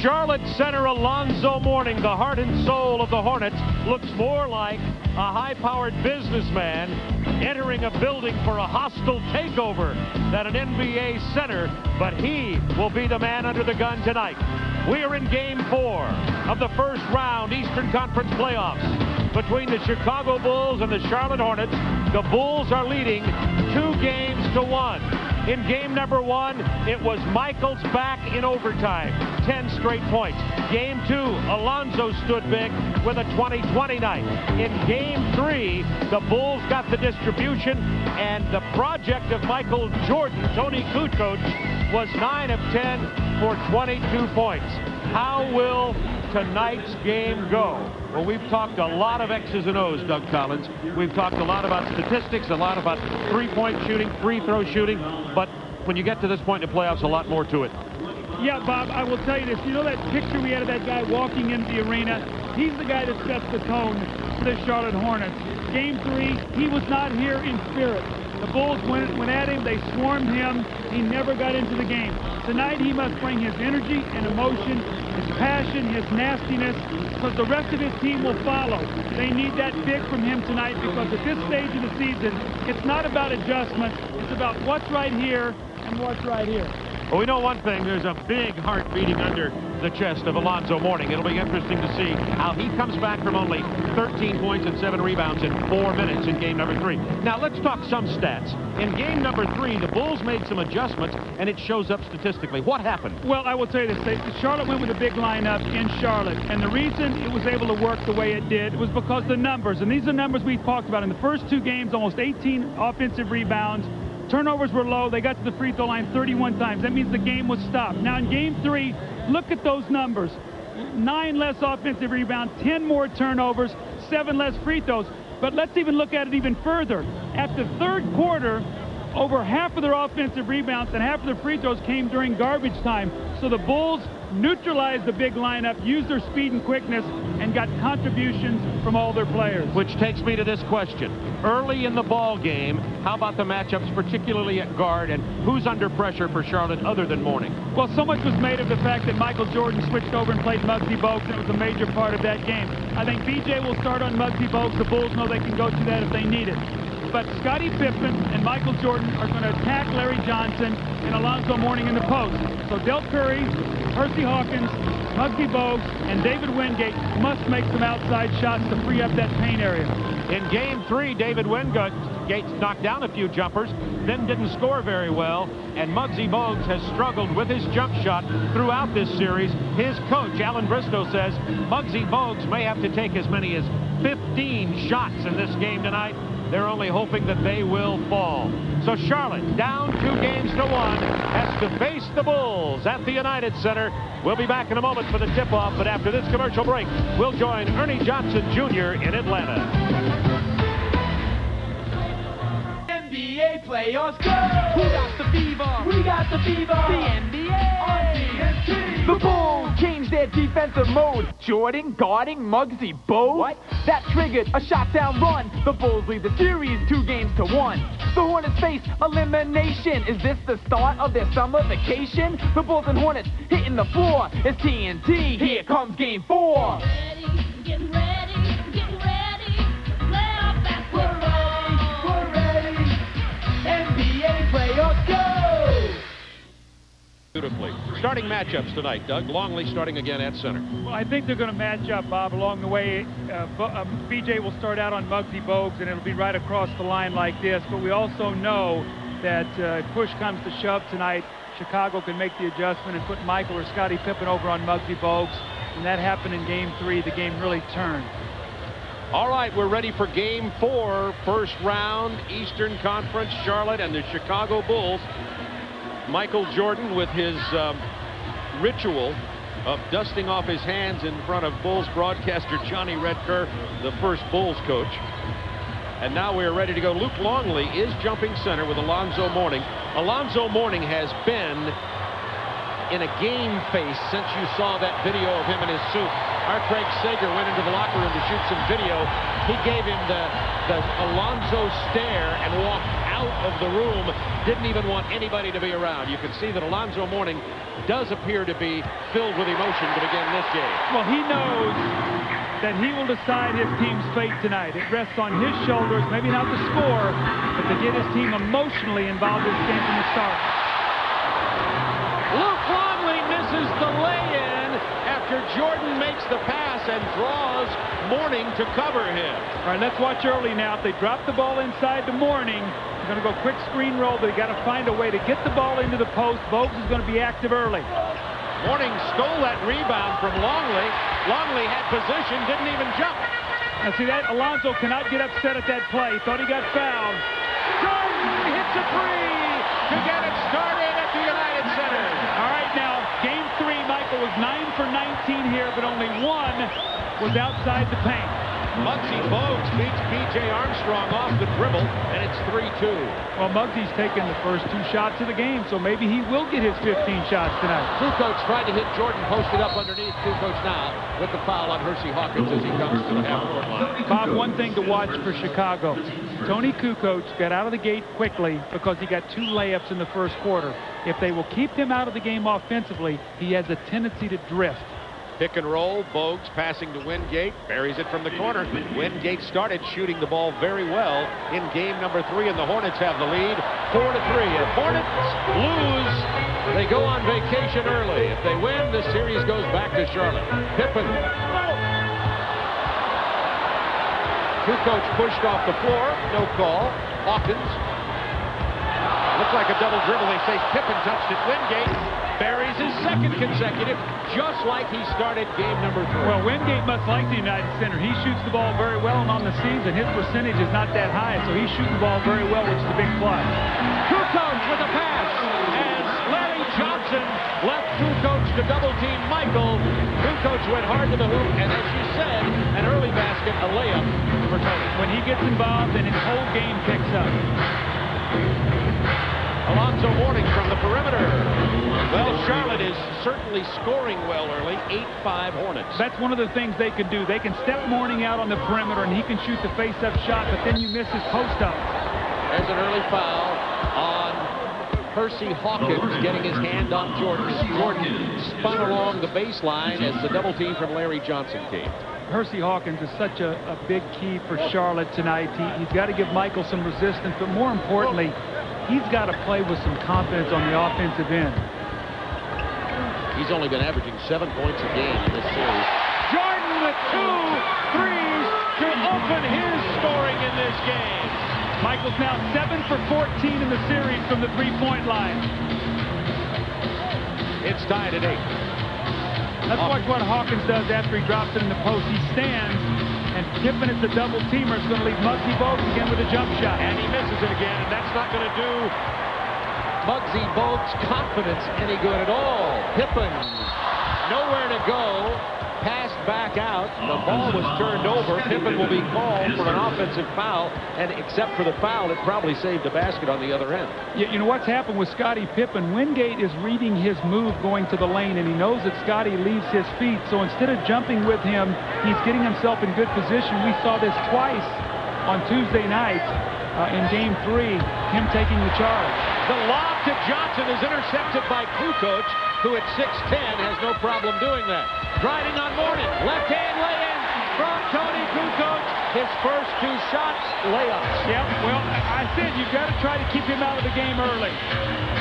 Charlotte center Alonzo Mourning, the heart and soul of the Hornets, looks more like a high-powered businessman entering a building for a hostile takeover than an NBA center, but he will be the man under the gun tonight. We are in Game 4 of the first round Eastern Conference playoffs between the Chicago Bulls and the Charlotte Hornets. The Bulls are leading 2-1. In game number 1, it was Michael's back in overtime, 10 straight points. Game 2, Alonzo stood big with a 20-20 night. In game 3, the Bulls got the distribution, and the project of Michael Jordan, Tony Kukoc, was 9 of 10 for 22 points. How will tonight's game go? Well, we've talked a lot of X's and O's, Doug Collins. We've talked a lot about statistics, a lot about three-point shooting, free throw shooting, but when you get to this point in the playoffs, a lot more to it. Yeah, Bob, I will tell you this. You know that picture we had of that guy walking into the arena? He's the guy that sets the tone for the Charlotte Hornets. Game 3, he was not here in spirit. The Bulls went at him, they swarmed him, he never got into the game. Tonight he must bring his energy and emotion, his passion, his nastiness, because the rest of his team will follow. They need that big from him tonight, because at this stage of the season, it's not about adjustment, it's about what's right here and what's right here. Well, we know one thing, there's a big heart beating under the chest of Alonzo Mourning. It'll be interesting to see how he comes back from only 13 points and 7 rebounds in 4 minutes in game number 3. Now, let's talk some stats. In game number 3, the Bulls made some adjustments, and it shows up statistically. What happened? Well, I will tell you this. Charlotte went with a big lineup in Charlotte, and the reason it was able to work the way it did was because the numbers, and these are numbers we talked about. In the first 2 games, almost 18 offensive rebounds. Turnovers were low. They got to the free throw line 31 times. That means the game was stopped. Now in game 3, look at those numbers. 9 less offensive rebounds, 10 more turnovers, 7 less free throws. But let's even look at it even further. At the third quarter, over half of their offensive rebounds and half of their free throws came during garbage time. So the Bulls neutralized the big lineup, used their speed and quickness, and got contributions from all their players. Which takes me to this question. Early in the ball game, how about the matchups, particularly at guard, and who's under pressure for Charlotte other than Mourning? Well, so much was made of the fact that Michael Jordan switched over and played Muggsy Bogues, and it was a major part of that game. I think BJ will start on Muggsy Bogues. The Bulls know they can go to that if they need it. But Scottie Pippen and Michael Jordan are going to attack Larry Johnson and Alonzo Mourning in the post. So Del Curry, Percy Hawkins, Muggsy Bogues, and David Wingate must make some outside shots to free up that paint area. In game 3, David Wingate knocked down a few jumpers, then didn't score very well, and Muggsy Bogues has struggled with his jump shot throughout this series. His coach, Alan Bristow, says Muggsy Bogues may have to take as many as 15 shots in this game tonight. They're only hoping that they will fall. So Charlotte, down 2-1, has to face the Bulls at the United Center. We'll be back in a moment for the tip-off, but after this commercial break, we'll join Ernie Johnson Jr. in Atlanta. NBA playoffs go! Who got the fever? We got the fever! The NBA! On TNT! The Bulls changed their defensive mode. Jordan guarding Muggsy Bogues? What? That triggered a shot-down run. The Bulls lead the series 2-1. The Hornets face elimination. Is this the start of their summer vacation? The Bulls and Hornets hitting the floor. It's TNT. Here comes game 4. Getting ready. Playoff basketball. We're ready. NBA playoffs go! Beautifully. Starting matchups tonight, Doug. Longley starting again at center. Well, I think they're going to match up, Bob, along the way. BJ will start out on Muggsy Bogues, and it'll be right across the line like this. But we also know that if push comes to shove tonight, Chicago can make the adjustment and put Michael or Scottie Pippen over on Muggsy Bogues. And that happened in game 3. The game really turned. All right, we're ready for game 4, first round, Eastern Conference, Charlotte and the Chicago Bulls. Michael Jordan with his ritual of dusting off his hands in front of Bulls broadcaster Johnny Redker, the first Bulls coach. And now we're ready to go. Luke Longley is jumping center with Alonzo Mourning. Alonzo Mourning has been in a game face since you saw that video of him in his suit. Our Craig Sager went into the locker room to shoot some video. He gave him the Alonzo stare and walked out of the room, didn't even want anybody to be around. You can see that Alonzo Mourning does appear to be filled with emotion to begin this game. Well, he knows that he will decide his team's fate tonight. It rests on his shoulders, maybe not the score, but to get his team emotionally involved in this game from the start. Luke Longley misses the lay-in after Jordan makes the pass and draws Mourning to cover him. All right, let's watch early now. If they drop the ball inside to Mourning, they're going to go quick screen roll, but they got to find a way to get the ball into the post. Bogues is going to be active early. Mourning stole that rebound from Longley. Longley had position, didn't even jump. Now see that? Alonzo cannot get upset at that play. Thought he got fouled. Jordan hits a three to get it started at the United Center. All right, now, game 3, Michael was 9 for 19 here, but only 1 was outside the paint. Muggsy Bogues beats B.J. Armstrong off the dribble, and it's 3-2. Well, Muggsy's taken the first 2 shots of the game, so maybe he will get his 15 shots tonight. Kukoc tried to hit Jordan, posted up underneath. Kukoc now with the foul on Hersey Hawkins as he comes to the half-court line. Bob, one thing to watch for Chicago. Tony Kukoc got out of the gate quickly because he got 2 layups in the first quarter. If they will keep him out of the game offensively, he has a tendency to drift. Pick and roll, Bogues passing to Wingate, buries it from the corner. Wingate started shooting the ball very well in game number 3, and the Hornets have the lead 4-3. If Hornets lose, they go on vacation early. If they win, the series goes back to Charlotte. Pippen. Kukoc pushed off the floor, no call. Hawkins. Looks like a double dribble. They say Pippen touched it. Wingate buries his second consecutive, just like he started game number 3. Well, Wingate must like the United Center. He shoots the ball very well, and on the season, his percentage is not that high, so he's shooting the ball very well, which is a big plus. Kukoc with a pass, as Larry Johnson left Kukoc to double-team Michael. Kukoc went hard to the hoop, and as you said, an early basket, a layup for Tony. When he gets involved, then his whole game picks up. Alonzo Mourning from the perimeter. Well, Charlotte is certainly scoring well early. 8-5 Hornets. That's one of the things they can do. They can step Mourning out on the perimeter, and he can shoot the face-up shot, but then you miss his post-up. There's an early foul on Hersey Hawkins, getting his hand on Jordan. Jordan spun along the baseline as the double team from Larry Johnson came. Hersey Hawkins is such a big key for Charlotte tonight. He's got to give Michael some resistance, but more importantly, he's got to play with some confidence on the offensive end. He's only been averaging 7 points a game in this series. Jordan with 2 threes to open his scoring in this game. Michael's now 7 for 14 in the series from the three-point line. It's tied at 8. Let's watch what Hawkins does after he drops it in the post. He stands, and Pippen is the double-teamer. It's going to leave Muggsy Bogues again with a jump shot. And he misses it again, and that's not going to do Muggsy Bogues' confidence any good at all. Pippen, nowhere to go, passed back out. The ball was turned over. Pippen will be called for an offensive foul, and except for the foul, it probably saved the basket on the other end. You know what's happened with Scottie Pippen? Wingate is reading his move going to the lane, and he knows that Scottie leaves his feet. So instead of jumping with him, he's getting himself in good position. We saw this twice on Tuesday night in Game 3, him taking the charge. The lob to Johnson is intercepted by Kukoc, who at 6'10 has no problem doing that. Driving on Mourning, left-hand lay-in from Tony Kukoc. His first 2 shots, layups. Yep, well, I said you've got to try to keep him out of the game early.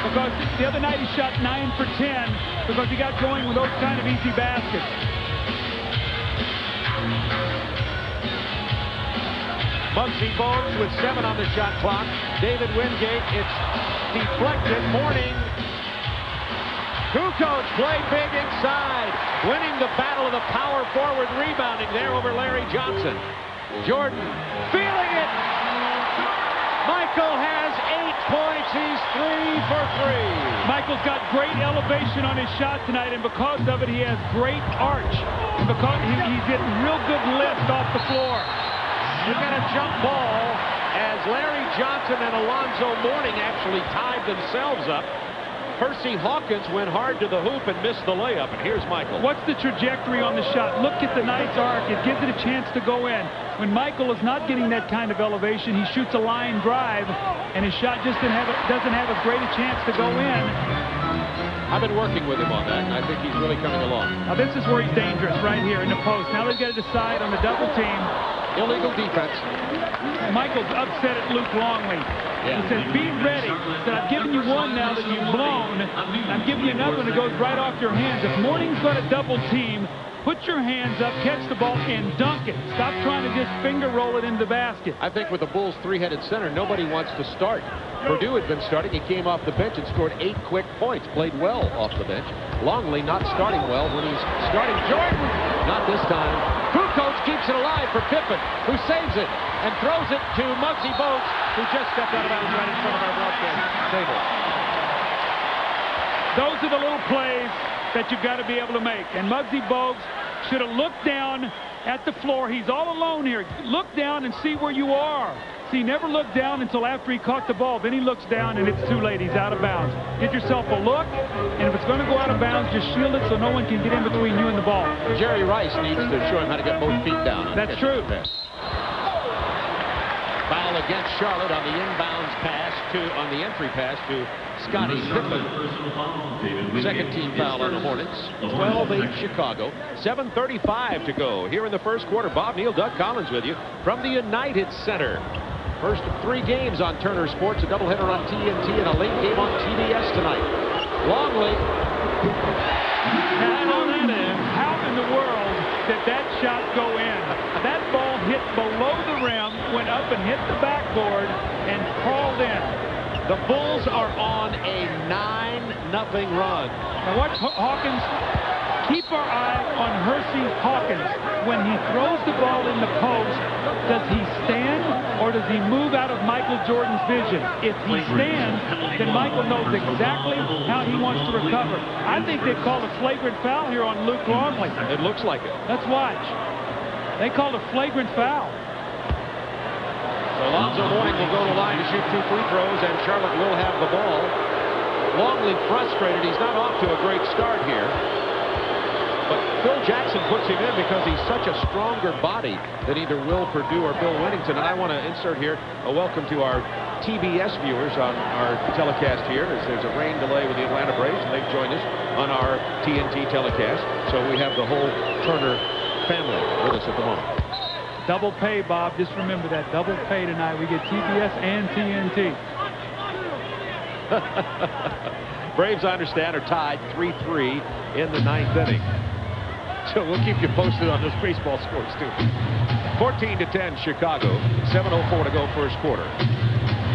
Because the other night he shot 9 for 10 because he got going with those kind of easy baskets. Muggsy Bogues with 7 on the shot clock. David Wingate, it's deflected. Mourning. Kukoc played big inside, winning the battle of the power forward, rebounding there over Larry Johnson. Jordan feeling it. Michael has 8 points. He's 3 for 3. Michael's got great elevation on his shot tonight, and because of it, he has great arch. And because he's getting real good lift off the floor. We've got a jump ball as Larry Johnson and Alonzo Mourning actually tied themselves up. Hersey Hawkins went hard to the hoop and missed the layup. And here's Michael. What's the trajectory on the shot? Look at the nice arc. It gives it a chance to go in. When Michael is not getting that kind of elevation, he shoots a line drive, and his shot just doesn't have as great a chance to go in. I've been working with him on that, and I think he's really coming along. Now this is where he's dangerous, right here in the post. Now they've got to decide on the double team. Illegal defense. Michael's upset at Luke Longley. Yeah. He says, be ready. He said, I've given you one now that you've blown. I'm giving you another one that goes right off your hands. If Morning's got a double team, put your hands up, catch the ball, and dunk it. Stop trying to just finger roll it into the basket. I think with the Bulls' three-headed center, nobody wants to start. Purdue had been starting. He came off the bench and scored 8 quick points. Played well off the bench. Longley not starting well when he's starting. Jordan, not this time. Kukoc keeps it alive for Pippen, who saves it and throws it to Muggsy Bogues, who just stepped out of bounds right in front of our broadcast table. Those are the little plays that you've got to be able to make. And Muggsy Bogues should have looked down at the floor. He's all alone here. Look down and see where you are. See, he never looked down until after he caught the ball. Then he looks down, and it's too late. He's out of bounds. Get yourself a look, and if it's going to go out of bounds, just shield it so no one can get in between you and the ball. Jerry Rice needs to show him how to get both feet down. That's true. Foul against Charlotte on the inbounds pass on the entry pass to Scottie Pippen. Second team foul on the Hornets. 12-8 Chicago. 7:35 to go here in the first quarter. Bob Neal, Doug Collins with you from the United Center. First of 3 games on Turner Sports. A doubleheader on TNT and a late game on TBS tonight. Longley. How in the world did that shot go in? That ball hit below the rim, went up and hit the backboard, and crawled in. The Bulls are on a 9-0 run. Now watch Hawkins. Keep our eye on Hersey Hawkins. When he throws the ball in the post, does he stand or does he move out of Michael Jordan's vision? If he stands, then Michael knows exactly how he wants to recover. I think they've called a flagrant foul here on Luke Longley. It looks like it. Let's watch. They called a flagrant foul. Alonzo Mourning will go to the line to shoot 2 free throws, and Charlotte will have the ball. Longley frustrated. He's not off to a great start here. But Phil Jackson puts him in because he's such a stronger body than either Will Perdue or Bill Winnington. And I want to insert here a welcome to our TBS viewers on our telecast here, as there's a rain delay with the Atlanta Braves, and they've joined us on our TNT telecast. So we have the whole Turner family with us at the moment. Double pay, Bob. Just remember that. Double pay tonight. We get TBS and TNT. Braves, I understand, are tied 3-3 in the 9th inning. So we'll keep you posted on those baseball scores, too. 14-10 Chicago. 7:04 to go first quarter.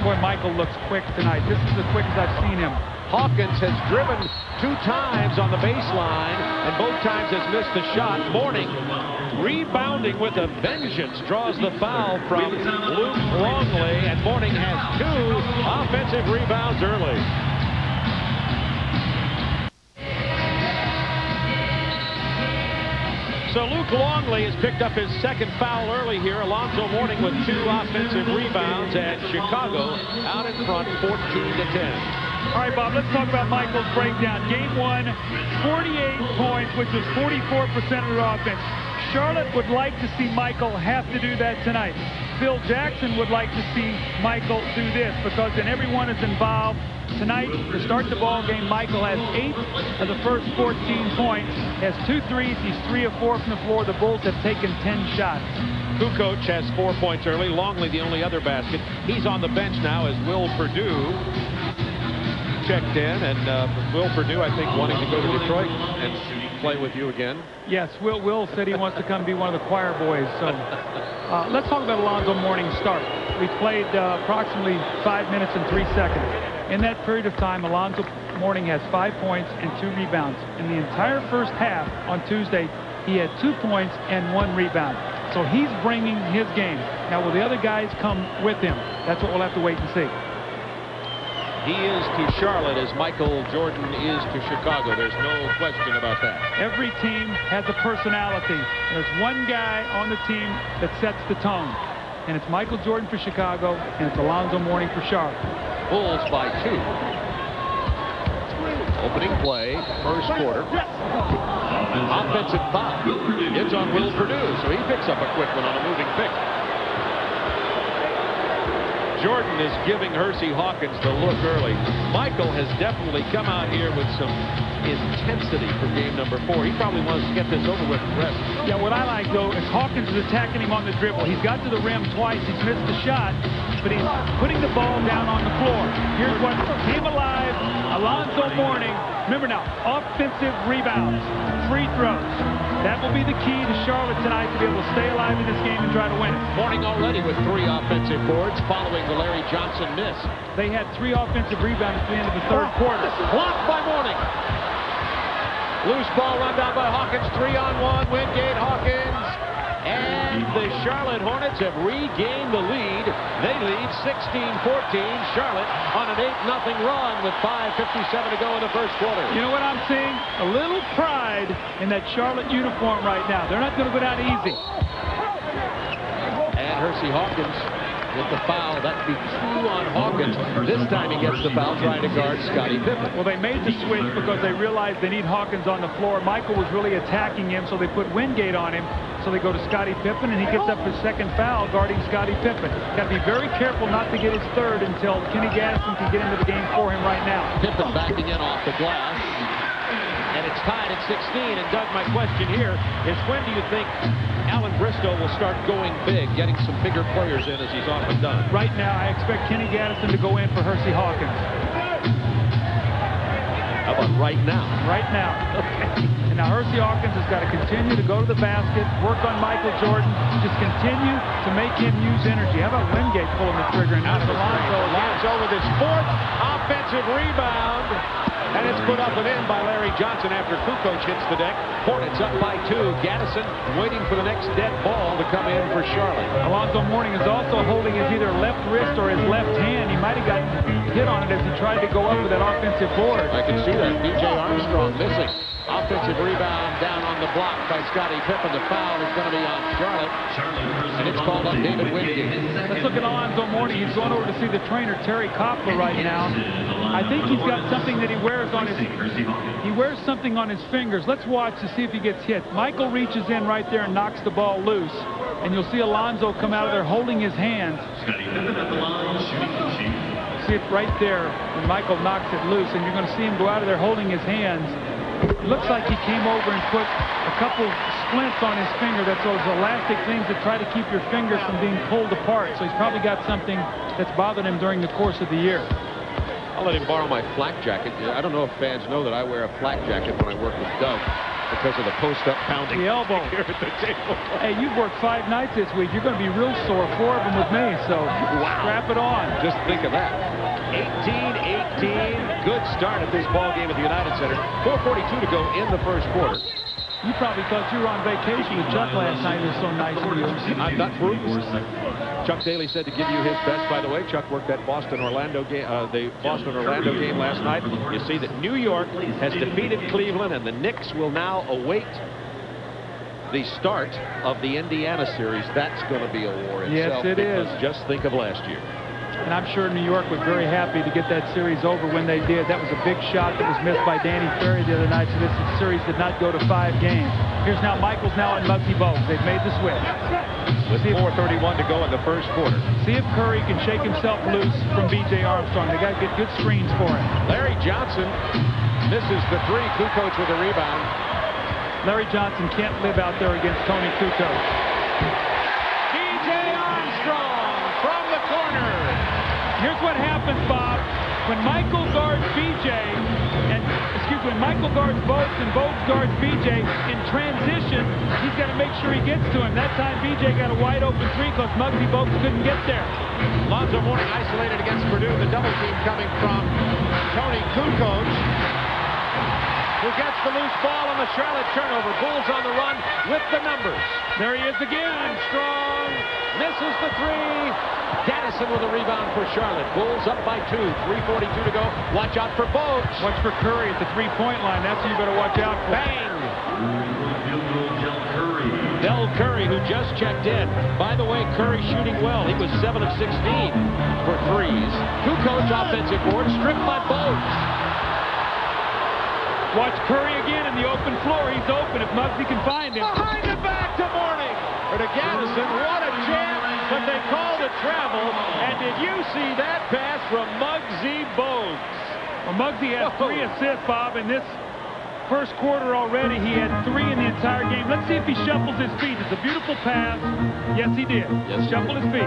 Boy, Michael looks quick tonight. This is as quick as I've seen him. Hawkins has driven 2 times on the baseline, and both times has missed the shot. Mourning, rebounding with a vengeance, draws the foul from Luke Longley, and Mourning has 2 offensive rebounds early. So Luke Longley has picked up his 2nd foul early here. Alonzo Mourning with 2 offensive rebounds, and Chicago out in front 14-10. All right, Bob, let's talk about Michael's breakdown. Game 1, 48 points, which was 44% of their offense. Charlotte would like to see Michael have to do that tonight. Phil Jackson would like to see Michael do this, because then everyone is involved. Tonight, to start the ball game, Michael has 8 of the first 14 points. Has 2 threes. He's 3 of 4 from the floor. The Bulls have taken 10 shots. Kukoc has 4 points early. Longley the only other basket. He's on the bench now as Will Perdue checked in, and Will Perdue, I think, wanting to go to Detroit and play with you again. Yes, Will said he wants to come be one of the choir boys. So let's talk about Alonzo Mourning's start. We played approximately 5 minutes and 3 seconds. In that period of time, Alonzo Mourning has 5 points and 2 rebounds. In the entire first half on Tuesday, he had 2 points and 1 rebound. So he's bringing his game. Now, will the other guys come with him? That's what we'll have to wait and see. He is to Charlotte as Michael Jordan is to Chicago. There's no question about that. Every team has a personality. There's one guy on the team that sets the tone. And it's Michael Jordan for Chicago, and it's Alonzo Mourning for Charlotte. Bulls by 2. opening play, first quarter. Offensive foul. It's on Will Purdue, so he picks up a quick one on a moving pick. Jordan is giving Hersey Hawkins the look early. Michael has definitely come out here with some intensity for game number 4. He probably wants to get this over with and rest. Yeah, what I like, though, is Hawkins is attacking him on the dribble. He's got to the rim twice. He's missed the shot, but he's putting the ball down on the floor. Here's what came alive. Alonzo Mourning. Remember now, offensive rebounds, free throws. That will be the key to Charlotte tonight to be able to stay alive in this game and try to win it. Mourning already with 3 offensive boards following the Larry Johnson miss. They had 3 offensive rebounds at the end of the third quarter. Blocked by Mourning. Loose ball run down by Hawkins. 3-on-1. Wingate, Hawkins. And the Charlotte Hornets have regained the lead. They lead 16-14. Charlotte on an 8-0 run with 5:57 to go in the first quarter. You know what I'm seeing? A little pride in that Charlotte uniform right now. They're not going to go down easy. And Hersey Hawkins with the foul. That'd be 2 on Hawkins. This time he gets the foul trying to guard Scottie Pippen. Well, they made the switch because they realized they need Hawkins on the floor. Michael was really attacking him, so they put Wingate on him. So they go to Scottie Pippen, and he gets up his second foul guarding Scottie Pippen. Got to be very careful not to get his third until Kenny Gadsden can get into the game for him right now. Pippen backing in off the glass. And it's tied at 16. And Doug, my question here is, when do you think Alan Bristow will start going big, getting some bigger players in as he's often done? Right now, I expect Kenny Gadsden to go in for Hersey Hawkins. How about right now? Right now. Okay. And now Hersey Hawkins has got to continue to go to the basket, work on Michael Jordan, just continue to make him use energy. How about Wingate pulling the trigger? And now Alonzo with his 4th offensive rebound. And it's put up and in by Larry Johnson after Kukoc hits the deck. Hornets up by 2. Gaddison waiting for the next dead ball to come in for Charlotte. Alonzo Mourning is also holding his either left wrist or his left hand. He might have gotten hit on it as he tried to go up with that offensive board. I can see that. B.J. Armstrong missing. Offensive rebound down on the block by Scottie Pippen. The foul is going to be on Charlotte. And it's called on David Wingate. Let's look at Alonzo Mourning. He's going over to see the trainer, Terry Koppler, right now. I think he's got something that he wears on his... He wears something on his fingers. Let's watch to see if he gets hit. Michael reaches in right there and knocks the ball loose. And you'll see Alonzo come out of there holding his hands. See it right there when Michael knocks it loose. And you're going to see him go out of there holding his hands. It looks like he came over and put a couple splints on his finger. That's those elastic things that try to keep your fingers from being pulled apart. So he's probably got something that's bothered him during the course of the year. I'll let him borrow my flak jacket. I don't know if fans know that I wear a flak jacket when I work with Doug because of the post-up pounding. The elbow. Here at the table. Hey, you've worked 5 nights this week. You're going to be real sore, 4 of them with me. So strap it on. Just think of that. 18-18. Good start at this ball game at the United Center. 4:42 to go in the first quarter. You probably thought you were on vacation with Chuck last night. It was so nice of you. I'm not bruised. Chuck Daly said to give you his best. By the way, Chuck worked that Boston-Orlando game, the Boston-Orlando game last night. You see that New York has defeated Cleveland, and the Knicks will now await the start of the Indiana series. That's going to be a war itself. Yes, it is. Just think of last year. And I'm sure New York was very happy to get that series over when they did. That was a big shot that was missed by Danny Ferry the other night, so this series did not go to 5 games. Here's now Michaels now and Muggsy Bogues. They've made the switch. With 4:31 to go in the first quarter. See if Curry can shake himself loose from B.J. Armstrong. They got to get good screens for him. Larry Johnson misses the 3. Kukoc with a rebound. Larry Johnson can't live out there against Tony Kukoc. B.J. Armstrong from the corner. Here's what happens, Bob. When Michael guards B.J. when Michael guards Bogues and Bogues guards B.J. in transition, he's got to make sure he gets to him. That time B.J. got a wide open 3 because Muggsy Bogues couldn't get there. Alonzo Mourning isolated against Purdue. The double team coming from Tony Kukoc, who gets the loose ball on the Charlotte turnover. Bulls on the run with the numbers. There he is again. Armstrong misses the 3. Gaddison with a rebound for Charlotte. Bulls up by 2. 3:42 to go. Watch out for Bogues. Watch for Curry at the 3-point line. That's who you better watch out for. Bang! Del Curry, who just checked in. By the way, Curry shooting well. He was 7 of 16 for threes. Kukoc offensive board, stripped by Bogues. Watch Curry again in the open floor. He's open if Muggsy can find him. Behind the back to Mourning. Or to Gaddison. What a jam. But they called a travel. And did you see that pass from Muggsy Bogues? Well, Muggsy has 3 assists, Bob, in this first quarter already. He had 3 in the entire game. Let's see if he shuffles his feet. It's a beautiful pass. Yes, he did. Yes. Shuffled his feet.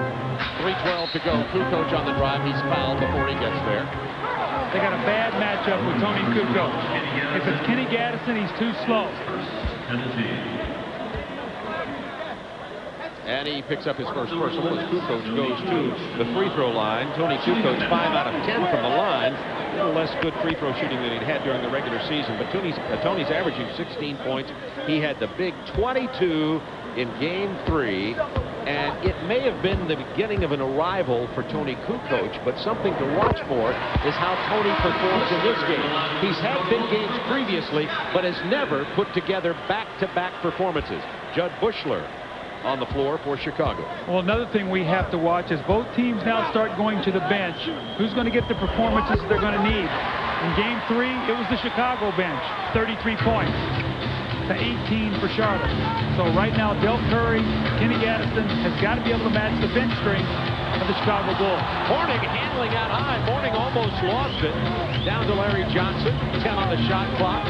3:12 to go. Kukoc on the drive. He's fouled before he gets there. They got a bad matchup with Tony Kukoc. If it's Kenny Gaddison, he's too slow. And he picks up his first personal as Kukoc goes to the free throw line. Tony Kukoc 5 out of 10 from the line. A little less good free throw shooting than he'd had during the regular season. But Tony's averaging 16 points. He had the big 22 in Game 3. And it may have been the beginning of an arrival for Tony Kukoc, but something to watch for is how Tony performs in this game. He's had big games previously, but has never put together back-to-back performances. Judd Bushler on the floor for Chicago. Well, another thing we have to watch is both teams now start going to the bench. Who's going to get the performances they're going to need? In Game 3, it was the Chicago bench, 33 points to 18 for Charlotte. So right now, Del Curry, Kenny Gaddison has got to be able to match the bench strength of the Chicago Bulls. Mourning handling out high. Mourning almost lost it. Down to Larry Johnson. 10 on the shot clock.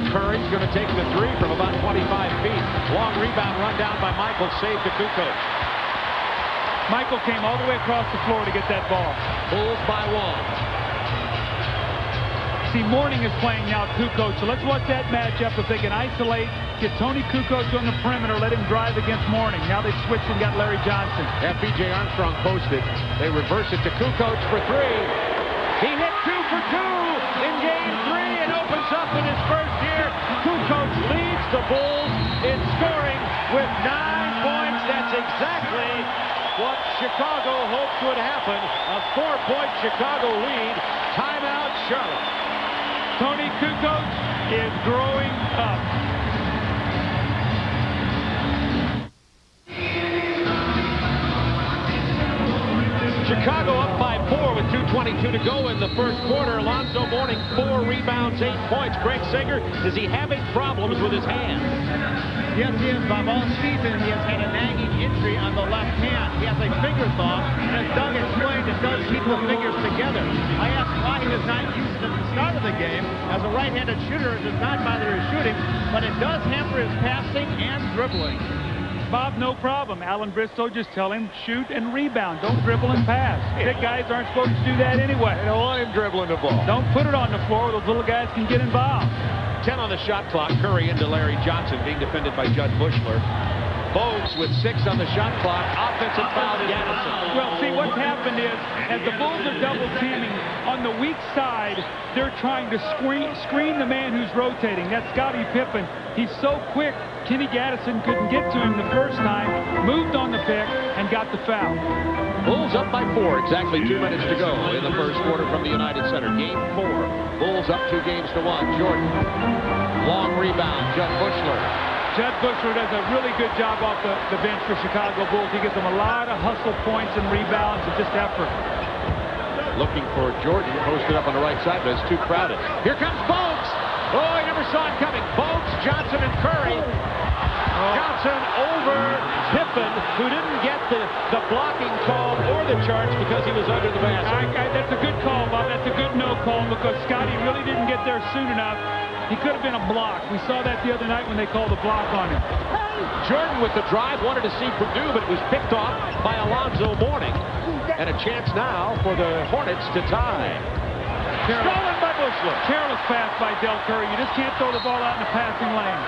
Curry's going to take the 3 from about 25 feet. Long rebound run down by Michael. Saved to Kukoc. Michael came all the way across the floor to get that ball. Bulls by 1. See, Mourning is playing now Kukoc, so let's watch that matchup. If they can isolate, get Tony Kukoc on the perimeter, let him drive against Mourning. Now they've switched and got Larry Johnson. Yeah, B.J. Armstrong posted. They reverse it to Kukoc for 3. He hit 2 for 2 in Game 3 and opens up in his first year. Kukoc leads the Bulls in scoring with 9 points. That's exactly what Chicago hoped would happen. A 4-point Chicago lead. Timeout, Charlotte. Tony Kukoc is growing up. Chicago up by 4 with 2:22 to go in the first quarter. Alonzo Mourning, 4 rebounds, 8 points. Greg Sager, is he having problems with his hand? Yes, he is, Bob. All season, he has had a nagging injury on the left hand. He has a finger thaw, and as Doug explained, it does keep the fingers together. I asked why he was not used at the start of the game. As a right-handed shooter, it does not bother his shooting, but it does hamper his passing and dribbling. Bob, no problem. Alan Bristow, just tell him, shoot and rebound. Don't dribble and pass. Big guys aren't supposed to do that anyway. I don't want him dribbling the ball. Don't put it on the floor. Those little guys can get involved. 10 on the shot clock. Curry into Larry Johnson, being defended by Judd Bushler. Bogues with 6 on the shot clock. Offensive foul to Gaddison. Well, see, what's happened is, as the Bulls are double teaming, on the weak side, they're trying to screen the man who's rotating. That's Scottie Pippen. He's so quick, Kenny Gaddison couldn't get to him the first time, moved on the pick, and got the foul. Bulls up by 4. Exactly 2 minutes to go in the first quarter from the United Center. Game 4. Bulls up 2 games to 1. Jordan. Long rebound. Judd Bushler. Judd Bushler does a really good job off the bench for Chicago Bulls. He gives them a lot of hustle points and rebounds and just effort. Looking for Jordan, posted up on the right side, but it's too crowded. Here comes Bogues. Oh, I never saw him coming. Bogues, Johnson, and Curry. Johnson over Pippen, who didn't get the blocking call or the charge because he was under the basket. That's a good call, Bob. That's a good no call because Scottie really didn't get there soon enough. He could have been a block. We saw that the other night when they called the block on him. Jordan with the drive, wanted to see Purdue, but it was picked off by Alonzo Mourning. And a chance now for the Hornets to tie. Stolen by Bushler. Careless pass by Del Curry. You just can't throw the ball out in the passing lane.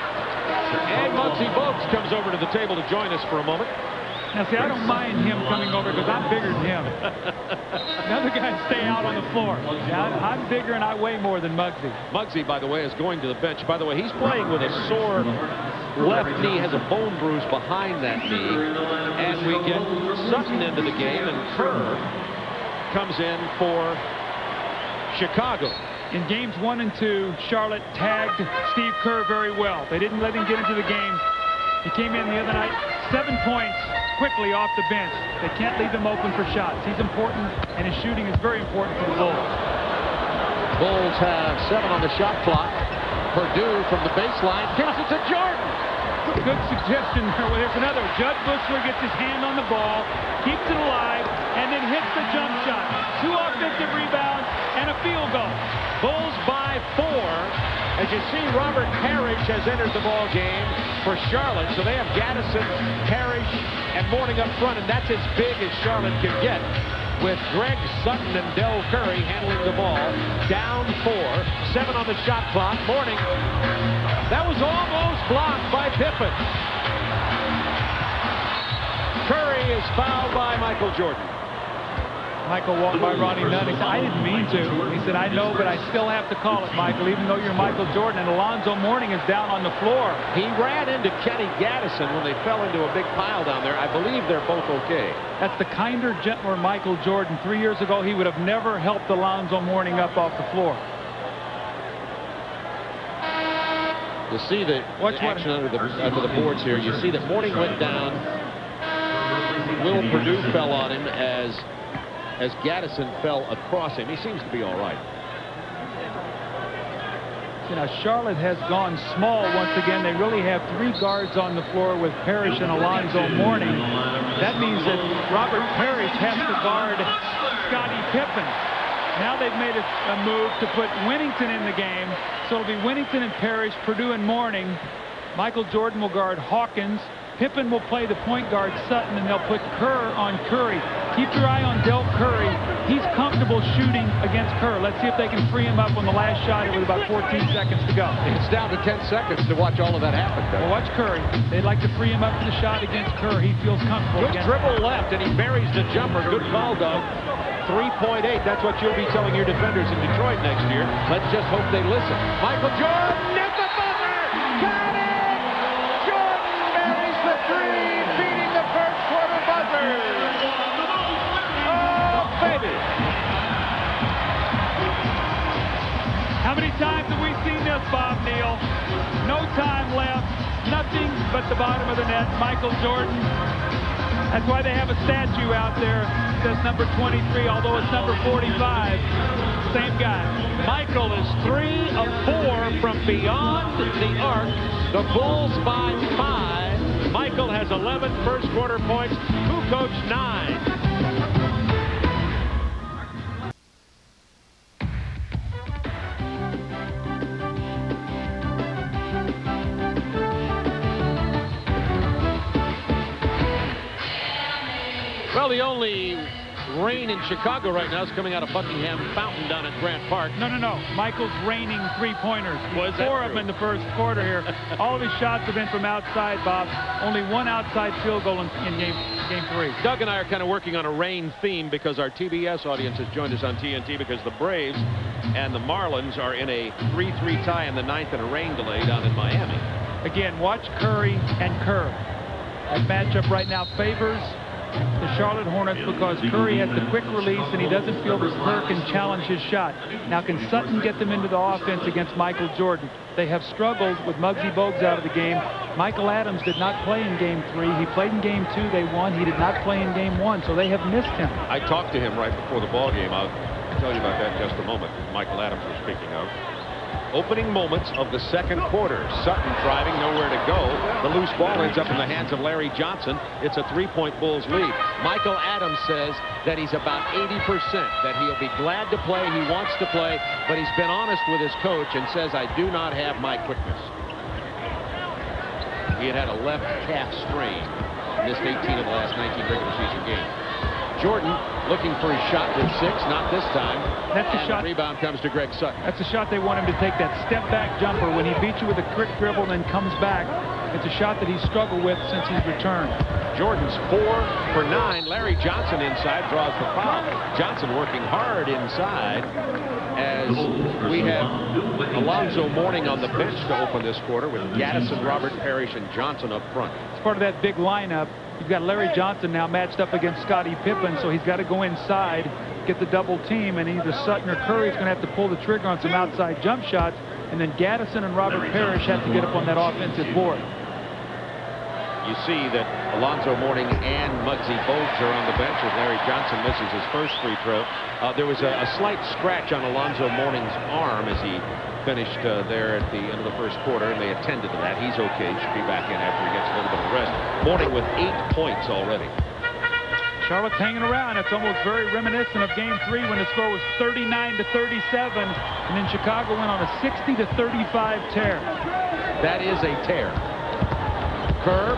And Muggsy Bogues comes over to the table to join us for a moment. Now, see, I don't mind him coming over because I'm bigger than him. The other guys stay out on the floor. I'm bigger and I weigh more than Muggsy. Muggsy, by the way, is going to the bench. By the way, he's playing with a sore left knee, has a bone bruise behind that knee. And we get Sutton into the game, and Kerr comes in for Chicago. In games 1 and 2, Charlotte tagged Steve Kerr very well. They didn't let him get into the game. He came in the other night, 7 points quickly off the bench. They can't leave him open for shots. He's important, and his shooting is very important for the Bulls. Bulls have 7 on the shot clock. Purdue from the baseline kicks it to Jordan. Good suggestion there. Well, there's another. Judd Bushler gets his hand on the ball, keeps it alive, and then hits the jump shot. 2 offensive rebounds and a field goal. Bulls by 4. As you see, Robert Parrish has entered the ball game for Charlotte. So they have Gaddison, Parrish, and Mourning up front, and that's as big as Charlotte can get, with Greg Sutton and Del Curry handling the ball. Down 4, 7 on the shot clock. Mourning. That was almost blocked by Pippen. Curry is fouled by Michael Jordan. Michael walked by Ronnie Nunn. He said, I didn't mean to. He said, I know, but I still have to call it, Michael, even though you're Michael Jordan. And Alonzo Mourning is down on the floor. He ran into Kenny Gaddison when they fell into a big pile down there. I believe they're both okay. That's the kinder, gentler Michael Jordan. 3 years ago, he would have never helped Alonzo Mourning up off the floor. You see the action under the boards here. You see that Mourning went down. Will Purdue fell on him as Gaddison fell across him. He seems to be all right. You know, Charlotte has gone small once again. They really have 3 guards on the floor with Parrish and Alonzo Mourning. That means that Robert Parrish has to guard Scottie Pippen. Now they've made a move to put Winnington in the game. So it'll be Winnington and Parrish, Purdue and Mourning. Michael Jordan will guard Hawkins. Pippen will play the point guard Sutton, and they'll put Kerr on Curry. Keep your eye on Del Curry. He's comfortable shooting against Kerr. Let's see if they can free him up on the last shot with about 14 seconds to go. It's down to 10 seconds to watch all of that happen, Doug. Well, watch Curry. They'd like to free him up for the shot against Kerr. He feels comfortable. Good dribble left, and he buries the jumper. Good call, Doug. 3.8. That's what you'll be telling your defenders in Detroit next year. Let's just hope they listen. Michael Jordan at the buzzer. Got it! Jordan buries the 3, beating the first quarter buzzer. Oh, baby. How many times have we seen this, Bob Neal? No time left. Nothing but the bottom of the net. Michael Jordan. That's why they have a statue out there that says number 23, although it's number 45. Same guy. Michael is 3 of 4 from beyond the arc. The Bulls by 5. Michael has 11 first quarter points. Kukoc 9. Well, the only rain in Chicago right now is coming out of Buckingham Fountain down at Grant Park. No. Michael's raining 3-pointers. Was that 4 of them in the first quarter here. All of his shots have been from outside, Bob. Only 1 outside field goal in game 3. Doug and I are kind of working on a rain theme because our TBS audience has joined us on TNT because the Braves and the Marlins are in a 3-3 tie in the 9th and a rain delay down in Miami. Again, watch Curry and Kerr. That matchup right now favors the Charlotte Hornets because Curry has the quick release and he doesn't feel that Kerr can challenge his shot. Now, can Sutton get them into the offense against Michael Jordan? They have struggled with Muggsy Bogues out of the game. Michael Adams did not play in game 3. He played in game 2. They won. He did not play in game 1, so they have missed him. I talked to him right before the ball game. I'll tell you about that in just a moment. Michael Adams was speaking of. Opening moments of the second quarter. Sutton driving, nowhere to go. The loose ball ends up in the hands of Larry Johnson. It's a 3-point Bulls lead. Michael Adams says that he's about 80%, that he'll be glad to play, he wants to play, but he's been honest with his coach and says, I do not have my quickness. He had a left calf strain, missed 18 of the last 19 regular season games. Jordan looking for his shot with 6, not this time. That's the shot. The rebound comes to Greg Sutton. That's the shot they want him to take, that step-back jumper. When he beats you with a quick dribble and then comes back, it's a shot that he's struggled with since he's returned. Jordan's 4 for 9. Larry Johnson inside draws the foul. Johnson working hard inside as we have Alonzo Mourning on the bench to open this quarter with Gaddison, Robert Parrish, and Johnson up front. It's part of that big lineup. You've got Larry Johnson now matched up against Scottie Pippen, so he's got to go inside, get the double team, and either Sutton or Curry is going to have to pull the trigger on some outside jump shots, and then Gaddison and Robert Parrish have to get up on that offensive board. you see that Alonzo Mourning and Muggsy Bogues are on the bench as Larry Johnson misses his first free throw. There was a slight scratch on Alonzo Mourning's arm as he finished there at the end of the first quarter, and they attended to that. He's okay. Should be back in after he gets a little bit of rest. Mourning with 8 points already. Charlotte's hanging around. It's almost very reminiscent of Game 3 when the score was 39-37, and then Chicago went on a 60-35 tear. That is a tear. Kerr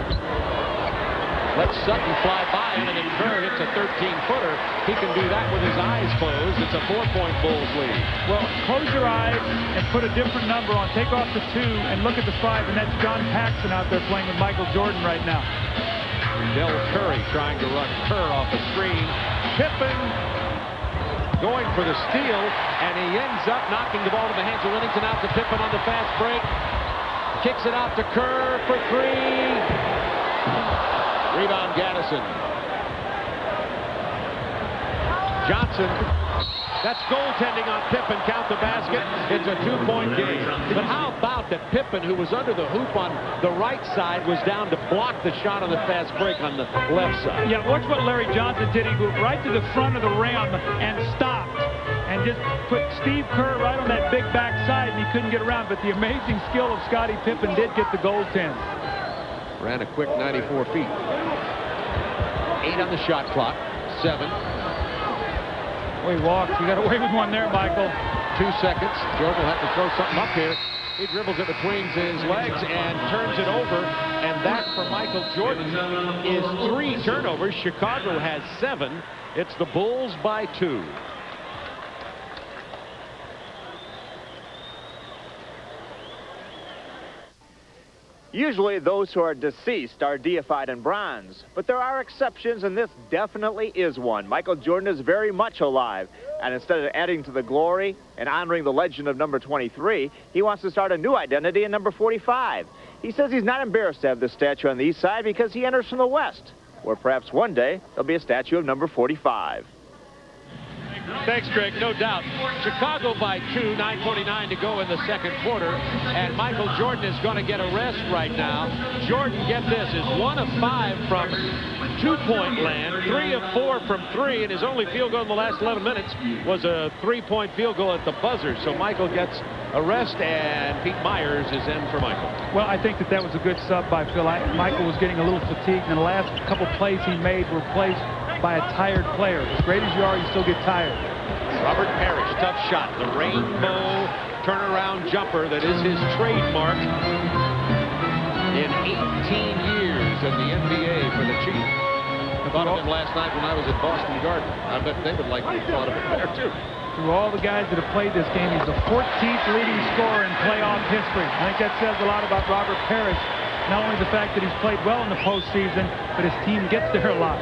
lets Sutton fly by him, and then Kerr hits a 13-footer. He can do that with his eyes closed. It's a 4-point Bulls lead. Well, close your eyes and put a different number on. Take off the 2 and look at the 5, and that's John Paxson out there playing with Michael Jordan right now. Del Curry trying to run Kerr off the screen. Pippen going for the steal, and he ends up knocking the ball to the hands of Livingston. Out to Pippen on the fast break. Kicks it out to Kerr for 3. Rebound Gaddison. Johnson. That's goaltending on Pippen. Count the basket. It's a 2-point game. But how about that Pippen, who was under the hoop on the right side, was down to block the shot on the fast break on the left side. Yeah, watch what Larry Johnson did. He moved right to the front of the rim and stopped and just put Steve Kerr right on that big backside, and he couldn't get around. But the amazing skill of Scottie Pippen did get the goaltend. Ran a quick 94 feet. 8 on the shot clock. 7. Oh, he walks. He got away with one there, Michael. 2 seconds. Jordan will have to throw something up here. He dribbles it between his legs and turns it over. And that for Michael Jordan is 3 turnovers. Chicago has 7. It's the Bulls by 2. Usually those who are deceased are deified in bronze, but there are exceptions, and this definitely is one. Michael Jordan is very much alive, and instead of adding to the glory and honoring the legend of number 23, he wants to start a new identity in number 45. He says he's not embarrassed to have this statue on the east side because he enters from the west, where perhaps one day there'll be a statue of number 45. Thanks, Greg. No doubt. Chicago by 2, 9:49 to go in the second quarter, and Michael Jordan is going to get a rest right now. Jordan, get this, is 1 of 5 from 2-point land, 3 of 4 from 3, and his only field goal in the last 11 minutes was a 3-point field goal at the buzzer. So Michael gets a rest, and Pete Myers is in for Michael. Well, I think that was a good sub by Phil. Michael was getting a little fatigued, and the last couple plays he made were plays by a tired player. As great as you are, you still get tired. Robert Parrish, tough shot. The rainbow turnaround jumper that is his trademark in 18 years in the NBA for the Chief. I thought of him last night when I was at Boston Garden. I bet they would like to have thought of him there, too. Through all the guys that have played this game, he's the 14th leading scorer in playoff history. I think that says a lot about Robert Parrish. Not only the fact that he's played well in the postseason, but his team gets there a lot.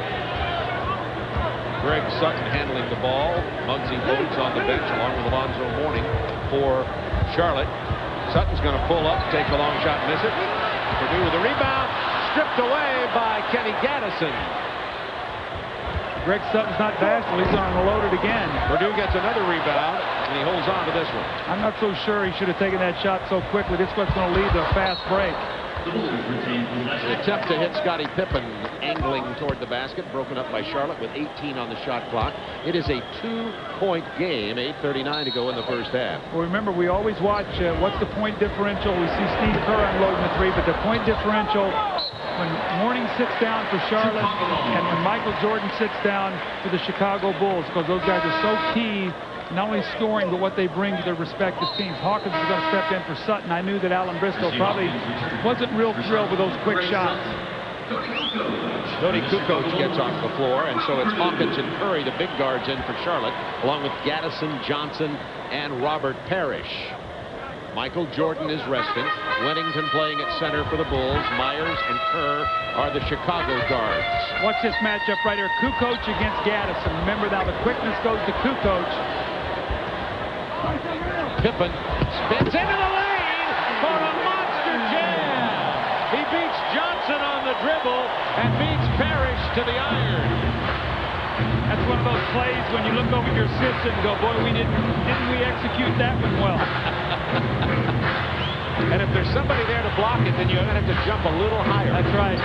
Greg Sutton handling the ball. Muggsy Bogues on the bench along with Alonzo Mourning for Charlotte. Sutton's going to pull up, take a long shot, miss it. Purdue with the rebound, stripped away by Kenny Gaddison. Greg Sutton's not bashful. He's on the loaded again. Purdue gets another rebound, and he holds on to this one. I'm not so sure he should have taken that shot so quickly. This one's going to lead to a fast break. An attempt to hit Scottie Pippen angling toward the basket, broken up by Charlotte with 18 on the shot clock. It is a 2-point game, 8:39 to go in the first half. Well, remember, we always watch what's the point differential. We see Steve Kerr unloading the 3, but the point differential when Mourning sits down for Charlotte and when Michael Jordan sits down for the Chicago Bulls, because those guys are so key, not only scoring, but what they bring to their respective teams. Hawkins is going to step in for Sutton. I knew that Alan Briscoe probably wasn't real thrilled with those quick shots. Tony Kukoc gets off the floor, and so it's Hawkins and Curry, the big guards, in for Charlotte, along with Gaddison, Johnson, and Robert Parrish. Michael Jordan is resting. Wennington playing at center for the Bulls. Myers and Kerr are the Chicago guards. Watch this matchup right here. Kukoc against Gaddison. Remember now the quickness goes to Kukoc. Pippen spins into the lane for a monster jam. He beats Johnson on the dribble and beats Parrish to the iron. That's one of those plays when you look over your system and go, boy, didn't we execute that one well? And if there's somebody there to block it, then you're going to have to jump a little higher. That's right.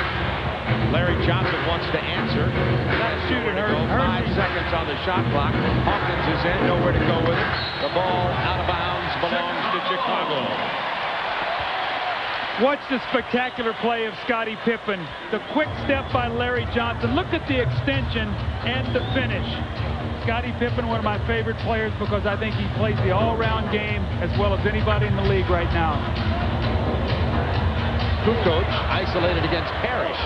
Larry Johnson wants to answer. Got to shoot it. 5 seconds on the shot clock. Hawkins is in, nowhere to go with it. The ball out of bounds belongs to Chicago. Watch the spectacular play of Scottie Pippen. The quick step by Larry Johnson. Look at the extension and the finish. Scottie Pippen, one of my favorite players, because I think he plays the all-round game as well as anybody in the league right now. Kukoc isolated against Parrish.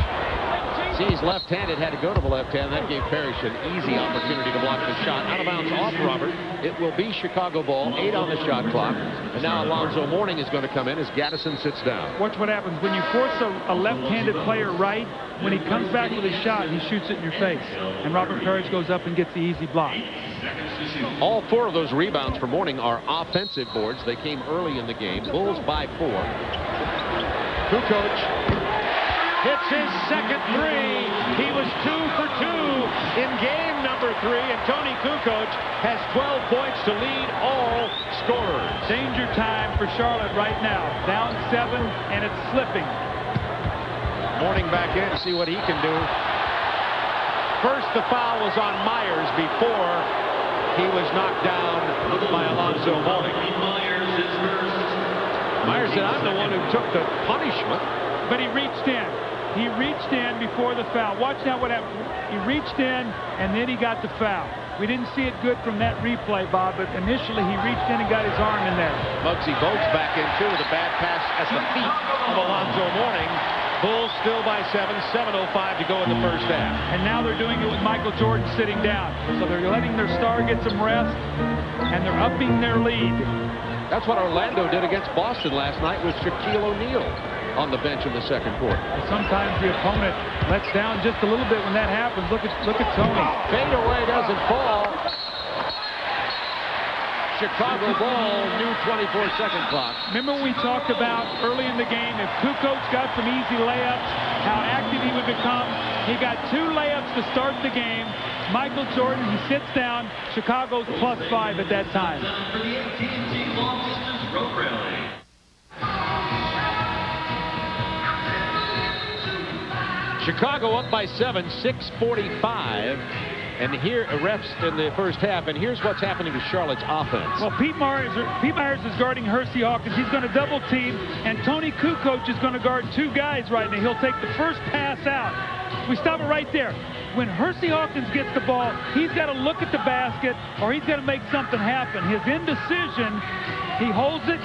See, he's left-handed, had to go to the left hand. That gave Parrish an easy opportunity to block the shot. Out of bounds off Robert. It will be Chicago ball, 8 on the shot clock. And now Alonzo Mourning is going to come in as Gaddison sits down. Watch what happens when you force a left-handed player right. When he comes back with his shot, he shoots it in your face. And Robert Parrish goes up and gets the easy block. All 4 of those rebounds for Mourning are offensive boards. They came early in the game. Bulls by 4. Kukoc hits his second 3. He was 2 for 2 in game number 3, and Tony Kukoc has 12 points to lead all scorers. Danger time for Charlotte right now. Down 7, and it's slipping. Mourning back in to see what he can do. First, the foul was on Myers before he was knocked down by Alonzo Mourning. Myers said, I'm the one who took the punishment. But he reached in. He reached in before the foul. Watch now what happened. He reached in, and then he got the foul. We didn't see it good from that replay, Bob, but initially he reached in and got his arm in there. Muggsy Bogues back in, too, with a bad pass at the feet of Alonzo Mourning. Bulls still by 7, 7:05 to go in the first half. And now they're doing it with Michael Jordan sitting down. So they're letting their star get some rest, and they're upping their lead. That's what Orlando did against Boston last night with Shaquille O'Neal on the bench in the second quarter. Sometimes the opponent lets down just a little bit when that happens. Look at Tony. Fade away doesn't fall. Chicago ball, new 24-second clock. Remember when we talked about early in the game, if Kukoc got some easy layups, how active he would become. He got 2 layups to start the game. Michael Jordan, he sits down. Chicago's +5 at that time. Chicago up by 7, 6:45. And here, refs in the first half, and here's what's happening to Charlotte's offense. Well, Pete Myers is guarding Hersey Hawkins. He's going to double team, and Tony Kukoc is going to guard 2 guys right now. He'll take the first pass out. We stop it right there. When Hersey Hawkins gets the ball, he's got to look at the basket, or he's got to make something happen. His indecision, he holds it.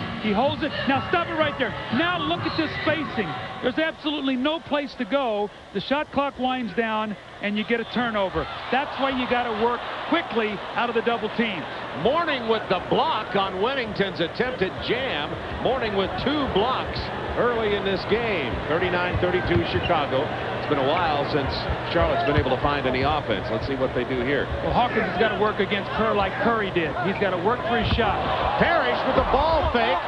Now stop it right there. Now look at this spacing. There's absolutely no place to go. The shot clock winds down, and you get a turnover. That's why you got to work quickly out of the double team. Mourning with the block on Wennington's attempted jam. Mourning with 2 blocks early in this game. 39-32 Chicago. It's been a while since Charlotte's been able to find any offense. Let's see what they do here. Well, Hawkins has got to work against Kerr like Curry did. He's got to work for his shot. Parrish with the ball fake.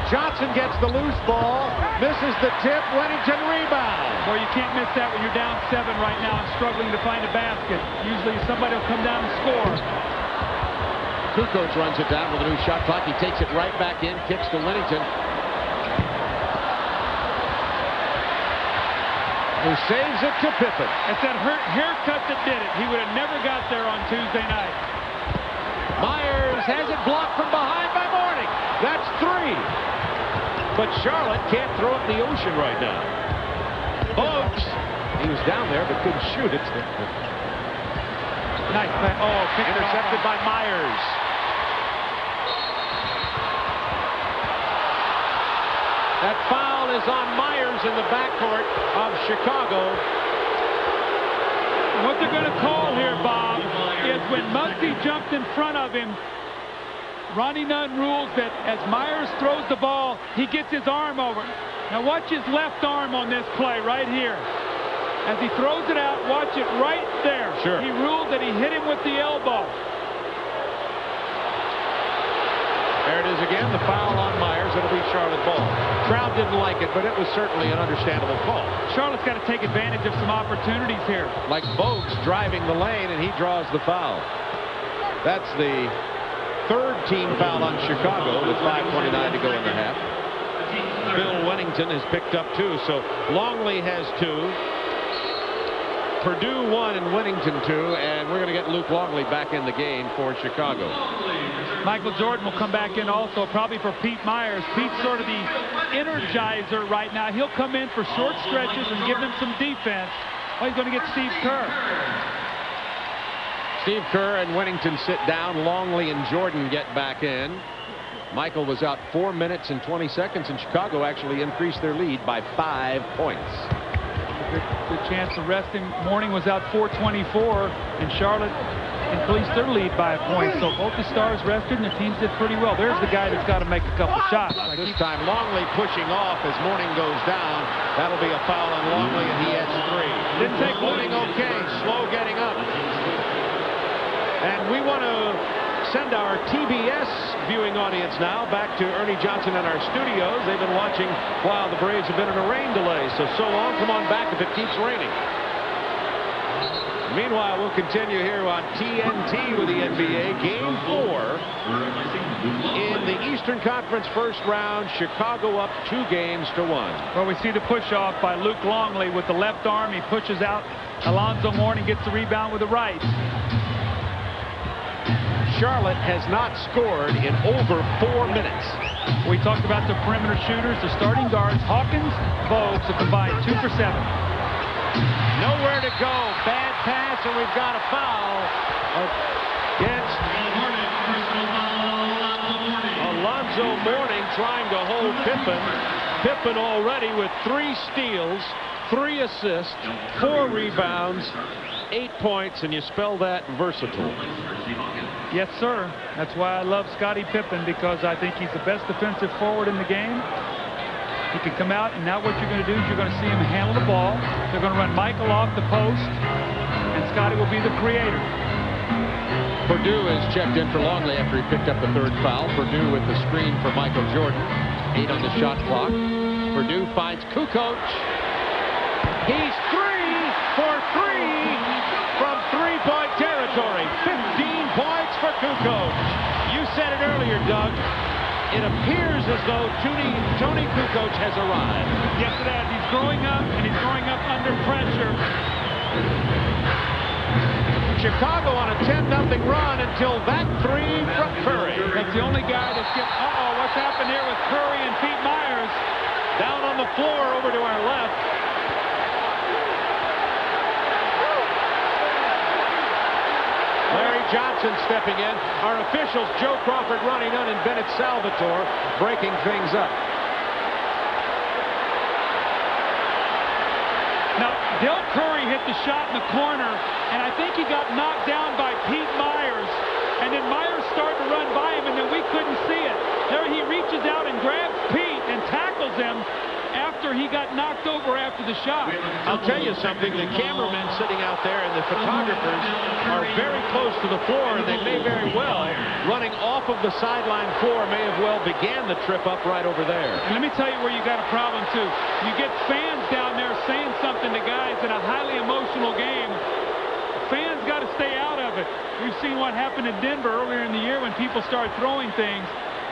Johnson gets the loose ball, misses the tip, Wennington rebound. Well, you can't miss that when you're down 7 right now and struggling to find a basket. Usually somebody will come down and score. Kukoc runs it down with a new shot clock. He takes it right back in, kicks to Wennington, who saves it to Pippen. It's that haircut that did it. He would have never got there on Tuesday night. Myers has it blocked from behind by Mourning. That's 3. But Charlotte can't throw it in the ocean right now. Bogues, he was down there but couldn't shoot it. Nice pass. Oh, intercepted by Myers. That foul is on Myers in the backcourt of Chicago. What they're going to call here, Bob, is when Muggsy jumped in front of him, Ronnie Nunn rules that as Myers throws the ball, he gets his arm over. Now watch his left arm on this play right here. As he throws it out, watch it right there. Sure. He ruled that he hit him with the elbow. There it is again, the foul on Myers. It'll be Charlotte ball. Crowd didn't like it, but it was certainly an understandable call. Charlotte's got to take advantage of some opportunities here. Like Bogues driving the lane, and he draws the foul. That's the 3rd team foul on Chicago with 5:29 to go in the half. Bill Winnington has picked up 2. So Longley has 2. Purdue 1 and Winnington 2, and we're going to get Luke Longley back in the game for Chicago. Michael Jordan will come back in also, probably for Pete Myers. Pete's sort of the energizer right now. He'll come in for short stretches and give them some defense. Oh, he's going to get Steve Kerr. Steve Kerr and Winnington sit down. Longley and Jordan get back in. Michael was out 4 minutes and 20 seconds, and Chicago actually increased their lead by 5 points. Good chance to rest him. Morning was out 4:24, and Charlotte increased their lead by a point. So both the stars rested, and the teams did pretty well. There's the guy that's got to make a couple shots. This time Longley pushing off as Morning goes down. That'll be a foul on Longley, and he has 3. Didn't take Morning okay, slow getting up. And we want to send our TBS viewing audience now back to Ernie Johnson and our studios. They've been watching while the Braves have been in a rain delay. So long. Come on back if it keeps raining. Meanwhile, we'll continue here on TNT with the NBA. Game 4 in the Eastern Conference first round. Chicago up 2 games to 1. Well, we see the push-off by Luke Longley with the left arm. He pushes out. Alonzo Mourning gets the rebound with the right. Charlotte has not scored in over 4 minutes. We talked about the perimeter shooters, the starting guards. Hawkins, Bogues, a combined 2 for 7. Nowhere to go. Bad pass, and we've got a foul against Alonzo Mourning trying to hold Pippen. Pippen already with 3 steals, 3 assists, 4 rebounds, 8 points, and you spell that versatile. Yes, sir. That's why I love Scottie Pippen, because I think he's the best defensive forward in the game. He can come out, and now what you're going to do is you're going to see him handle the ball. They're going to run Michael off the post, and Scottie will be the creator. Purdue is checked in for Longley after he picked up the 3rd foul. Purdue with the screen for Michael Jordan. 8 on the shot clock. Purdue finds Kukoc. He's 3 for 3 from 3-point territory. 15 points for Kukoc. You said it earlier, Doug. It appears as though Tony Kukoc has arrived. Yes, it has. He's growing up, and he's growing up under pressure. Chicago on a 10-0 run until that 3 from Curry. That's the only guy that's getting... Uh-oh, what's happened here with Curry and Pete Myers? Down on the floor over to our left. Larry Johnson stepping in. Our officials, Joe Crawford, Ronnie Nunn, and Bennett Salvatore breaking things up. Now, Del Curry hit the shot in the corner, and I think he got knocked down by Pete Myers. And then Myers started to run by him, and then we couldn't see it. There he reaches out and grabs Pete and tackles him after he got knocked over after the shot. I'll tell you something, the cameramen sitting out there and the photographers are very close to the floor, and they may very well, running off of the sideline floor, may have well began the trip up right over there. And let me tell you where you got a problem too. You get fans down there saying something to guys in a highly emotional game. Fans got to stay out of it. We've seen what happened in Denver earlier in the year when people start throwing things.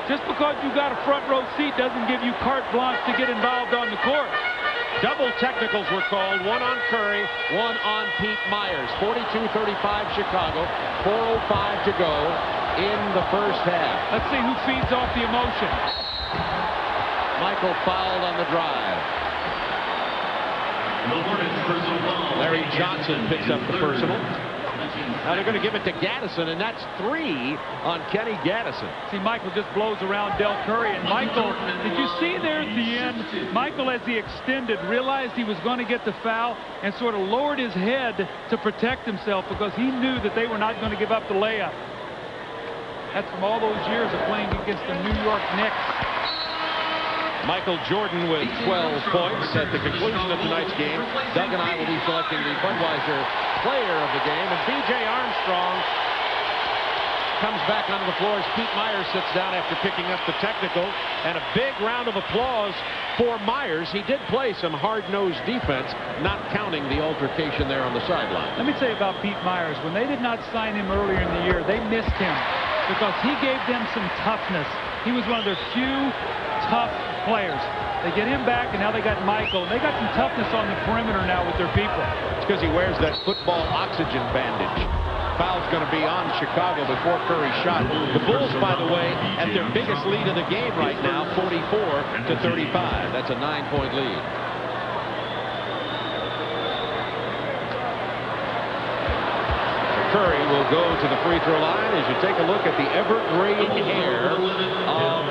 Just because you got a front row seat doesn't give you carte blanche to get involved on the court. Double technicals were called, 1 on Curry, 1 on Pete Myers. 42-35 Chicago, 4:05 to go in the first half. Let's see who feeds off the emotion. Michael fouled on the drive. Larry Johnson picks up the personal. Now they're going to give it to Gaddison, and that's 3 on Kenny Gaddison. See, Michael just blows around Del Curry, and Michael, did you see there at the end, Michael, as he extended, realized he was going to get the foul and sort of lowered his head to protect himself because he knew that they were not going to give up the layup. That's from all those years of playing against the New York Knicks. Michael Jordan with 12 points at the conclusion of tonight's game. Doug and I will be selecting the Budweiser player of the game. And B.J. Armstrong comes back onto the floor as Pete Myers sits down after picking up the technical. And a big round of applause for Myers. He did play some hard-nosed defense, not counting the altercation there on the sideline. Let me tell you about Pete Myers. When they did not sign him earlier in the year, they missed him because he gave them some toughness. He was one of their few tough players. They get him back, and now they got Michael. They got some toughness on the perimeter now with their people. It's because he wears that football oxygen bandage. Foul's going to be on Chicago before Curry shot. The Bulls, by the way, at their biggest lead of the game right now, 44-35. That's a 9-point lead. Curry will go to the free throw line as you take a look at the evergreen hair of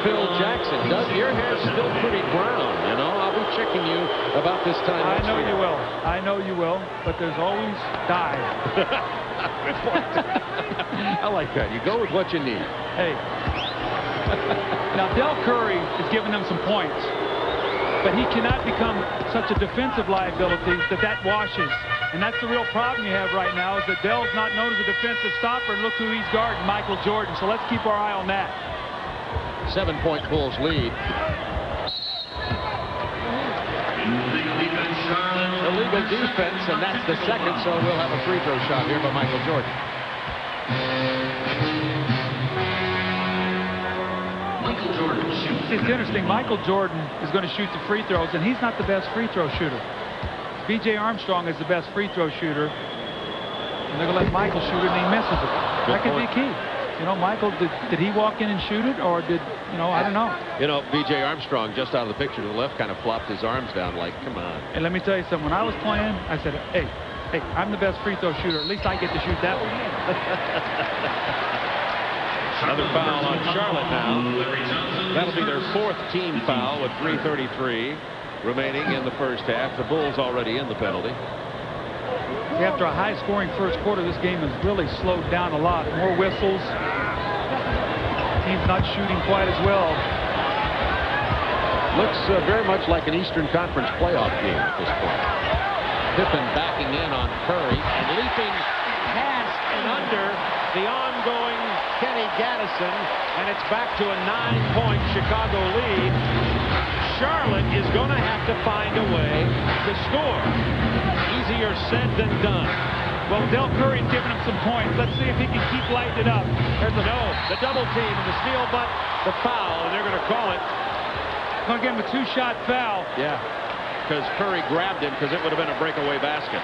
Phil Jackson. Doug, your hair's still pretty brown, you know. I'll be checking you about this time I next know year. you will. I know you will, but there's always dye. I like that. You go with what you need. Hey. Now, Del Curry is giving them some points, but he cannot become such a defensive liability that washes. And that's the real problem you have right now, is that Dell's not known as a defensive stopper, and look who he's guarding, Michael Jordan. So let's keep our eye on that. 7-point Bulls lead. Illegal defense, and that's the second, so we'll have a free throw shot here by Michael Jordan. It's interesting. Michael Jordan is going to shoot the free throws, and he's not the best free throw shooter. B.J. Armstrong is the best free throw shooter, and they're going to let Michael shoot it, and he misses it. That could be key. You know, Michael, did he walk in and shoot it, or did, you know, I don't know. You know, B.J. Armstrong, just out of the picture to the left, kind of flopped his arms down like, come on. And let me tell you something. When I was playing, I said, hey, I'm the best free throw shooter. At least I get to shoot that one. Another foul on Charlotte now. That'll be their 4th team foul with 3:33 remaining in the first half. The Bulls already in the penalty. After a high-scoring first quarter, this game has really slowed down a lot. More whistles. Team's not shooting quite as well. Looks very much like an Eastern Conference playoff game at this point. Pippen backing in on Curry and leaping past and under the ongoing Kenny Gaddison, and it's back to a 9-point Chicago lead. Charlotte is going to have to find a way to score. Easier said than done. Well, Del Curry's giving him some points. Let's see if he can keep lighting it up. There's the double team and the steal, but the foul, and they're going to call it. Going to give him a 2-shot foul. Yeah, because Curry grabbed him because it would have been a breakaway basket.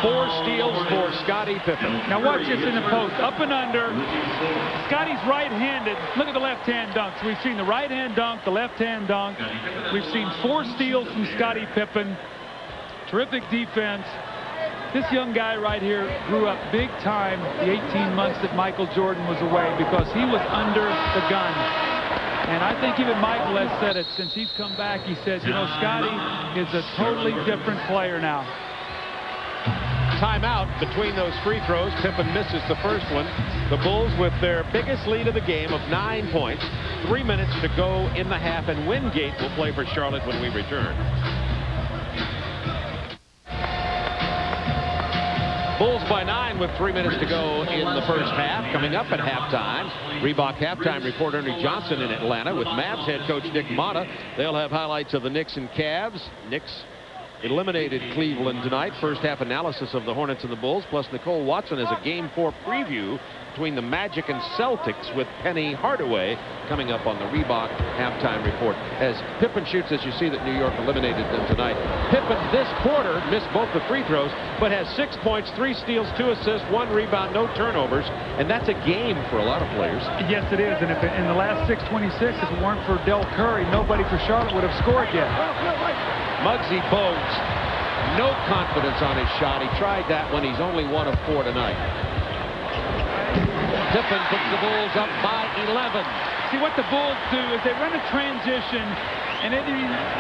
4 steals for Scottie Pippen. Now watch this in the post. Up and under. Scottie's right-handed. Look at the left-hand dunks. We've seen the right-hand dunk, the left-hand dunk. We've seen 4 steals from Scottie Pippen. Terrific defense. This young guy right here grew up big time the 18 months that Michael Jordan was away, because he was under the gun. And I think even Michael has said it since he's come back. He said, you know, Scottie is a totally different player now. Timeout between those free throws. Pippen misses the first one. The Bulls with their biggest lead of the game of 9 points. 3 minutes to go in the half, and Wingate will play for Charlotte when we return. Bulls by 9 with 3 minutes to go in the first half. Coming up at halftime, Reebok halftime reporter Ernie Johnson in Atlanta with Mavs head coach Nick Motta. They'll have highlights of the Knicks and Cavs. Knicks eliminated Cleveland tonight. First half analysis of the Hornets and the Bulls, plus Nicole Watson as a Game 4 preview between the Magic and Celtics with Penny Hardaway coming up on the Reebok halftime report. As Pippen shoots, as you see that New York eliminated them tonight. Pippen this quarter missed both the free throws, but has 6 points, 3 steals, 2 assists, 1 rebound, no turnovers, and that's a game for a lot of players. Yes, it is. And if in the last 6:26, if it weren't for Del Curry, nobody for Charlotte would have scored yet. Muggsy Bogues, no confidence on his shot. He tried that when he's only 1 of 4 tonight. Pippen puts the Bulls up by 11. See, what the Bulls do is they run a transition, and they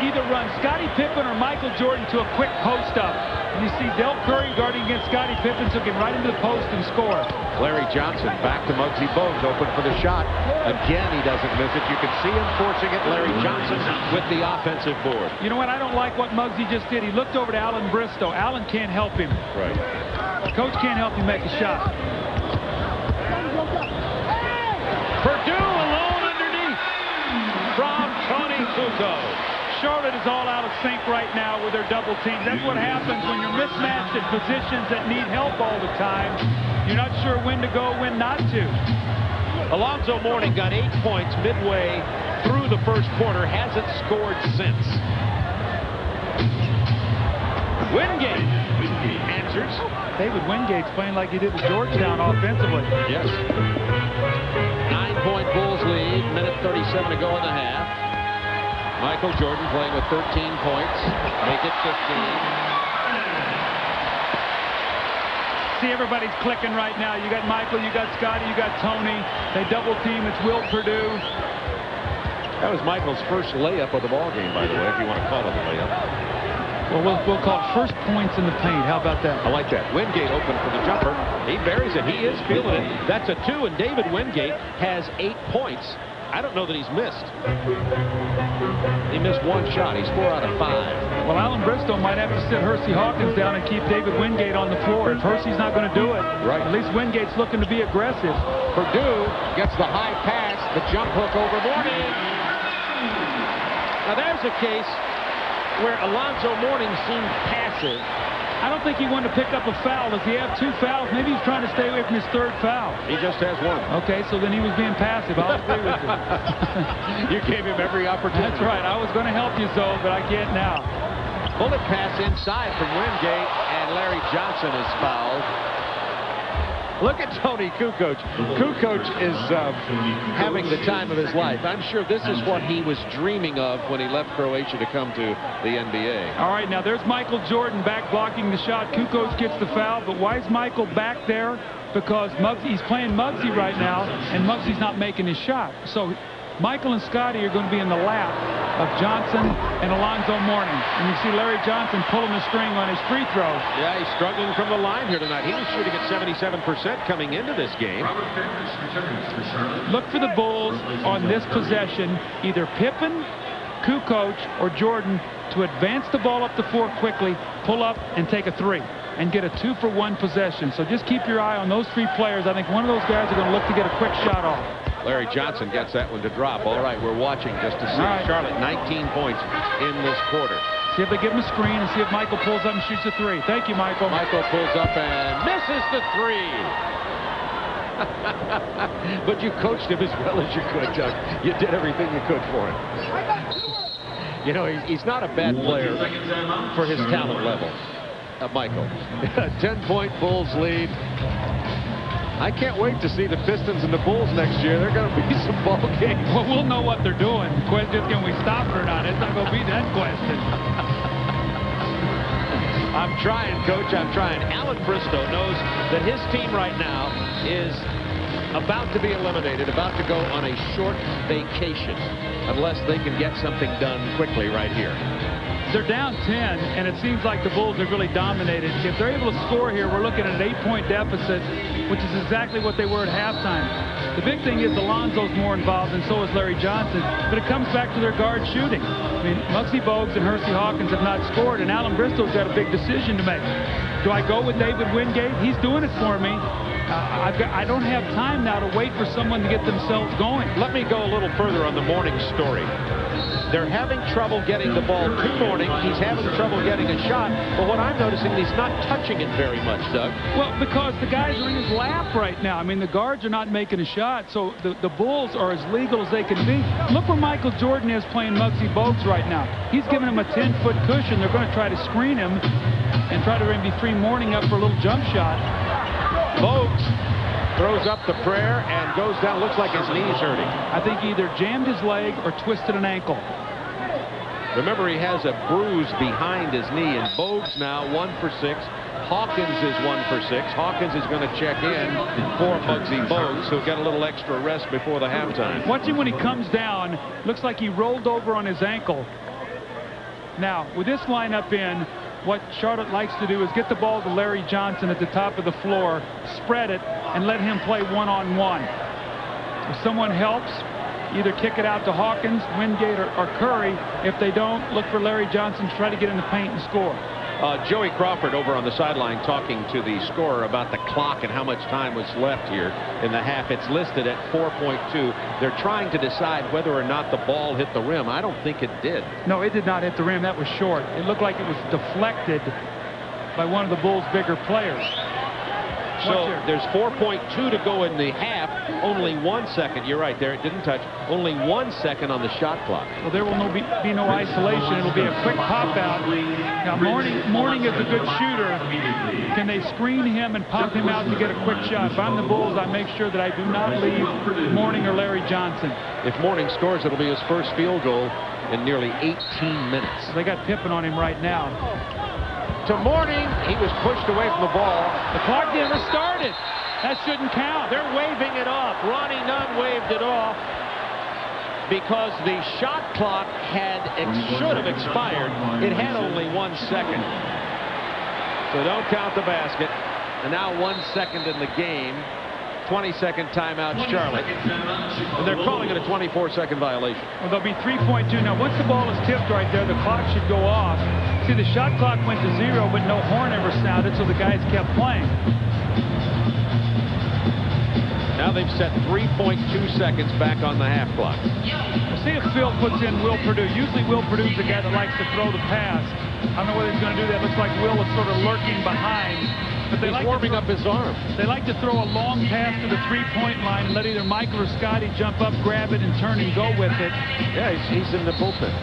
either run Scottie Pippen or Michael Jordan to a quick post-up. And you see Del Curry guarding against Scottie Pippen, so get right into the post and score. Larry Johnson back to Muggsy Bogues, open for the shot. Again, he doesn't miss it. You can see him forcing it. Larry Johnson with the offensive board. You know what? I don't like what Muggsy just did. He looked over to Alan Bristow. Alan can't help him. Right. Coach can't help him make a shot. Purdue alone underneath from Tony Kukoc. Charlotte is all out of sync right now with their double teams. That's what happens when you're mismatched at positions that need help all the time. You're not sure when to go, when not to. Alonzo Mourning got 8 points midway through the first quarter, hasn't scored since. Wingate answers. David Wingate's playing like he did at Georgetown offensively. Yes. 9-point Bulls lead, minute 37 to go in the half. Michael Jordan playing with 13 points, make it 15. See, everybody's clicking right now. You got Michael, you got Scotty, you got Tony. They double team. It's Will Purdue. That was Michael's first layup of the ball game, by the way, if you want to call it a layup. Well, we'll call it first points in the paint. How about that? I like that. Wingate open for the jumper. He buries it. He is feeling it. That's a 2, and David Wingate has 8 points. I don't know that he's missed. He missed 1 shot. He's 4 out of 5. Well, Alan Bristow might have to sit Hersey Hawkins down and keep David Wingate on the floor. If Hersey's not going to do it, right, at least Wingate's looking to be aggressive. Purdue gets the high pass, the jump hook over Mourning. Now there's a case where Alonzo Mourning seemed passive. I don't think he wanted to pick up a foul. Does he have 2 fouls? Maybe he's trying to stay away from his 3rd foul. He just has 1. Okay, so then he was being passive. I'll agree with you. You gave him every opportunity. That's right. I was going to help you, Zoe, but I can't now. Bullet pass inside from Wingate, and Larry Johnson is fouled. Look at Tony Kukoc. Kukoc is having the time of his life. I'm sure this is what he was dreaming of when he left Croatia to come to the NBA. All right, now there's Michael Jordan back blocking the shot. Kukoc gets the foul, but why is Michael back there? Because he's playing Muggsy right now, and Muggsy's not making his shot. So Michael and Scotty are going to be in the lap of Johnson and Alonzo Mourning. And you see Larry Johnson pulling the string on his free throws. Yeah, he's struggling from the line here tonight. He was shooting at 77% coming into this game. Look for the Bulls on this possession, either Pippen, Kukoc, or Jordan, to advance the ball up the floor quickly, pull up, and take a 3, and get a 2-for-1 possession. So just keep your eye on those 3 players. I think one of those guys are going to look to get a quick shot off. Larry Johnson gets that one to drop. All right, we're watching just to see. Right. Charlotte 19 points in this quarter. See if they give him a screen and see if Michael pulls up and shoots a 3. Thank you, Michael. Michael pulls up and misses the 3. But you coached him as well as you could, Doug. You did everything you could for him. You know, he's not a bad player for his talent level, Michael. 10-point Bulls lead. I can't wait to see the Pistons and the Bulls next year. They're going to be some ball games. Well, we'll know what they're doing. The question is, can we stop it or not? It's not going to be that question. I'm trying, Coach. I'm trying. Alan Bristow knows that his team right now is about to be eliminated, about to go on a short vacation, unless they can get something done quickly right here. They're down 10, and it seems like the Bulls have really dominated. If they're able to score here, we're looking at an 8-point deficit, which is exactly what they were at halftime. The big thing is Alonzo's more involved, and so is Larry Johnson, but it comes back to their guard shooting. I mean, Muggsy Bogues and Hersey Hawkins have not scored, and Alan Bristow's got a big decision to make. Do I go with David Wingate? He's doing it for me. I don't have time now to wait for someone to get themselves going. Let me go a little further on the Mourning story. They're having trouble getting the ball to Mourning. He's having trouble getting a shot. But what I'm noticing, he's not touching it very much, Doug. Well, because the guys are in his lap right now. I mean, the guards are not making a shot, so the Bulls are as legal as they can be. Look where Michael Jordan is playing Muggsy Bogues right now. He's giving him a 10-foot cushion. They're going to try to screen him and try to maybe free Mourning up for a little jump shot. Bogues throws up the prayer and goes down. Looks like his knee's hurting. I think he either jammed his leg or twisted an ankle. Remember, he has a bruise behind his knee, and Bogues now 1 for 6. Hawkins is 1 for 6. Hawkins is going to check in for Muggsy Bogues, who'll get a little extra rest before the halftime. Watch him when he comes down. Looks like he rolled over on his ankle. Now, with this lineup in, what Charlotte likes to do is get the ball to Larry Johnson at the top of the floor, spread it, and let him play one-on-one. If someone helps, either kick it out to Hawkins, Wingate, or Curry. If they don't, look for Larry Johnson to try to get in the paint and score. Joey Crawford over on the sideline talking to the scorer about the clock and how much time was left here in the half. It's listed at 4.2. They're trying to decide whether or not the ball hit the rim. I don't think it did. No, it did not hit the rim. That was short. It looked like it was deflected by one of the Bulls' bigger players. So there's 4.2 to go in the half. Only 1 second. You're right there. It didn't touch. Only 1 second on the shot clock. Well, there will be no isolation. It'll be a quick pop out. Now, Mourning is a good shooter. Can they screen him and pop him out to get a quick shot? If I'm the Bulls, I make sure that I do not leave Mourning or Larry Johnson. If Mourning scores, it'll be his first field goal in nearly 18 minutes. They got Pippen on him right now. To Mourning, he was pushed away from the ball. The clock never started. That shouldn't count. They're waving it off. Ronnie Nunn waved it off because the shot clock should have expired. It had only 1 second. So don't count the basket. And now 1 second in the game. 20-second timeout, Charlotte. And they're calling it a 24-second violation. Well, there'll be 3.2. Now, once the ball is tipped right there, the clock should go off. See, the shot clock went to 0, but no horn ever sounded, so the guys kept playing. Now they've set 3.2 seconds back on the half clock. We'll see if Phil puts in Will Perdue. Usually Will Perdue's the guy that likes to throw the pass. I don't know whether he's going to do that. Looks like Will is sort of lurking behind. But they He's warming up his arm. They like to throw a long pass to the three-point line and let either Michael or Scotty jump up, grab it, and turn and go with it. Yeah, he's in the bullpen.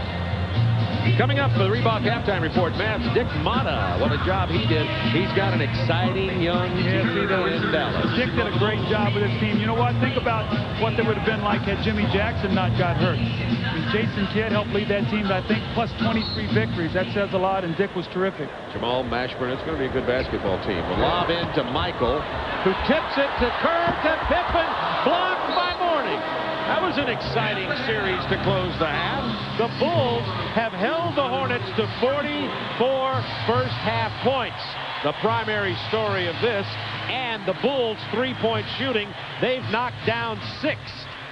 Coming up for the Reebok halftime report, Mavs Dick Motta. What a job he did. He's got an exciting young team in Dallas. Dick did a great job with his team. You know what? Think about what they would have been like had Jimmy Jackson not got hurt. I mean, Jason Kidd helped lead that team to, I think, plus 23 victories. That says a lot, and Dick was terrific. Jamal Mashburn, it's going to be a good basketball team. The lob in to Michael, who tips it to Kerr to Pippen, blocked by Mourning. That was an exciting series to close the half. The Bulls have held the Hornets to 44 first half points. The primary story of this, and the Bulls' three-point shooting, they've knocked down 6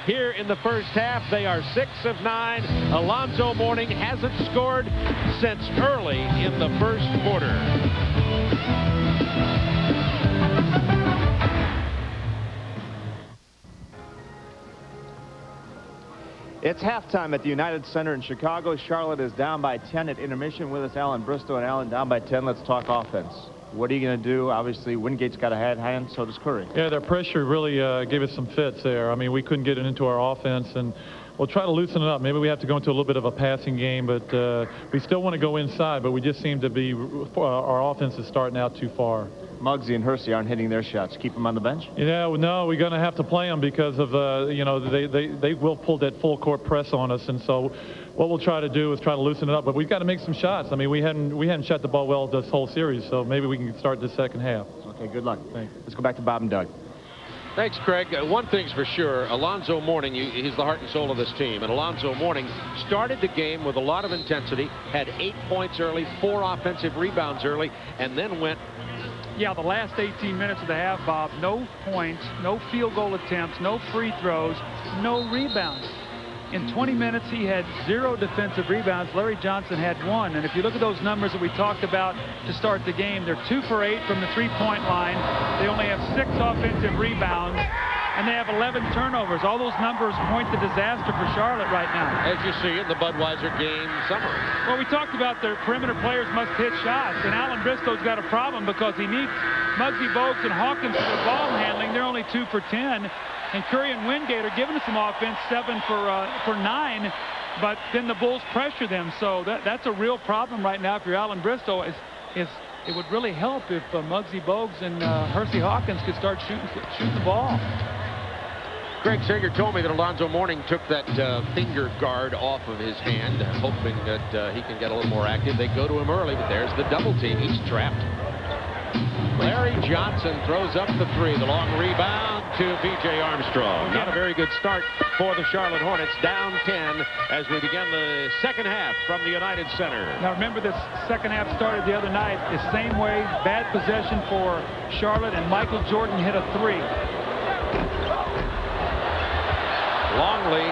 here in the first half. They are 6 of 9. Alonzo Mourning hasn't scored since early in the first quarter. It's halftime at the United Center in Chicago. Charlotte is down by 10 at intermission. With us, Alan Bristow. And Alan, down by 10. Let's talk offense. What are you going to do? Obviously, Wingate's got a hand, so does Curry. Yeah, their pressure really gave us some fits there. I mean, we couldn't get it into our offense, and we'll try to loosen it up. Maybe we have to go into a little bit of a passing game, but we still want to go inside, but we just seem to be, our offense is starting out too far. Muggsy and Hersey aren't hitting their shots. Keep them on the bench? Yeah, no, we're going to have to play them because of, you know, they will pull that full court press on us, and so what we'll try to do is try to loosen it up, but we've got to make some shots. I mean, we hadn't shot the ball well this whole series, so maybe we can start the second half. Okay, good luck. Thanks. Let's go back to Bob and Doug. Thanks, Craig. One thing's for sure, Alonzo Mourning, he's the heart and soul of this team. And Alonzo Mourning started the game with a lot of intensity, had 8 points early, 4 offensive rebounds early, and then went... Yeah, the last 18 minutes of the half, Bob, no points, no field goal attempts, no free throws, no rebounds. In 20 minutes, he had 0 defensive rebounds. Larry Johnson had 1. And if you look at those numbers that we talked about to start the game, they're 2 for 8 from the three-point line. They only have 6 offensive rebounds, and they have 11 turnovers. All those numbers point to disaster for Charlotte right now. As you see in the Budweiser game summary. Well, we talked about their perimeter players must hit shots, and Alan Bristow's got a problem because he needs Muggsy Bogues and Hawkins for ball handling. They're only 2 for 10. And Curry and Wingate are giving us some offense, 7 for 9, but then the Bulls pressure them. So that's a real problem right now if you're Alan Bristow. It would really help if Muggsy Bogues and Hersey Hawkins could start shooting the ball. Greg Sager told me that Alonzo Mourning took that finger guard off of his hand, hoping that he can get a little more active. They go to him early, but there's the double team. He's trapped. Larry Johnson throws up the 3. The long rebound to B.J. Armstrong. Not a very good start for the Charlotte Hornets. Down 10 as we begin the second half from the United Center. Now remember, this second half started the other night the same way. Bad possession for Charlotte, and Michael Jordan hit a 3. Longley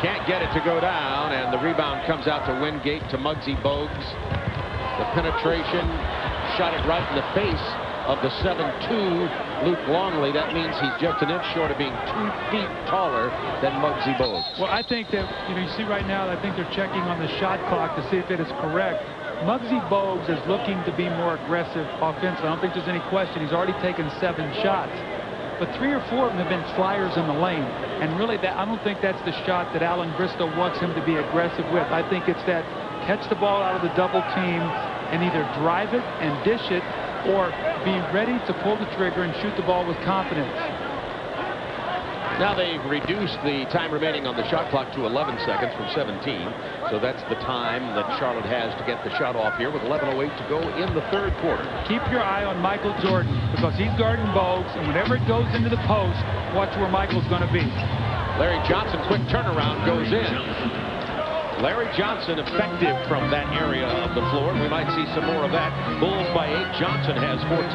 can't get it to go down, and the rebound comes out to Wingate to Muggsy Bogues. The penetration shot it right in the face of the 7'2" Luke Longley. That means he's just an inch short of being 2 feet taller than Muggsy Bogues. Well, I think that, you see right now, I think they're checking on the shot clock to see if it is correct. Muggsy Bogues is looking to be more aggressive offensively. I don't think there's any question. He's already taken 7 shots. But 3 or 4 of them have been flyers in the lane. And really, I don't think that's the shot that Alan Bristow wants him to be aggressive with. I think it's that catch the ball out of the double team and either drive it and dish it or be ready to pull the trigger and shoot the ball with confidence. Now they've reduced the time remaining on the shot clock to 11 seconds from 17. So that's the time that Charlotte has to get the shot off here with 11:08 to go in the third quarter. Keep your eye on Michael Jordan because he's guarding Bogues, and whenever it goes into the post, watch where Michael's going to be. Larry Johnson, quick turnaround, goes in. Larry Johnson effective from that area of the floor. We might see some more of that. Bulls by 8. Johnson has 14.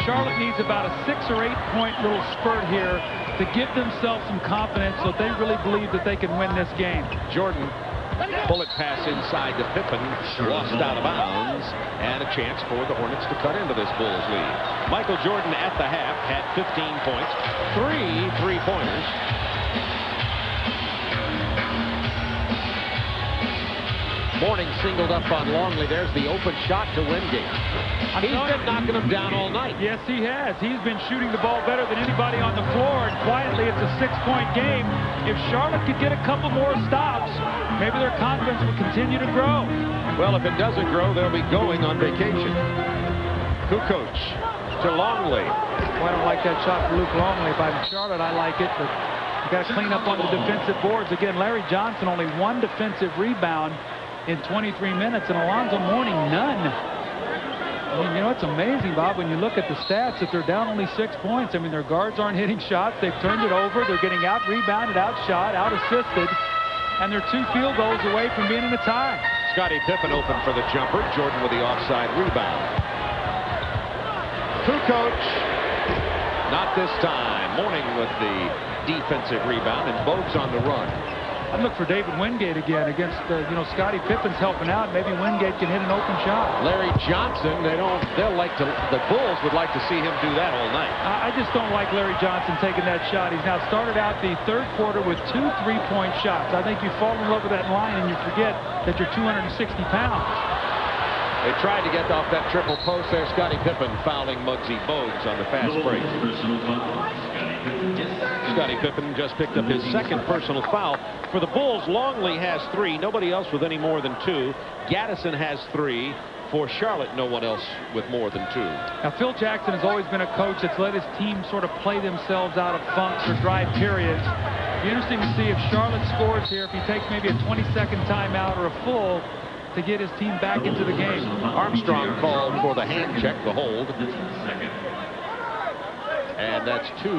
Charlotte needs about a 6 or 8 point little spurt here to give themselves some confidence so they really believe that they can win this game. Jordan, bullet pass inside to Pippen, lost out of bounds, and a chance for the Hornets to cut into this Bulls lead. Michael Jordan at the half had 15 points, 3 3-pointers. Morning singled up on Longley. There's the open shot to Wingate. He's been knocking them down all night. Yes, he has. He's been shooting the ball better than anybody on the floor, and quietly it's a 6-point game. If Charlotte could get a couple more stops, maybe their confidence will continue to grow. Well, if it doesn't grow, they'll be going on vacation. Kukoc to Longley. Well, I don't like that shot for Luke Longley. If I'm Charlotte, I like it, but you got to clean up on the defensive boards. Again, Larry Johnson only 1 defensive rebound in 23 minutes, and Alonzo Mourning, none. I mean, you know, it's amazing, Bob, when you look at the stats, that they're down only 6 points. I mean, their guards aren't hitting shots. They've turned it over. They're getting out-rebounded, outshot, out-assisted, and they're 2 field goals away from being in a tie. Scottie Pippen open for the jumper. Jordan with the offside rebound. Kukoc, not this time. Mourning with the defensive rebound, and Bogues on the run. I'd look for David Wingate again against, Scottie Pippen's helping out. Maybe Wingate can hit an open shot. Larry Johnson, the Bulls would like to see him do that all night. I just don't like Larry Johnson taking that shot. He's now started out the third quarter with 2 3-point shots. I think you fall in love with that line and you forget that you're 260 pounds. They tried to get off that triple post there. Scottie Pippen fouling Muggsy Bogues on the fast break. Scottie Pippen just picked up his 2nd personal foul. For the Bulls, Longley has 3. Nobody else with any more than 2. Gaddison has 3. For Charlotte, no one else with more than 2. Now, Phil Jackson has always been a coach that's let his team sort of play themselves out of funks or dry periods. It'll be interesting to see if Charlotte scores here, if he takes maybe a 20-second timeout or a full to get his team back into the game. Armstrong called for the hand check, the hold. And that's 2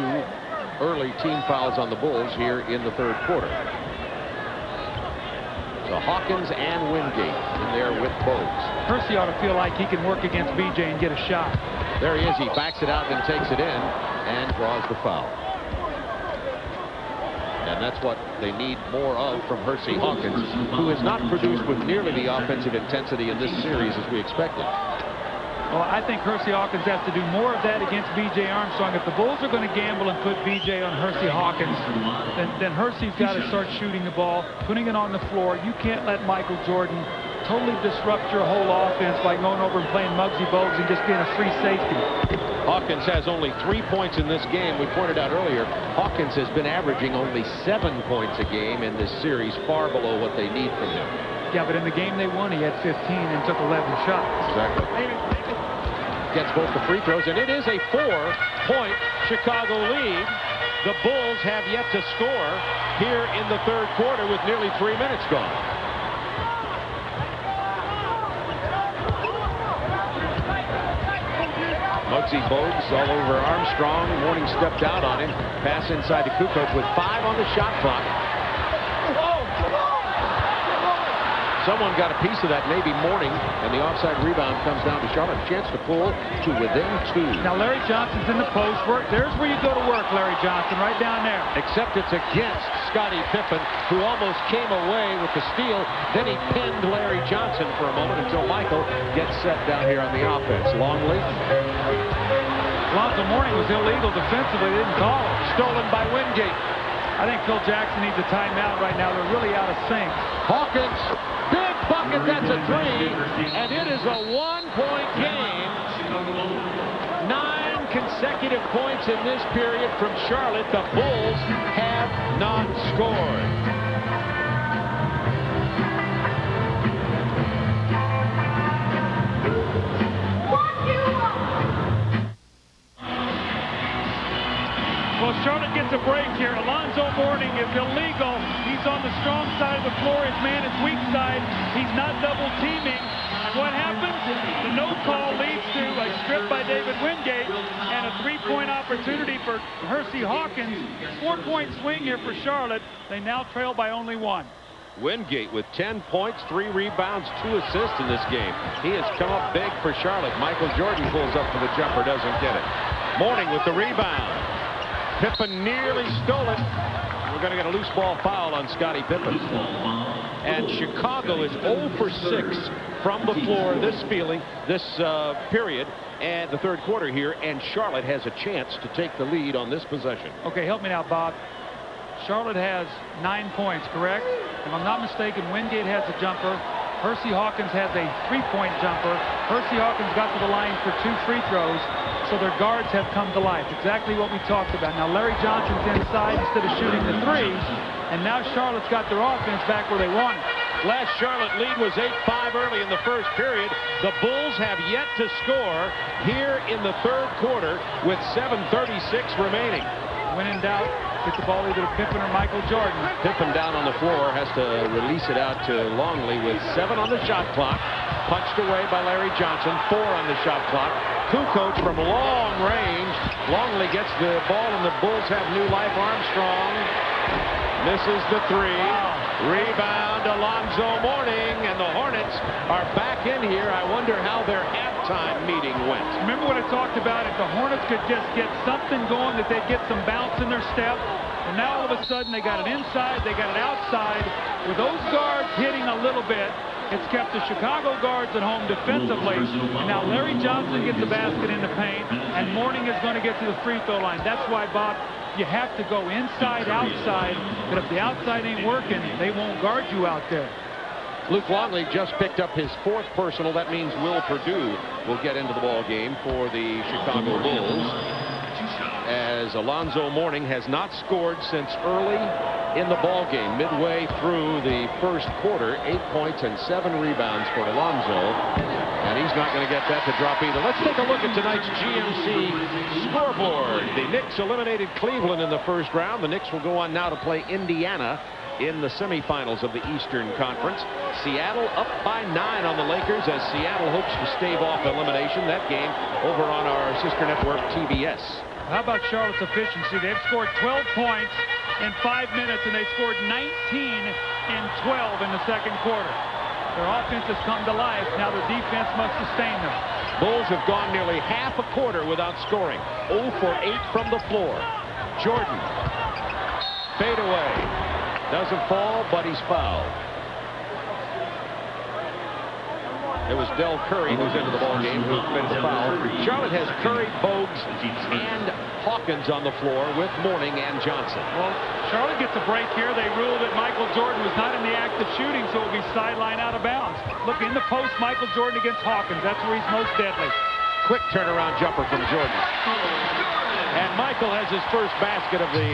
early team fouls on the Bulls here in the third quarter. So Hawkins and Wingate in there with Bogues. Hersey ought to feel like he can work against BJ and get a shot. There he is. He backs it out and takes it in and draws the foul. And that's what they need more of from Hersey Hawkins, who has not produced with nearly the offensive intensity in this series as we expected. Well, I think Hersey Hawkins has to do more of that against B.J. Armstrong. If the Bulls are going to gamble and put B.J. on Hersey Hawkins, then Hersey's got to start shooting the ball, putting it on the floor. You can't let Michael Jordan totally disrupt your whole offense by going over and playing Muggsy Bogues and just being a free safety. Hawkins has only 3 points in this game. We pointed out earlier, Hawkins has been averaging only 7 points a game in this series, far below what they need from him. Yeah, but in the game they won, he had 15 and took 11 shots. Exactly. Gets both the free throws, and it is a 4-point Chicago lead. The Bulls have yet to score here in the third quarter with nearly 3 minutes gone. Muggsy Bogues all over Armstrong. Mourning stepped out on him. Pass inside to Kukoc with 5 on the shot clock. Someone got a piece of that, maybe Mourning, and the offside rebound comes down to Charlotte. Chance to pull to within 2. Now Larry Johnson's in the post work. There's where you go to work, Larry Johnson, right down there. Except it's against Scottie Pippen, who almost came away with the steal. Then he pinned Larry Johnson for a moment until Michael gets set down here on the offense. Longley. Alonzo Mourning was illegal defensively. They didn't call it. Stolen by Wingate. I think Phil Jackson needs a timeout right now. They're really out of sync. Hawkins, big bucket. That's a 3. And it is a 1-point game. 9 consecutive points in this period from Charlotte. The Bulls have not scored. Well, Charlotte gets a break here. Alonzo Mourning is illegal. He's on the strong side of the floor. His man is weak side. He's not double teaming. And what happens? The no call leads to a strip by David Wingate and a 3-point opportunity for Hersey Hawkins. 4-point swing here for Charlotte. They now trail by only 1. Wingate with 10 points, 3 rebounds, 2 assists in this game. He has come up big for Charlotte. Michael Jordan pulls up for the jumper, doesn't get it. Mourning with the rebound. Pippen nearly stole it. We're going to get a loose ball foul on Scottie Pippen. And Chicago is 0 for 6 from the floor this period and the third quarter here, and Charlotte has a chance to take the lead on this possession. Okay, help me now, Bob. Charlotte has 9 points, correct? If I'm not mistaken, Wingate has a jumper. Hersey Hawkins has a 3-point jumper. Hersey Hawkins got to the line for 2 free throws, so their guards have come to life. Exactly what we talked about. Now Larry Johnson's inside instead of shooting the 3s, and now Charlotte's got their offense back where they want it. Last Charlotte lead was 8-5 early in the first period. The Bulls have yet to score here in the third quarter with 7:36 remaining. When in doubt, get the ball either to Pippen or Michael Jordan. Pippen down on the floor, has to release it out to Longley with 7 on the shot clock. Punched away by Larry Johnson, 4 on the shot clock. Kukoc from long range. Longley gets the ball and the Bulls have new life. Armstrong misses the 3. Rebound, Alonzo Mourning, and the Hornets are back in here. I wonder how their halftime meeting went. Remember what I talked about? If the Hornets could just get something going, that they'd get some bounce in their step. And now all of a sudden they got it inside, they got it outside. With those guards hitting a little bit, it's kept the Chicago guards at home defensively. And now Larry Johnson gets the basket in the paint, and Mourning is going to get to the free throw line. That's why, Bob, you have to go inside, outside. But if the outside ain't working, they won't guard you out there. Luke Longley just picked up his 4th personal. That means Will Perdue will get into the ball game for the Chicago Bulls, as Alonzo Mourning has not scored since early in the ball game. Midway through the first quarter, 8 points and 7 rebounds for Alonzo, and he's not going to get that to drop either. Let's take a look at tonight's GMC scoreboard. The Knicks eliminated Cleveland in the first round. The Knicks will go on now to play Indiana in the semifinals of the Eastern Conference. Seattle up by 9 on the Lakers as Seattle hopes to stave off elimination. That game over on our sister network, TBS. How about Charlotte's efficiency? They've scored 12 points in 5 minutes, and they scored 19 in 12 in the second quarter. Their offense has come to life. Now their defense must sustain them. Bulls have gone nearly half a quarter without scoring. 0 for 8 from the floor. Jordan. Fade away. Doesn't fall, but he's fouled. It was Del Curry who's into the ball game who's been fouled. Charlotte has Curry, Bogues, and Hawkins on the floor with Mourning and Johnson. Well, Charlotte gets a break here. They ruled that Michael Jordan was not in the act of shooting, so it will be sideline out of bounds. Look, in the post, Michael Jordan against Hawkins. That's where he's most deadly. Quick turnaround jumper from Jordan. And Michael has his first basket of the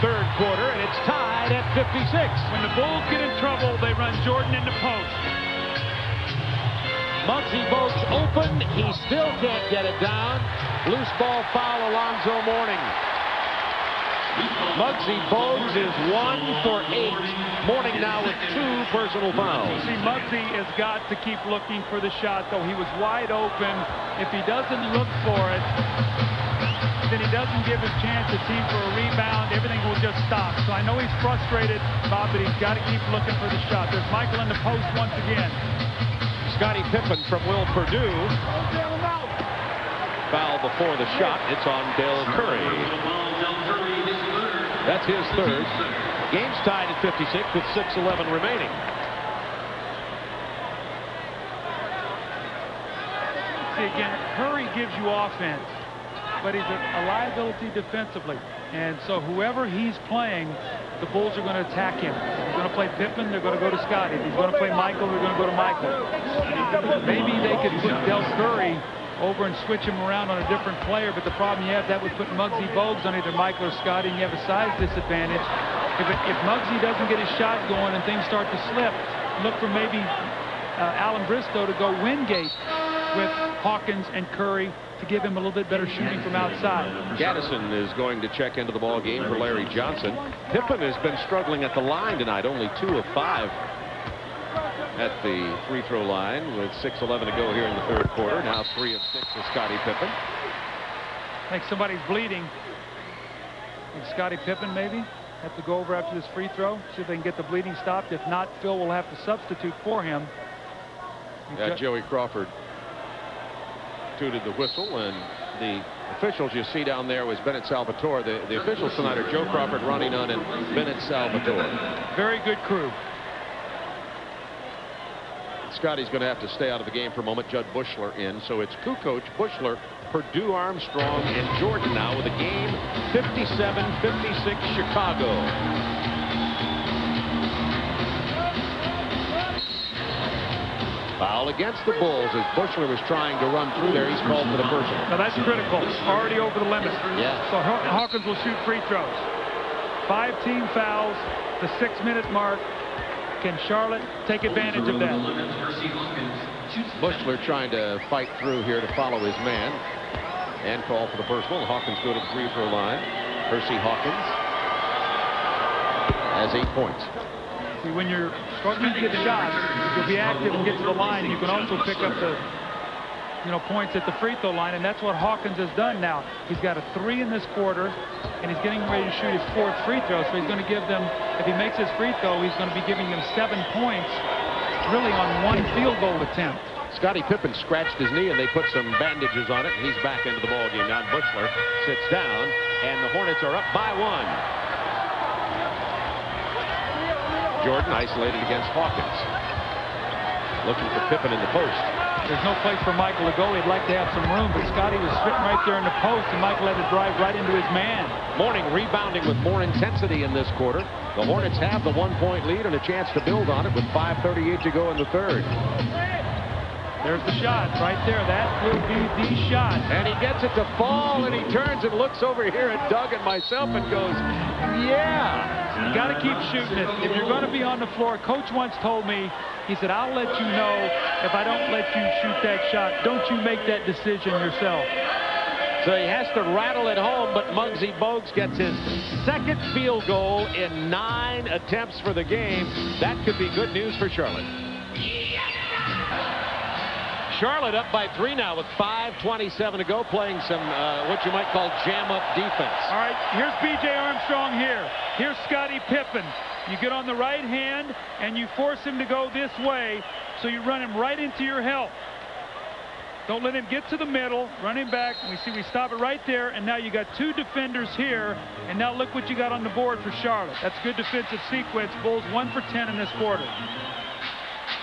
third quarter, and it's tied at 56. When the Bulls get in trouble, they run Jordan into post. Muggsy Bogues open. He still can't get it down. Loose ball foul, Alonzo Mourning. Muggsy Bogues is 1 for 8. Mourning now with 2 personal fouls. See, Muggsy has got to keep looking for the shot, though. He was wide open. If he doesn't look for it, then he doesn't give his chance to team for a rebound. Everything will just stop. So I know he's frustrated, Bob, but he's got to keep looking for the shot. There's Michael in the post once again. Scottie Pippen from Will Perdue. Foul before the shot. It's on Del Curry. That's his third. Game's tied at 56 with 6:11 remaining. See, again, Curry gives you offense, but he's a liability defensively. And so whoever he's playing, the Bulls are going to attack him. If he's going to play Pippen, they're going to go to Scotty. If he's going to play Michael, they're going to go to Michael. Maybe they could put Del Curry over and switch him around on a different player, but the problem you have, that would put Muggsy Bogues on either Michael or Scotty, and you have a size disadvantage. If Muggsy doesn't get his shot going and things start to slip, look for maybe Alan Bristow to go Wingate with Hawkins and Curry to give him a little bit better shooting from outside. Gaddison is going to check into the ball game for Larry Johnson. Pippen has been struggling at the line tonight, only 2 of 5 at the free throw line with 6:11 to go here in the third quarter. Now 3 of 6 for Scottie Pippen. I think somebody's bleeding. I think Scottie Pippen maybe have to go over after this free throw, see if they can get the bleeding stopped. If not, Phil will have to substitute for him. Yeah, Joey Crawford tooted the whistle, and the officials you see down there was Bennett Salvatore. The officials tonight are Joe Crawford, Ronnie Nunn, and Bennett Salvatore. Very good crew. Scotty's going to have to stay out of the game for a moment. Judd Bushler in, so it's Kukoc, Bushler, Purdue, Armstrong, and Jordan now with a game 57-56 Chicago. Foul against the Bulls as Bushler was trying to run through there. He's called for the personal. Now that's critical. Already over the limit. Yeah. So Hawkins will shoot free throws. 5 team fouls, the 6-minute mark. Can Charlotte take advantage of that? Bushler trying to fight through here to follow his man and call for the personal. Hawkins go to the free throw line. Percy Hawkins has 8 points. See, when you're struggling to get shots, you'll be active and get to the line. You can also pick up the points at the free throw line, and that's what Hawkins has done now. He's got a 3 in this quarter, and he's getting ready to shoot his 4th free throw. So he's going to give them, if he makes his free throw, he's going to be giving them 7 points, really on 1 field goal attempt. Scottie Pippen scratched his knee, and they put some bandages on it, and he's back into the ball game. Now Bushler sits down, and the Hornets are up by 1. Jordan isolated against Hawkins. Looking for Pippen in the post. There's no place for Michael to go. He'd like to have some room, but Scotty was sitting right there in the post, and Michael had to drive right into his man. Mourning rebounding with more intensity in this quarter. The Hornets have the 1-point lead and a chance to build on it with 5:38 to go in the third. There's the shot right there. That will be the shot. And he gets it to fall, and he turns and looks over here at Doug and myself and goes, yeah. You got to keep shooting it. If you're going to be on the floor, Coach once told me, he said, I'll let you know if I don't let you shoot that shot. Don't you make that decision yourself. So he has to rattle it home, but Muggsy Bogues gets his 2nd field goal in 9 attempts for the game. That could be good news for Charlotte. Charlotte up by 3 now with 5:27 to go, playing some what you might call jam-up defense. All right, here's B.J. Armstrong here. Here's Scottie Pippen. You get on the right hand, and you force him to go this way, so you run him right into your help. Don't let him get to the middle. Run him back. We stop it right there, and now you got 2 defenders here, and now look what you got on the board for Charlotte. That's good defensive sequence. Bulls 1 for 10 in this quarter.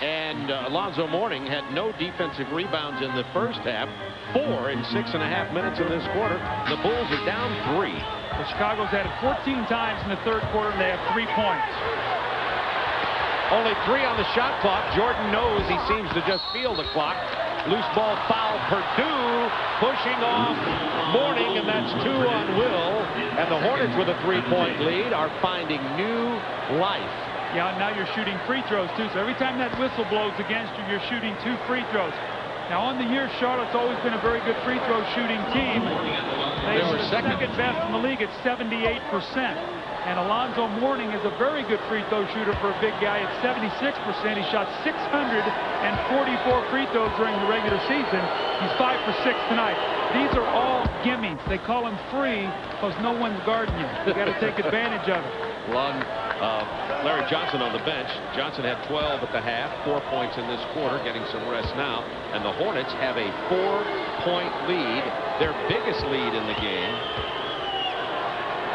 And Alonzo Mourning had no defensive rebounds in the first half. 4 in 6.5 minutes in this quarter. The Bulls are down 3. Well, Chicago's had it 14 times in the third quarter, and they have 3 points. Only 3 on the shot clock. Jordan knows he seems to just feel the clock. Loose ball foul. Purdue pushing off Mourning, and that's 2 on Will. And the Hornets with a 3-point lead are finding new life. Yeah, now you're shooting free throws, too. So every time that whistle blows against you, you're shooting 2 free throws. Now, on the year, Charlotte's always been a very good free throw shooting team. They were second best in the league at 78%. And Alonzo Mourning is a very good free throw shooter for a big guy at 76%. He shot 644 free throws during the regular season. He's 5 for 6 tonight. These are all gimmies. They call them free because no one's guarding you. You got to take advantage of it. Larry Johnson on the bench. Johnson had 12 at the half, 4 points in this quarter, getting some rest now. And the Hornets have a 4-point lead, their biggest lead in the game.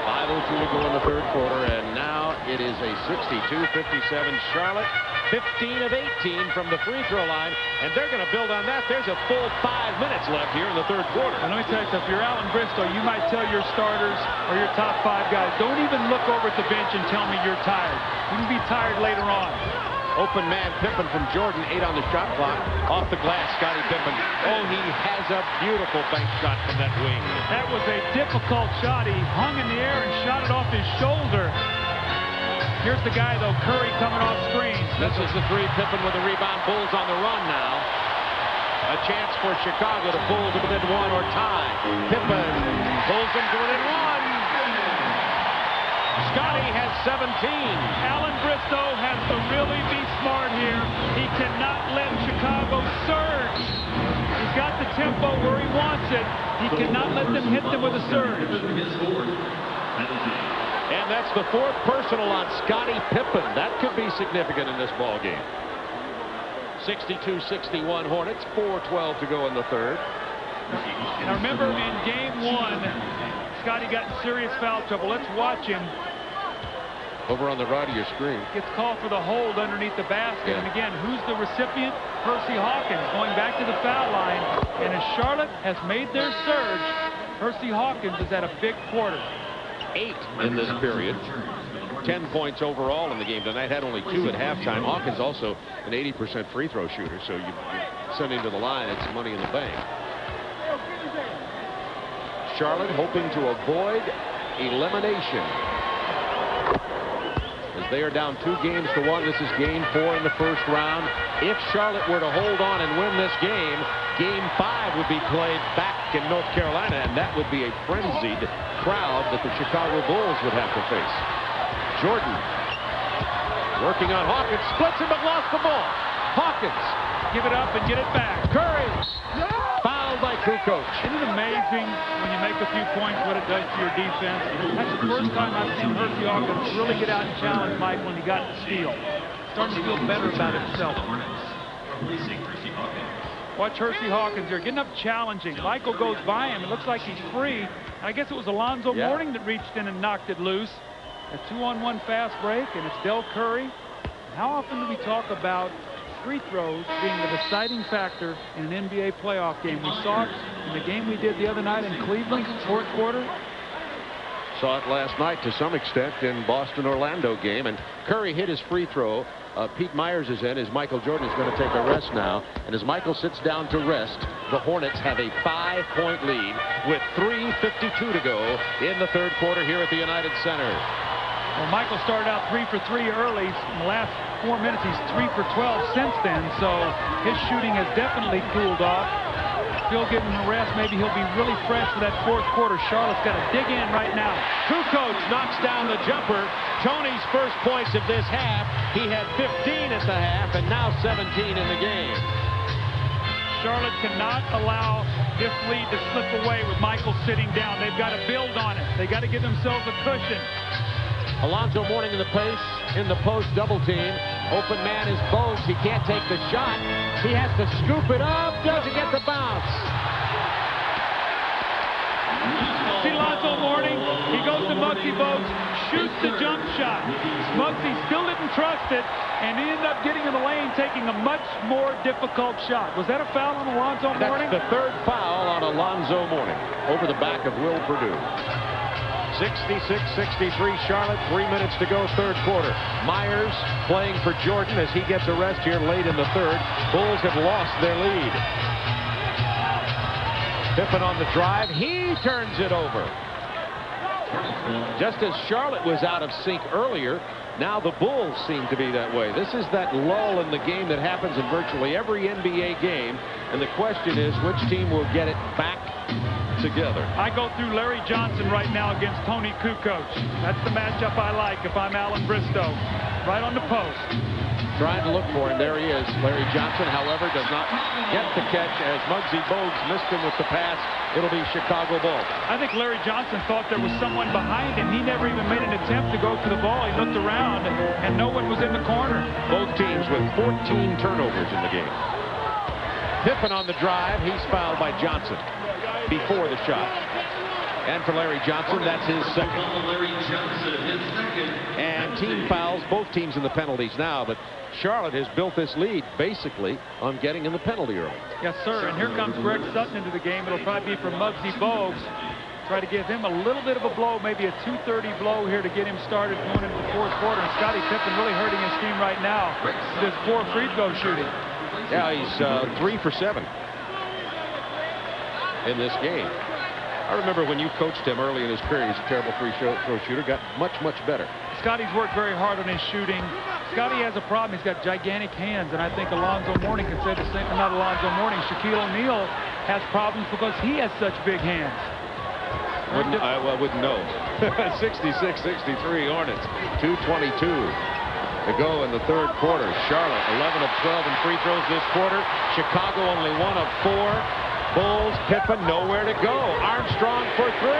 5:02 to go in the third quarter, and now it is a 62-57 Charlotte 15 of 18 from the free throw line, and they're going to build on that. There's a full 5 minutes left here in the third quarter. And let me tell you something. If you're Alan Bristow, you might tell your starters or your top 5 guys, don't even look over at the bench and tell me you're tired. You can be tired later on. Open man Pippen from Jordan, 8 on the shot clock. Off the glass, Scottie Pippen. Oh, he has a beautiful bank shot from that wing. That was a difficult shot. He hung in the air and shot it off his shoulder. Here's the guy, though, Curry coming off screens. This is the 3. Pippen with the rebound. Bulls on the run now. A chance for Chicago to pull to within 1 or tie. Pippen pulls them to within 1. Scottie has 17. Alan Bristow has to really be smart here. He cannot let Chicago surge. He's got the tempo where he wants it. He cannot let them hit them with a surge. And that's the 4th personal on Scottie Pippen. That could be significant in this ball game. 62-61 Hornets, 4:12 to go in the third. Now remember, in game 1, Scottie got in serious foul trouble. Let's watch him. Over on the right of your screen. Gets called for the hold underneath the basket. Yeah. And again, who's the recipient? Percy Hawkins going back to the foul line. And as Charlotte has made their surge, Percy Hawkins is at a big quarter. 8 in this period. 10 points overall in the game tonight. Had only 2 at halftime. Hawkins also an 80% free throw shooter, so you send him to the line, it's money in the bank. Charlotte hoping to avoid elimination. As they are down 2 games to 1. This is game 4 in the first round. If Charlotte were to hold on and win this game, game 5 would be played back in North Carolina, and that would be a frenzied crowd that the Chicago Bulls would have to face. Jordan working on Hawkins, splits him but lost the ball. Hawkins, Give it up and get it back. Curry, fouled by Kukoc. Isn't it amazing when you make a few points what it does to your defense? That's the first time I've seen Percy Hawkins really get out and challenge Mike when he got the steal. Starting to feel better about himself. Watch Percy Hawkins here, getting up challenging. Michael goes by him. It looks like he's free. I guess it was Alonzo Mourning that reached in and knocked it loose. A 2-on-1 fast break, and it's Del Curry. How often do we talk about free throws being the deciding factor in an NBA playoff game? We saw it in the game we did the other night in Cleveland, fourth quarter. Saw it last night to some extent in Boston-Orlando game, and Curry hit his free throw. Pete Myers is in as Michael Jordan is going to take a rest now. And as Michael sits down to rest, the Hornets have a 5-point lead with 3:52 to go in the third quarter here at the United Center. Well, Michael started out 3 for 3 early. In the last 4 minutes, he's 3 for 12 since then. So his shooting has definitely cooled off. Still giving him a rest. Maybe he'll be really fresh for that fourth quarter. Charlotte's got to dig in right now. Kukoc knocks down the jumper. Tony's first points of this half. He had 15 at the half and now 17 in the game. Charlotte cannot allow this lead to slip away with Michael sitting down. They've got to build on it. They got to give themselves a cushion. Alonzo Mourning in the post double team. Open man is Bogues. He can't take the shot. He has to scoop it up. Doesn't get the bounce. See Alonzo Mourning. He goes to Muggsy Bogues, shoots the jump shot. Muggsy still didn't trust it, and he ended up getting in the lane, taking a much more difficult shot. Was that a foul on Alonzo Mourning? That's the third foul on Alonzo Mourning over the back of Will Perdue. 66-63 Charlotte, 3 minutes to go, third quarter. Myers playing for Jordan as he gets a rest here late in the third. Bulls have lost their lead. Pippen on the drive, he turns it over. Just as Charlotte was out of sync earlier, now the Bulls seem to be that way. This is that lull in the game that happens in virtually every NBA game, and the question is which team will get it back together. I go through Larry Johnson right now against Tony Kukoc. That's the matchup I like if I'm Alan Bristow. Right on the post. Trying to look for him. There he is. Larry Johnson, however, does not get the catch as Muggsy Bogues missed him with the pass. It'll be Chicago ball. I think Larry Johnson thought there was someone behind him. He never even made an attempt to go to the ball. He looked around and no one was in the corner. Both teams with 14 turnovers in the game. Pippen on the drive. He's fouled by Johnson before the shot. And for Larry Johnson, that's his second. And team fouls, both teams in the penalties now, but Charlotte has built this lead basically on getting in the penalty early. Yes, sir. And here comes Greg Sutton into the game. It'll probably be for Muggsy Bogues. Try to give him a little bit of a blow, maybe a 2:30 blow here to get him started going into the fourth quarter. And Scottie Pippen really hurting his team right now with his poor free throw shooting. Yeah, he's 3 for 7 in this game. I remember when you coached him early in his career, he's a terrible free throw shooter, got much better. Scottie's worked very hard on his shooting. Scottie has a problem. He's got gigantic hands, and I think Alonzo Mourning can say the same. Not Alonzo Mourning. Shaquille O'Neal has problems because he has such big hands. I wouldn't know. 66-63 Hornets. 2:22 to go in the third quarter. Charlotte 11 of 12 in free throws this quarter. Chicago only 1 of 4. Bulls, Pippen nowhere to go. Armstrong for 3.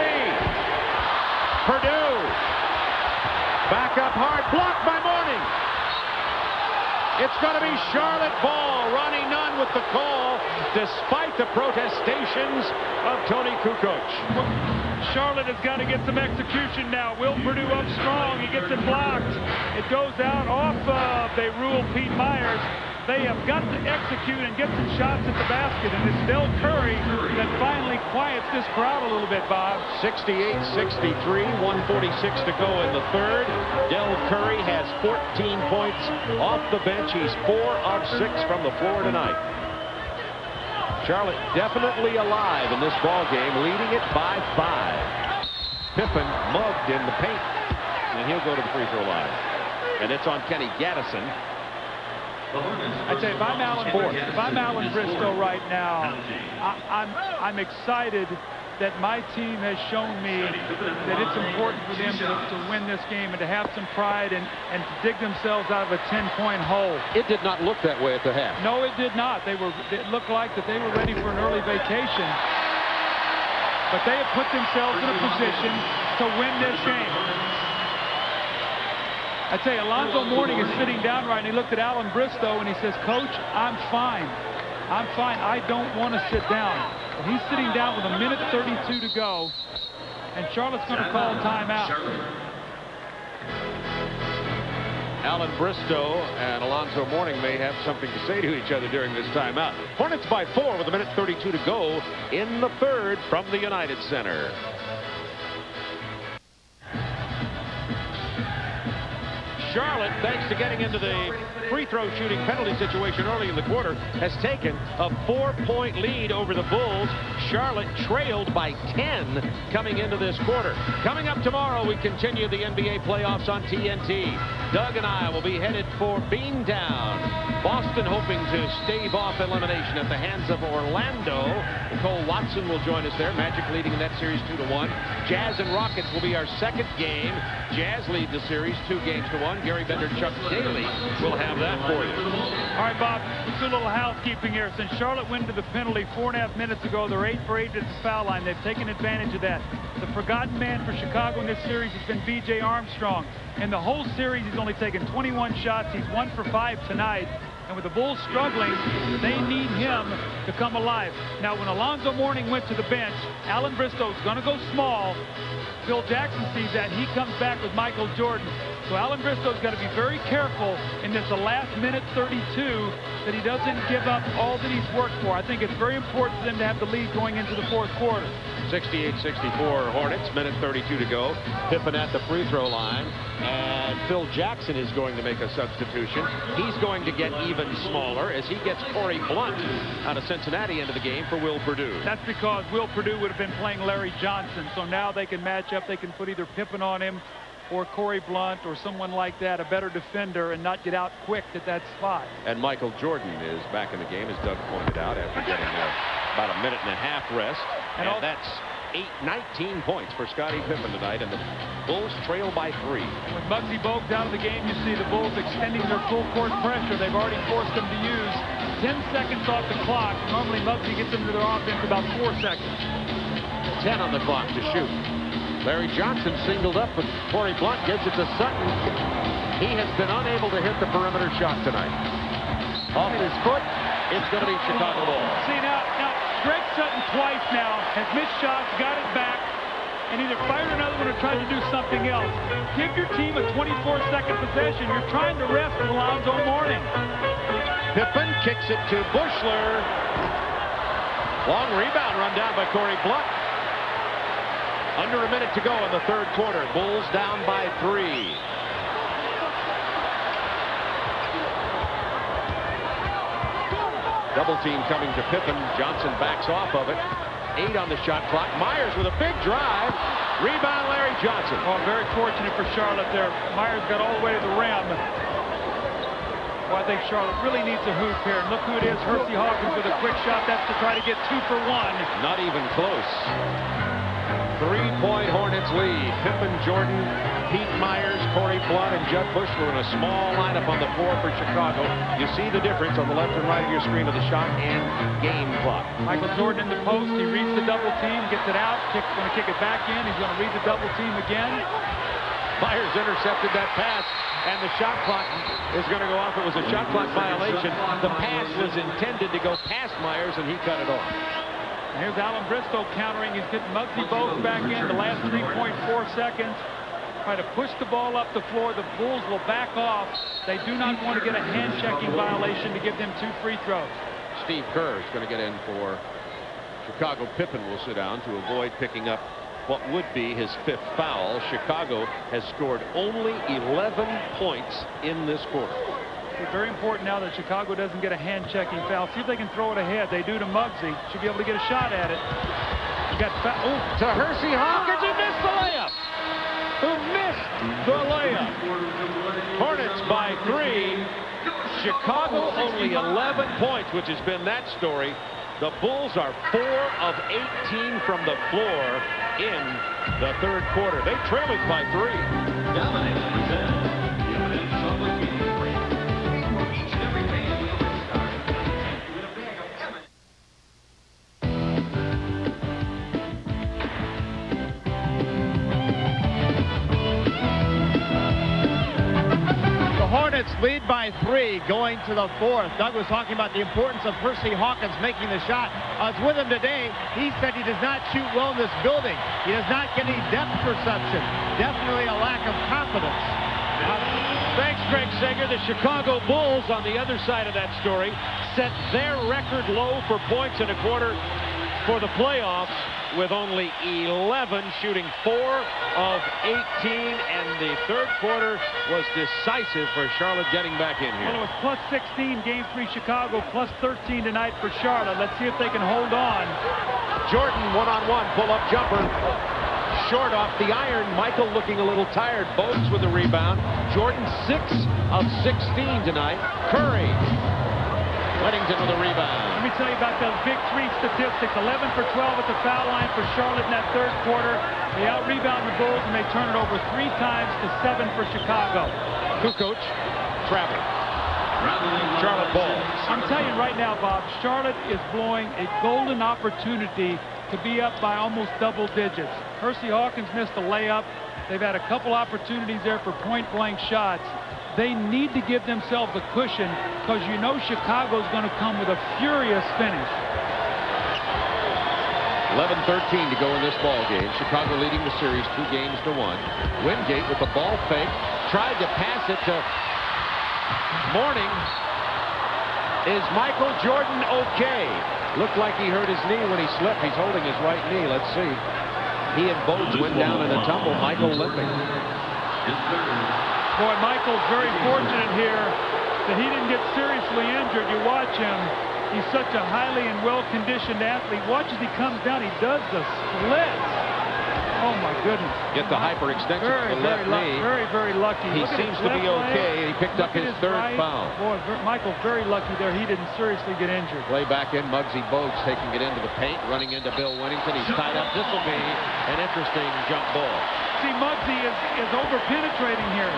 Purdue. Back up hard. Blocked by Mourning. It's going to be Charlotte ball. Ronnie Nunn with the call, despite the protestations of Tony Kukoc. Charlotte has got to get some execution now. Will Purdue up strong. He gets it blocked. It goes out off of, they rule Pete Myers. They have got to execute and get some shots at the basket. And it's Del Curry that finally quiets this crowd a little bit, Bob. 68-63, 146 to go in the third. Del Curry has 14 points off the bench. He's 4 of 6 from the floor tonight. Charlotte definitely alive in this ball game, leading it by 5. Pippen mugged in the paint, and he'll go to the free throw line. And it's on Kenny Gaddison. I'd say if I'm Alan Bristow right now, I'm excited that my team has shown me that it's important for them to win this game and to have some pride and to dig themselves out of a 10-point hole. It did not look that way at the half. No, it did not. It looked like that they were ready for an early vacation. But they have put themselves in a position to win this game. I'd say Alonzo Mourning is sitting down right, and he looked at Alan Bristow, and he says, Coach, I'm fine. I'm fine. I don't want to sit down. Well, he's sitting down with 1:32 to go, and Charlotte's going to call timeout. Alan Bristow and Alonzo Mourning may have something to say to each other during this timeout. Hornets by 4 with 1:32 to go in the third from the United Center. Charlotte, thanks to getting into the free throw shooting penalty situation early in the quarter, has taken a 4-point lead over the Bulls. Charlotte trailed by 10 coming into this quarter. Coming up tomorrow, we continue the NBA playoffs on TNT. Doug and I will be headed for Beantown. Boston hoping to stave off elimination at the hands of Orlando. Nicole Watson will join us there. Magic leading in that series 2-1. Jazz and Rockets will be our second game. Jazz lead the series 2-1. Gary Bender, Chuck Daly will have that for you. All right, Bob, let's do a little housekeeping here. Since Charlotte went to the penalty 4.5 minutes ago, they're 8 for 8 at the foul line. They've taken advantage of that. The forgotten man for Chicago in this series has been B.J. Armstrong. In the whole series, he's only taken 21 shots. He's 1 for 5 tonight. And with the Bulls struggling, they need him to come alive. Now, when Alonzo Mourning went to the bench, Alan Bristow's going to go small. Phil Jackson sees that. He comes back with Michael Jordan. So Alan Bristow's got to be very careful in this last minute 32 that he doesn't give up all that he's worked for. I think it's very important for them to have the lead going into the fourth quarter. 68-64 Hornets, 1:32 to go. Pippen at the free throw line, and Phil Jackson is going to make a substitution. He's going to get even smaller as he gets Corey Blunt out of Cincinnati into the game for Will Purdue. That's because Will Purdue would have been playing Larry Johnson, so now they can match up. They can put either Pippen on him or Corey Blunt or someone like that, a better defender, and not get out quick at that spot. And Michael Jordan is back in the game, as Doug pointed out, after getting about a 1.5 minute rest. And that's 19 points for Scottie Pippen tonight, and the Bulls trail by 3. And with Muggsy Bogues out of the game, you see the Bulls extending their full court pressure. They've already forced them to use 10 seconds off the clock. Normally Muggsy gets into their offense about 4 seconds. 10 on the clock to shoot. Larry Johnson singled up, but Corey Blunt gives it to Sutton. He has been unable to hit the perimeter shot tonight. Off his foot, it's going to be Chicago ball. See, now Greg Sutton twice now has missed shots, got it back. and either fired another one or tried to do something else. Give your team a 24-second possession. You're trying to rest Alonzo Mourning. Pippen kicks it to Bushler. Long rebound run down by Corey Blunt. Under a minute to go in the third quarter. Bulls down by 3. Double team coming to Pippen. Johnson backs off of it. 8 on the shot clock. Myers with a big drive. Rebound Larry Johnson. Oh, very fortunate for Charlotte there. Myers got all the way to the rim. Well, I think Charlotte really needs a hoop here. Look who it is, Hersey Hawkins with a quick shot. That's to try to get 2 for 1. Not even close. 3-point Hornets lead. Pippen, Jordan, Pete Myers, Corey Blunt, and Judd Bushler in a small lineup on the floor for Chicago. You see the difference on the left and right of your screen of the shot and game clock. Michael Jordan in the post. He reads the double team, gets it out, going to kick it back in. He's going to read the double team again. Myers intercepted that pass, and the shot clock is going to go off. It was a shot clock violation. The pass was intended to go past Myers, and he cut it off. Here's Alan Bristow countering. He's getting Muggsy Bogues back in the last 3.4 seconds. Try to push the ball up the floor. The Bulls will back off. They do not want to get a hand-checking violation to give them 2 free throws. Steve Kerr is going to get in for Chicago. Pippen will sit down to avoid picking up what would be his 5th foul. Chicago has scored only 11 points in this quarter. It's very important now that Chicago doesn't get a hand-checking foul. See if they can throw it ahead. They do to Muggsy. Should be able to get a shot at it. You got to Hersey Hawkins, who missed the layup. Hornets by 3. Chicago only 11 points, which has been that story. The Bulls are 4 of 18 from the floor in the third quarter. They trail it by 3. Lead by 3 going to the 4th. Doug was talking about the importance of Hersey Hawkins making the shot. I was with him today. He said he does not shoot well in this building. He does not get any depth perception. Definitely a lack of confidence. Thanks, Greg Sager. The Chicago Bulls, on the other side of that story, set their record low for points in a quarter for the playoffs, with only 11, shooting 4 of 18, and the third quarter was decisive for Charlotte getting back in here. Well, it was plus 16, game 3 Chicago, plus 13 tonight for Charlotte. Let's see if they can hold on. Jordan, one-on-one, pull-up jumper. Short off the iron. Michael looking a little tired. Bogues with the rebound. Jordan 6 of 16 tonight. Curry. Weddington with a rebound. Let me tell you about those big 3 statistics. 11 for 12 at the foul line for Charlotte in that third quarter. They out-rebound the Bulls, and they turn it over 3 times to 7 for Chicago. Kukoc, travel. Charlotte ball. I'm telling you right now, Bob, Charlotte is blowing a golden opportunity to be up by almost double digits. Hersey Hawkins missed a layup. They've had a couple opportunities there for point-blank shots. They need to give themselves a cushion, because you know Chicago's going to come with a furious finish. 11-13 to go in this ball game. Chicago leading the series 2-1. Wingate with the ball fake. Tried to pass it to Mourning. Is Michael Jordan okay? Looked like he hurt his knee when he slipped. He's holding his right knee. Let's see. He and Bogues went down in a tumble. Michael limping. Boy, Michael's very fortunate here that he didn't get seriously injured. You watch him. He's such a highly and well-conditioned athlete. Watch as he comes down. He does the splits. Oh, my goodness. Get the hyperextension to the left knee. Very lucky. He seems to be okay. He picked up his third foul. Boy, Michael's very lucky there. He didn't seriously get injured. Play back in. Muggsy Bogues taking it into the paint, running into Bill Wennington. He's tied up. This will be an interesting jump ball. See, Muggsy is over-penetrating here.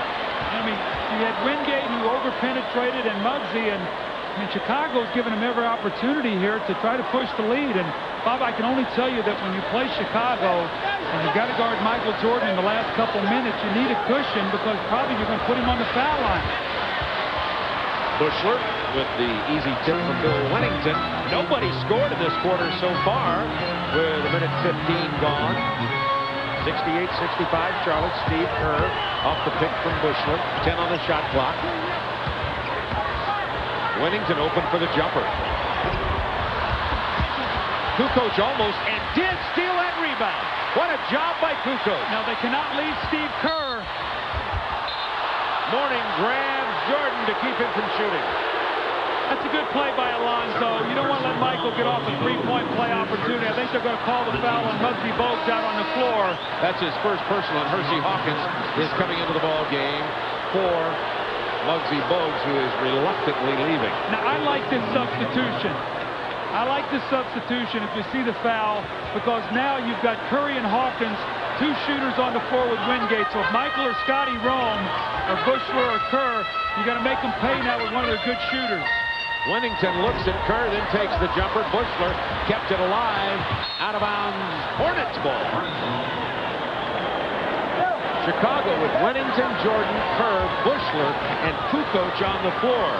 I mean, you had Wingate who over-penetrated, and Muggsy, and I mean, Chicago's given him every opportunity here to try to push the lead. And Bob, I can only tell you that when you play Chicago and you've got to guard Michael Jordan in the last couple minutes, you need a cushion, because probably you're going to put him on the foul line. Bushler with the easy tip from Bill Wennington. Nobody scored in this quarter so far with a minute 15 gone. 68-65 Charlotte. Steve Kerr off the pick from Bushler. 10 on the shot clock. Winnington open for the jumper. Kukoc almost and did steal that rebound. What a job by Kukoc. Now they cannot leave Steve Kerr. Mourning grabs Jordan to keep him from shooting. That's a good play by Alonzo. You don't want to let Michael get off a three-point play opportunity. I think they're going to call the foul on Muggsy Bogues out on the floor. That's his first personal, and Hersey Hawkins is coming into the ball game for Muggsy Bogues, who is reluctantly leaving. Now, I like this substitution. I like this substitution if you see the foul, because now you've got Curry and Hawkins, two shooters on the floor with Wingate. So if Michael or Scotty roam, or Bushler or Kerr, you got to make them pay now with one of their good shooters. Winnington looks at Kerr, then takes the jumper. Bushler kept it alive. Out of bounds. Hornets ball. Chicago with Winnington, Jordan, Kerr, Bushler, and Kukoc on the floor.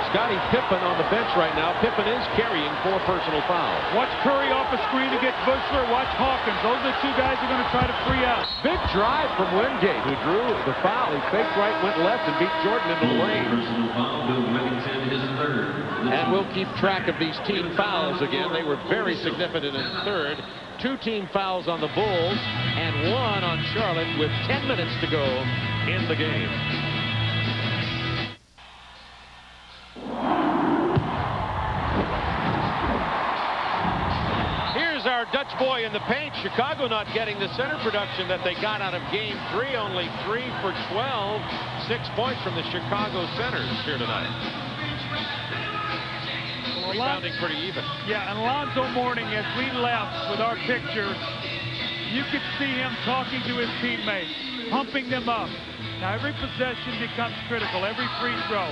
Scottie Pippen on the bench right now. Pippen is carrying 4 personal fouls. Watch Curry off a screen to get Bushler. Watch Hawkins. Those are the two guys who are going to try to free out. Big drive from Wingate, who drew the foul. He faked right, went left, and beat Jordan into the lane. Personal foul, Bill Winnington, his third. And we'll keep track of these team fouls again. They were very significant in third. 2 team fouls on the Bulls and 1 on Charlotte with 10 minutes to go in the game. Here's our Dutch boy in the paint. Chicago not getting the center production that they got out of game 3. Only 3 for 12. 6 points from the Chicago centers here tonight. Rebounding pretty even. Yeah, and Alonzo Mourning, as we left with our picture, you could see him talking to his teammates, pumping them up. Now, every possession becomes critical, every free throw.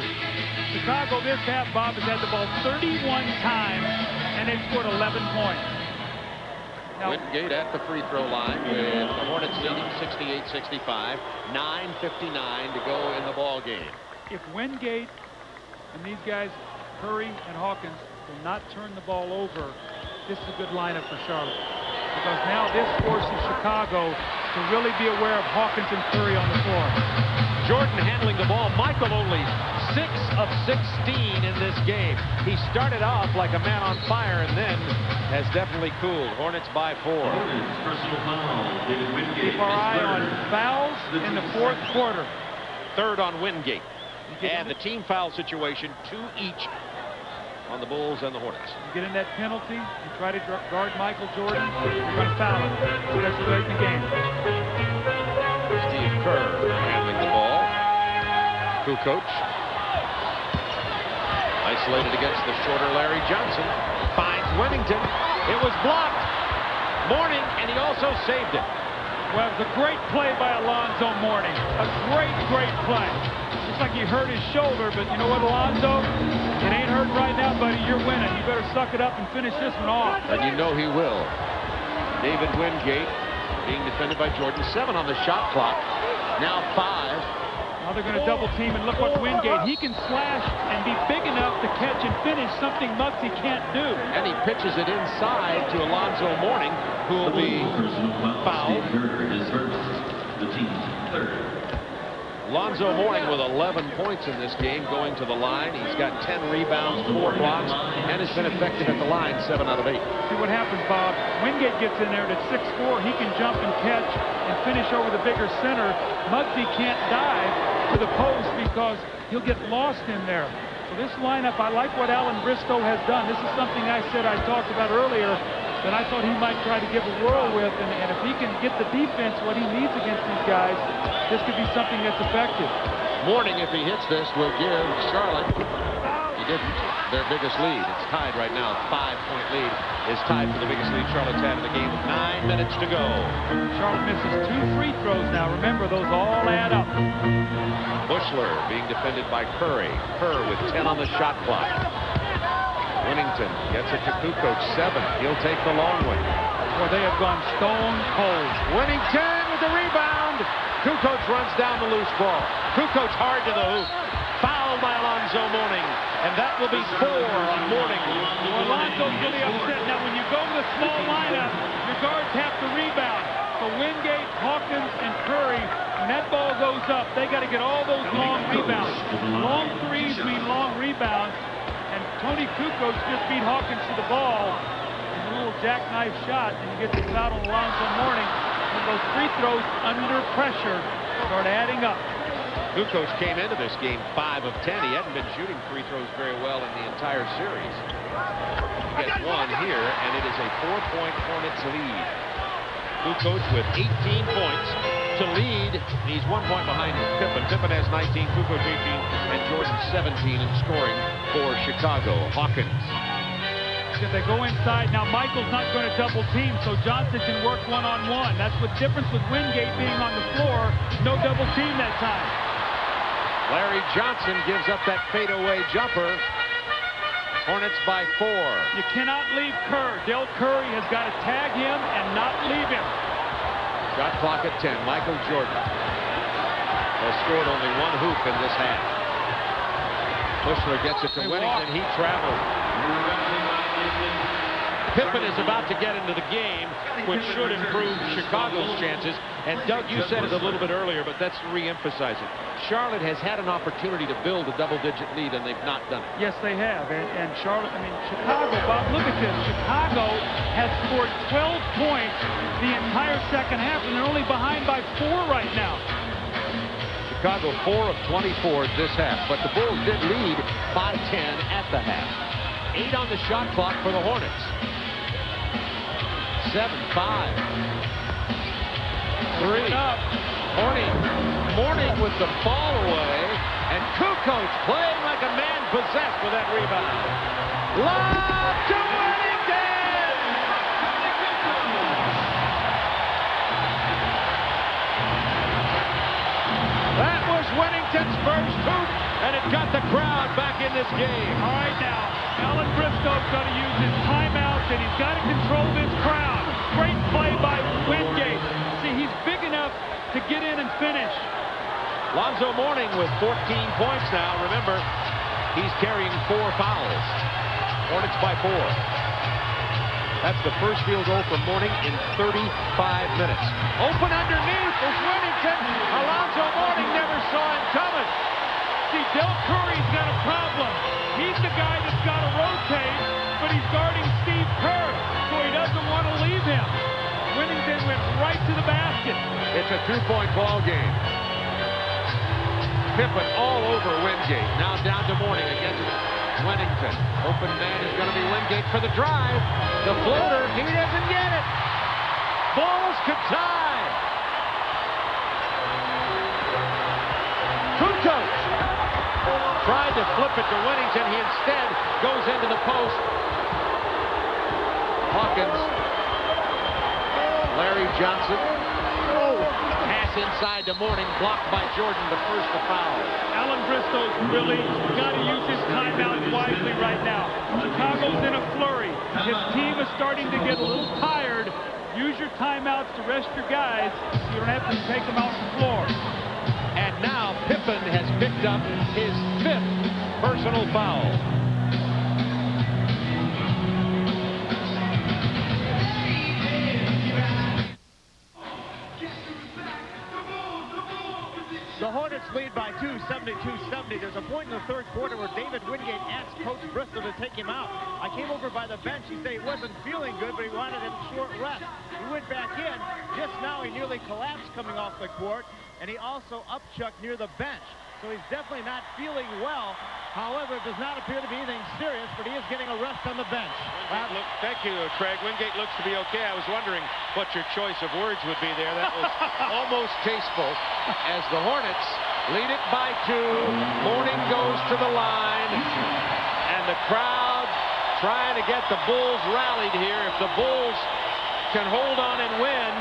Chicago this half, Bob, has had the ball 31 times, and they've scored 11 points. Now, Wingate at the free throw line with the Hornets leading 68-65. 9:59 to go in the ball game. if Wingate and these guys, Curry and Hawkins, will not turn the ball over, this is a good lineup for Charlotte. Because now this forces Chicago to really be aware of Hawkins and Curry on the floor. Jordan handling the ball. Michael only 6 of 16 in this game. He started off like a man on fire and then has definitely cooled. Hornets by 4. Keep our eye on fouls in the fourth quarter. Third on Wingate. And the team foul situation, 2 each on the Bulls and the Hornets. You get in that penalty, you try to guard Michael Jordan, you're going to foul him. So that's late in the game. Steve Kerr handling the ball. Kukoc. Isolated against the shorter Larry Johnson. Finds Winnington. It was blocked. Mourning, and he also saved it. Well, it was a great play by Alonzo Mourning. A great, great play. Looks like he hurt his shoulder, but you know what, Alonzo? It ain't hurting right now, buddy. You're winning. You better suck it up and finish this one off. And you know he will. David Wingate being defended by Jordan. 7 on the shot clock. Now 5. Now they're going to double team, and look what Wingate. He can slash and be big enough to catch and finish, something Muggsy can't do. And he pitches it inside to Alonzo Mourning, who will be fouled. Alonzo Mourning with 11 points in this game, going to the line. He's got 10 rebounds, 4 blocks, and has been effective at the line 7 out of 8. See what happens, Bob. Wingate gets in there at 6'4". He can jump and catch and finish over the bigger center. Muggsy can't dive to the post because he'll get lost in there. So this lineup, I like what Alan Bristow has done. This is something I said I talked about earlier that I thought he might try to give a whirl with, and if he can get the defense what he needs against these guys, this could be something that's effective. Mourning, if he hits this, will give Charlotte, he didn't, their biggest lead. It's tied right now. 5-point lead is tied for the biggest lead Charlotte's had in the game with 9 minutes to go. Charlotte misses 2 free throws now. Remember, those all add up. Bushler being defended by Curry. Kerr with 10 on the shot clock. Winnington gets it to Kukoc, 7. He'll take the long one. Well, they have gone stone cold. Winnington with the rebound. Kukoc runs down the loose ball. Kukoc hard to the hoop. Fouled by Alonzo Mourning. And that will be 4 on Mourning. Well, Alonzo's really upset. Now, when you go to the small lineup, your guards have to rebound. So Wingate, Hawkins, and Curry, when that ball goes up, they got to get all those long rebounds. Long threes mean long rebounds. And Tony Kukoc just beat Hawkins to the ball. And a little jackknife shot, and he gets the foul on Alonzo Mourning. And those free throws under pressure start adding up. Kukoc came into this game 5 of 10. He hadn't been shooting free throws very well in the entire series. He gets one here, and it is a 4-point Hornets lead. Kukoc with 18 points to lead. He's 1 point behind Pippen. Pippen has 19, Kukoc 18, and Jordan 17 in scoring for Chicago. Hawkins. If they go inside, now Michael's not going to double team, so Johnson can work one-on-one. That's the difference with Wingate being on the floor. No double team that time. Larry Johnson gives up that fadeaway jumper. Hornets by 4. You cannot leave Kerr. Del Curry has got to tag him and not leave him. Shot clock at 10. Michael Jordan has scored only 1 hoop in this half. Kushner gets it to Whittington. He travels. Pippen is about to get into the game, which should improve Chicago's chances. And Doug, you said it a little bit earlier, but let's re-emphasize it. Charlotte has had an opportunity to build a double-digit lead, and they've not done it. Yes, they have. And Charlotte, Chicago, Bob, look at this. Chicago has scored 12 points the entire second half, and they're only behind by 4 right now. Chicago 4 of 24 this half, but the Bulls did lead by 10 at the half. 8 on the shot clock for the Hornets. 7-5. 3. Mourning with the ball away, and Kukoc playing like a man possessed with that rebound. Lob to Whittington! That was Whittington's first hoop, and it got the crowd back in this game. All right, now, Alan Briscoe's going to use his timeouts, and he's got to control this crowd. Great play by Wingate. See, he's big enough to get in and finish. Lonzo Mourning with 14 points now. Remember, he's carrying 4 fouls. Hornets by 4. That's the first field goal from Mourning in 35 minutes. Open underneath is Whittington. Alonzo Mourning never saw him coming. See, Del Curry's got a problem. He's the guy that's got to rotate, but he's guarding Steve Kerr, so he doesn't want to leave him. Whittington went right to the basket. It's a 2-point ball game. Pippen all over Wingate. Now down to Mourning against Whittington. Open man is going to be Wingate for the drive. The floater, he doesn't get it. Bulls could tie. Kukoc tried to flip it to Whittington. He instead goes into the post. Hawkins. Larry Johnson. Pass inside to Mourning, blocked by Jordan, the first to foul. Alan Briscoe's really got to use his timeout wisely right now. Chicago's in a flurry. His team is starting to get a little tired. Use your timeouts to rest your guys so you don't have to take them out the floor. And now Pippen has picked up his 5th personal foul. The Hornets lead by 2, 72-70. There's a point in the third quarter where David Wingate asked Coach Bristol to take him out. I came over by the bench. He said he wasn't feeling good, but he wanted a short rest. He went back in. Just now he nearly collapsed coming off the court, and he also upchucked near the bench. So he's definitely not feeling well. However, it does not appear to be anything serious, but he is getting a rest on the bench. Thank you, Craig. Wingate looks to be okay. I was wondering what your choice of words would be there. That was almost tasteful. As the Hornets lead it by 2, Mourning goes to the line, and the crowd trying to get the Bulls rallied here. If the Bulls can hold on and win,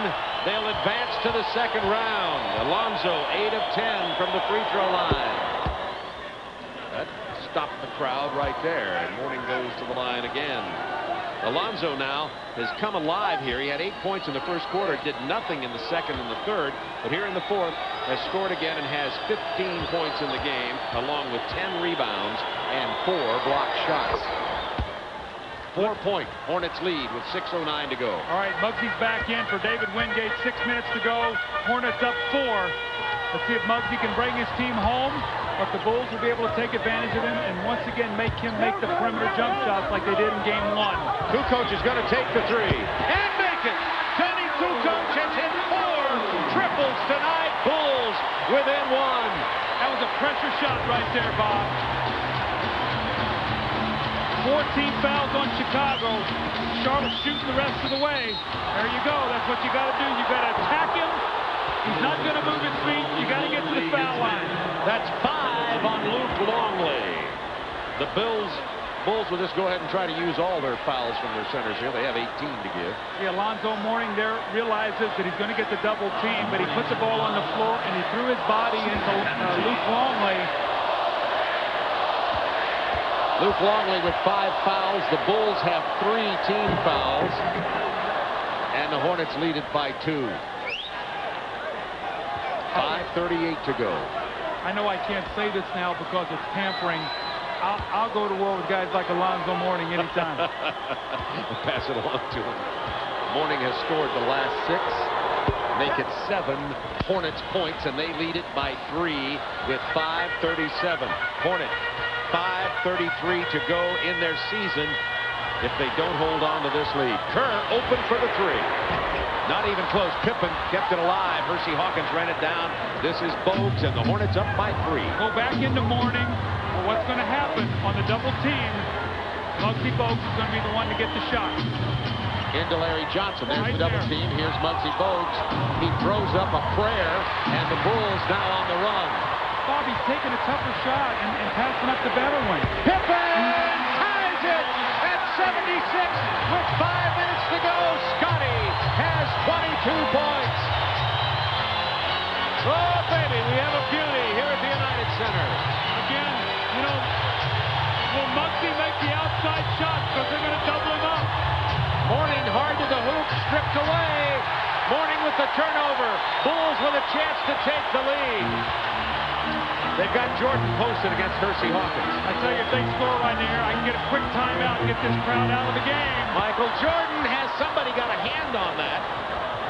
they'll advance to the second round. Alonzo, 8 of 10 from the free throw line. That stopped the crowd right there, and Mourning goes to the line again. Alonzo now has come alive here. He had 8 points in the first quarter, did nothing in the second and the third, but here in the fourth has scored again and has 15 points in the game, along with 10 rebounds and 4 blocked shots. 4-point Hornets lead with 6:09 to go. All right, Muggsy's back in for David Wingate. 6 minutes to go. Hornets up 4. Let's see if Muggsy can bring his team home, or if the Bulls will be able to take advantage of him and once again make him make the perimeter jump shots like they did in Game 1. Kukoc is going to take the 3 and make it. Tony Kukoc has hit 4 triples tonight. Bulls within 1. That was a pressure shot right there, Bob. 14 fouls on Chicago. Charlotte shooting the rest of the way. There you go. That's what you got to do. You got to attack him. He's not going to move his feet. You got to get to the foul line. That's 5 on Luke Longley. The Bulls will just go ahead and try to use all their fouls from their centers here. They have 18 to give. Yeah, Alonzo Mourning there realizes that he's going to get the double team, but he put the ball on the floor and he threw his body into Luke Longley. Luke Longley with 5 fouls. The Bulls have 3 team fouls. And the Hornets lead it by 2. 5:38 to go. I know I can't say this now because it's tampering. I'll go to war with guys like Alonzo Mourning anytime. Pass it along to him. Mourning has scored the last 6. Make it 7 Hornets points, and they lead it by 3 with 5:37. Hornet 5:33 to go in their season if they don't hold on to this lead. Kerr open for the 3. Not even close. Pippen kept it alive. Hersey Hawkins ran it down. This is Bogues, and the Hornets up by 3. Go back into Mourning. Well, what's going to happen on the double team? Muggsy Bogues is going to be the one to get the shot. Into Larry Johnson. There's Right the double there. team. Here's Muggsy Bogues. He throws up a prayer, and the Bulls now on the run. Bobby's taking a tougher shot and passing up the better one. Pippen ties it at 76 with 5 minutes to go. Scotty has 22 points. Oh, baby, we have a beauty here at the United Center. Again, you know, will Muggsy make the outside shot because they're going to double him up? Mourning hard to the hoop, stripped away. Mourning with the turnover. Bulls with a chance to take the lead. They've got Jordan posted against Hersey Hawkins. I tell you, if they score right here, I can get a quick timeout and get this crowd out of the game. Michael Jordan has somebody got a hand on that.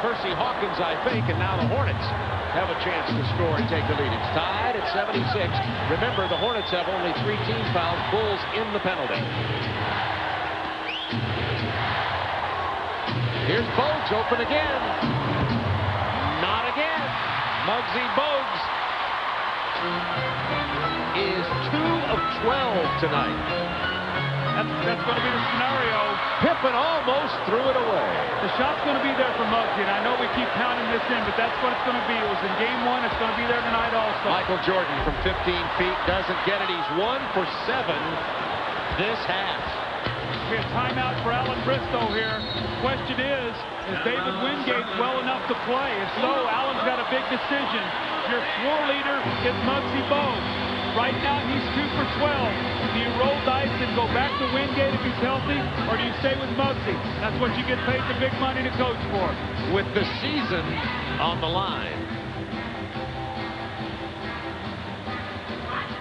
Hersey Hawkins, I think, and now the Hornets have a chance to score and take the lead. It's tied at 76. Remember, the Hornets have only 3 team fouls. Bulls in the penalty. Here's Bogues open again. Not again. Muggsy Bogues is 2 of 12 tonight. That's going to be the scenario. Pippen almost threw it away. The shot's going to be there for Muggsy, and I know we keep pounding this in, but that's what it's going to be. It was in Game 1. It's going to be there tonight also. Michael Jordan from 15 feet doesn't get it. He's 1 for 7 this half. We have timeout for Alan Bristow here. Question is David Wingate well enough to play? If so, Alan's got a big decision. Your floor leader is Muggsy Bogues. Right now, he's 2 for 12. Do you roll dice and go back to Wingate if he's healthy, or do you stay with Muggsy? That's what you get paid the big money to coach for. With the season on the line.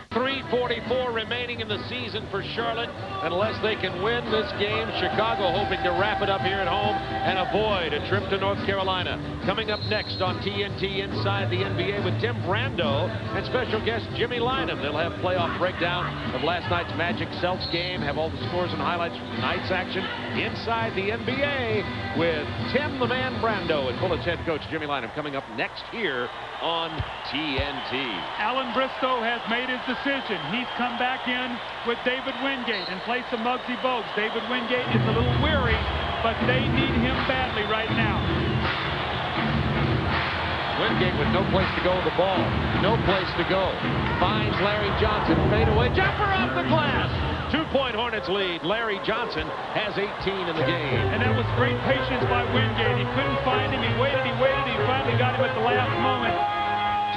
3:44 remaining in the season for Charlotte. Unless they can win this game, Chicago hoping to wrap it up here at home and avoid a trip to North Carolina. Coming up next on TNT Inside the NBA with Tim Brando and special guest Jimmy Lynam. They'll have playoff breakdown of last night's Magic Celtics game, have all the scores and highlights from tonight's action inside the NBA with Tim the Man Brando and Bullets head coach Jimmy Lynam coming up next here on TNT. Alan Bristow has made his decision. He's come back in with David Wingate in place of Muggsy Bogues. David Wingate is a little weary, but they need him badly right now. Wingate with no place to go with the ball. No place to go. Finds Larry Johnson. Fadeaway jumper off the glass. 2-point Hornets lead. Larry Johnson has 18 in the game. And that was great patience by Wingate. He couldn't find him. He waited. He finally got him at the last moment.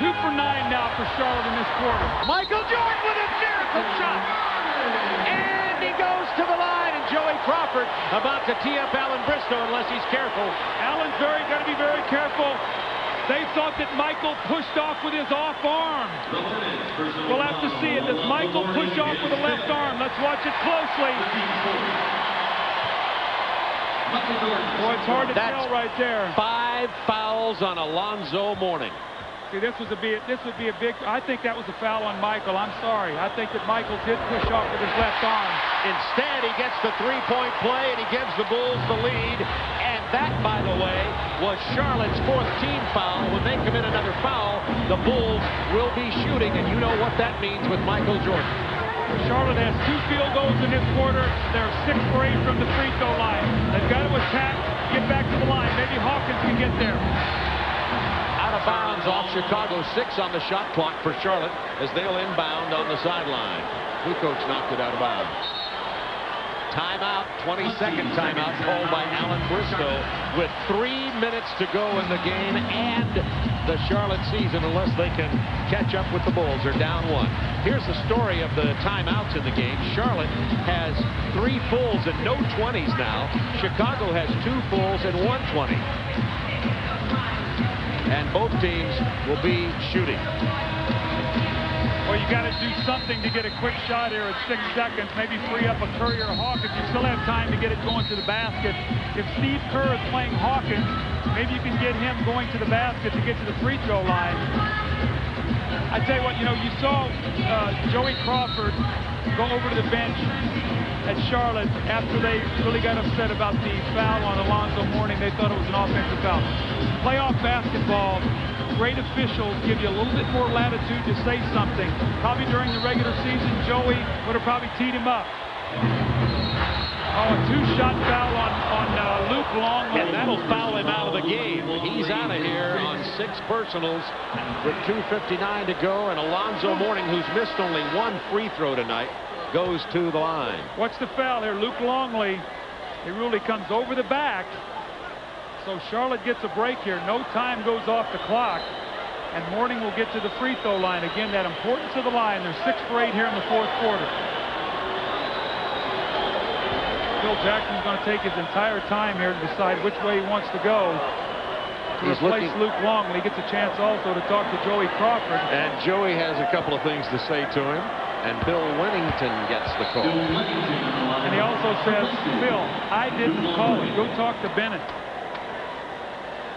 2 for 9 now for Charlotte in this quarter. Michael Jordan with a miracle shot. And he goes to the line. And Joey Crawford about to tee up Alan Bristow unless he's careful. Alan's got to be very careful. They thought that Michael pushed off with his off arm. We'll have to see it. Does Michael push off with the left arm? Let's watch it closely. Michael Jordan. Boy, it's hard to That's tell right there. 5 fouls on Alonzo Mourning. See, this would be a big. I think that was a foul on Michael. I'm sorry. I think that Michael did push off with his left arm. Instead, he gets the three-point play, and he gives the Bulls the lead. And that, by the way, was Charlotte's 4th team foul. When they commit another foul, the Bulls will be shooting, and you know what that means with Michael Jordan. Charlotte has 2 field goals in this quarter. They're 6 for 8 from the free throw line. They've got to attack, get back to the line. Maybe Hawkins can get there. Out of bounds off Chicago. 6 on the shot clock for Charlotte as they'll inbound on the sideline. Kukoc knocked it out of bounds. Timeout, 22nd timeout called by Alan Briscoe with 3 minutes to go in the game and the Charlotte season, unless they can catch up with the Bulls. They're down 1. Here's the story of the timeouts in the game. Charlotte has 3 fulls and no 20s now. Chicago has 2 fulls and 1 20. And both teams will be shooting. Well, you got to do something to get a quick shot here at 6 seconds. Maybe free up a Curry or Hawkins. You still have time to get it going to the basket. If Steve Kerr is playing Hawkins, maybe you can get him going to the basket to get to the free throw line. I tell you what, you saw Joey Crawford go over to the bench at Charlotte after they really got upset about the foul on Alonzo Mourning. They thought it was an offensive foul. Playoff basketball, great officials give you a little bit more latitude to say something. Probably during the regular season, Joey would have probably teed him up. Oh, a 2-shot foul on Luke Longley. And that'll foul him out of the game. He's out of here on 6 personals with 2:59 to go. And Alonzo Mourning, who's missed only 1 free throw tonight, goes to the line. What's the foul here? Luke Longley. He really comes over the back. So Charlotte gets a break here. No time goes off the clock. And Mourning will get to the free throw line. Again, that importance of the line. They're 6 for 8 here in the 4th quarter. Phil Jackson's going to take his entire time here to decide which way he wants to go to replace Luke Longley. He gets a chance also to talk to Joey Crawford. And Joey has a couple of things to say to him. And Bill Winnington gets the call. And he also says, Phil, I didn't call it. Go talk to Bennett.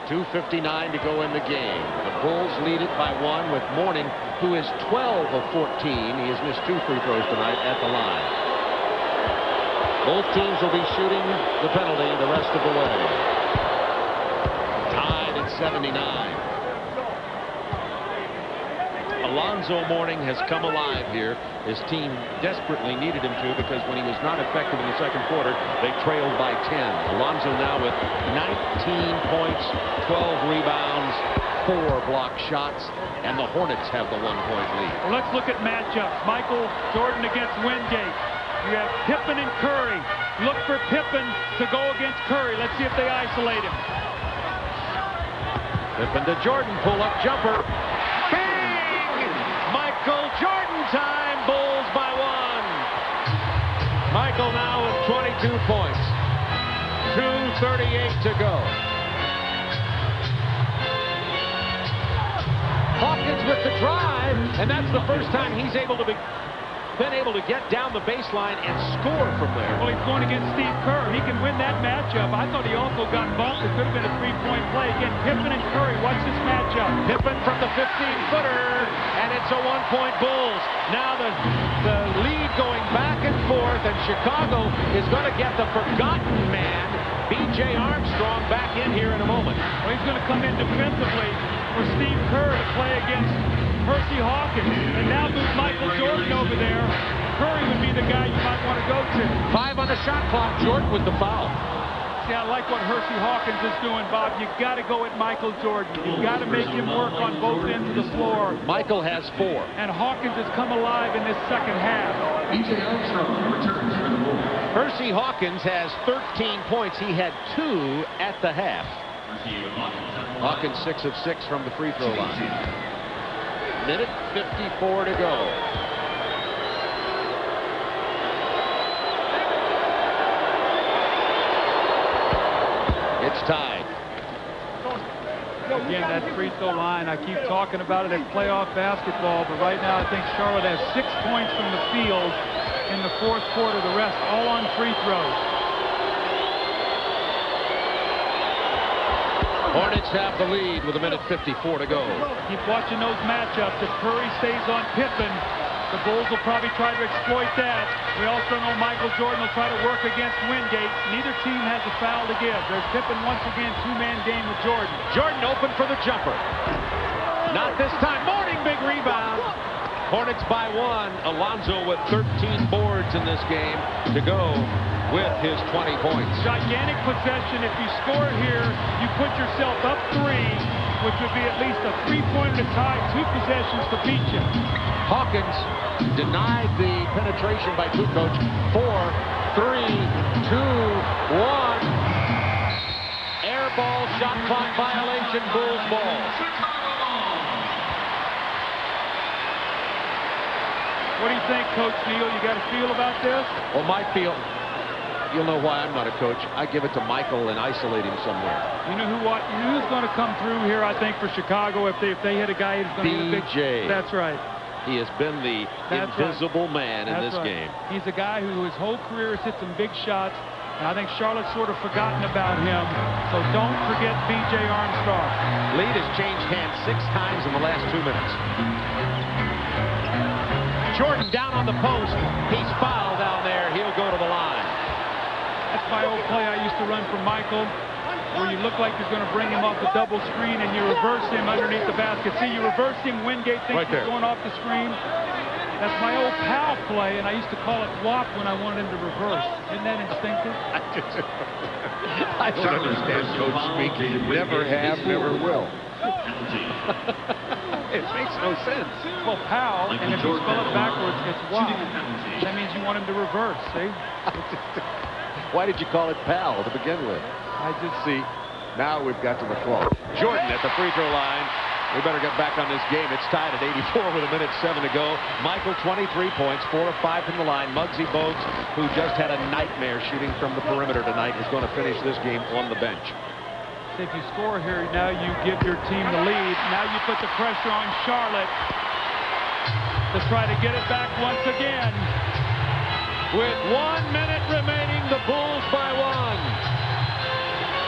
2:59 to go in the game. The Bulls lead it by 1 with Mourning, who is 12 of 14. He has missed 2 free throws tonight at the line. Both teams will be shooting the penalty the rest of the way. Tied at 79. Alonzo Mourning has come alive here. His team desperately needed him to, because when he was not effective in the 2nd quarter, they trailed by 10. Alonzo now with 19 points, 12 rebounds, 4 block shots, and the Hornets have the 1-point lead. Well, let's look at matchups. Michael Jordan against Wingate. You have Pippen and Curry. Look for Pippen to go against Curry. Let's see if they isolate him. Pippen to Jordan, pull-up jumper. Michael Jordan time, Bulls by 1. Michael now with 22 points. 2:38 to go. Hawkins with the drive, and that's the first time he's been able to get down the baseline and score from there. Well, he's going against Steve Kerr. He can win that matchup. I thought he also got bumped. It could have been a 3-point play. Again, Pippen and Curry. What's this matchup? Pippen from the 15-footer, and it's a 1-point Bulls. Now the lead going back and forth, and Chicago is going to get the forgotten man, B.J. Armstrong, back in here in a moment. Well, he's going to come in defensively for Steve Kerr to play against Percy Hawkins, and now move Michael Jordan over there. Curry would be the guy you might want to go to. 5 on the shot clock. Jordan with the foul. See, I like what Hersey Hawkins is doing, Bob. You got to go at Michael Jordan. You got to make him work on both ends of the floor. Michael has 4. And Hawkins has come alive in this 2nd half. B.J. Armstrong returns for the Bulls. Hersey Hawkins has 13 points. He had 2 at the half. Hawkins 6 of 6 from the free throw line. Minute 54 to go. It's tied. Again, that free throw line, I keep talking about it as playoff basketball, but right now I think Charlotte has 6 points from the field in the 4th quarter. The rest all on free throws. Hornets have the lead with 1:54 to go. Keep watching those matchups. If Curry stays on Pippen, the Bulls will probably try to exploit that. We also know Michael Jordan will try to work against Wingate. Neither team has a foul to give. There's Pippen once again, two-man game with Jordan. Jordan open for the jumper. Not this time. Mourning, big rebound. Hornets by 1. Alonzo with 13 boards in this game to go with his 20 points. Gigantic possession. If you score here, you put yourself up 3, which would be at least a 3-pointer to tie, 2 possessions to beat you. Hawkins denied the penetration by Kukoc. 4, 3, 2, 1. Air ball, shot clock violation, Bulls ball. What do you think, Coach Neal? You got a feel about this? Well, my feel, you'll know why I'm not a coach. I give it to Michael and isolate him somewhere. You know who's going to come through here, I think, for Chicago if they hit a guy who's going to get a big... BJ. That's right. He has been the invisible man in this game. He's a guy who his whole career has hit some big shots, and I think Charlotte's sort of forgotten about him. So don't forget B.J. Armstrong. Lead has changed hands 6 times in the last 2 minutes. Jordan down on the post. He's fouled down there. He'll go to the line. That's my old play I used to run from Michael, where you look like you're going to bring him off the double screen and you reverse him underneath the basket. See, you reverse him, Wingate thinks he's going off the screen. That's my old pal play, and I used to call it WAP when I wanted him to reverse. Isn't that instinctive? I don't understand coach speak. Never have, never will. It makes no sense. Well, pal, and if you spell it backwards, it's WAP. That means you want him to reverse, see? Why did you call it pal to begin with? I just see. Now we've got to the clock. Jordan at the free throw line. We better get back on this game. It's tied at 84 with 1:07 to go. Michael, 23 points, 4 of 5 from the line. Muggsy Bogues, who just had a nightmare shooting from the perimeter tonight, is going to finish this game on the bench. If you score here, now you give your team the lead. Now you put the pressure on Charlotte to try to get it back once again. With 1 minute remaining, the Bulls by 1.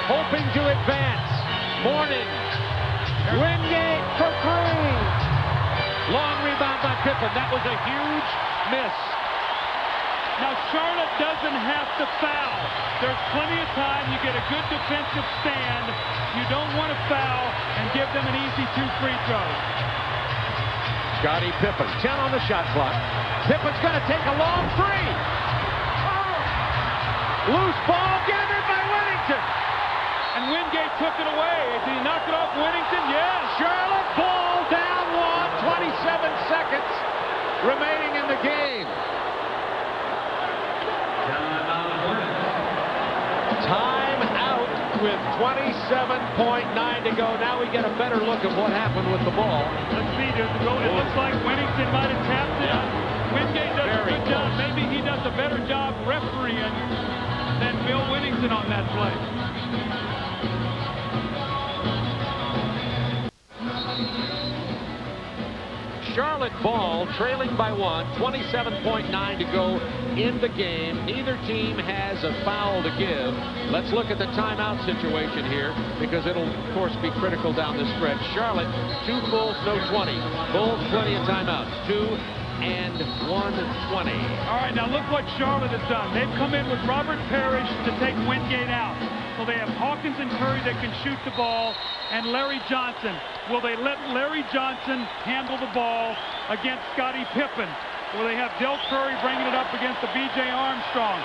Hoping to advance. Mourning. Wingate for 3. Long rebound by Pippen. That was a huge miss. Now Charlotte doesn't have to foul. There's plenty of time. You get a good defensive stand. You don't want to foul and give them an easy 2 free throws. Scottie Pippen, 10 on the shot clock. Pippen's going to take a long 3. Loose ball gathered by Whittington. And Wingate took it away. Did he knock it off Whittington? Yes. Charlotte ball down 1. 27 seconds remaining in the game. Time out with 27.9 to go. Now we get a better look at what happened with the ball. Let's see. It looks like Whittington might have tapped it. Wingate does a good job. Maybe he does a better job refereeing than Bill Whittington on that play. Charlotte ball trailing by 1, 27.9 to go in the game. Neither team has a foul to give. Let's look at the timeout situation here, because it'll, of course, be critical down the stretch. Charlotte, 2 Bulls, no 20. Bulls, plenty of timeouts. 2 and 1:20. All right, now look what Charlotte has done. They've come in with Robert Parrish to take Wingate out. So they have Hawkins and Curry that can shoot the ball, and Larry Johnson. Will they let Larry Johnson handle the ball against Scottie Pippen? Will they have Del Curry bringing it up against the B.J. Armstrong?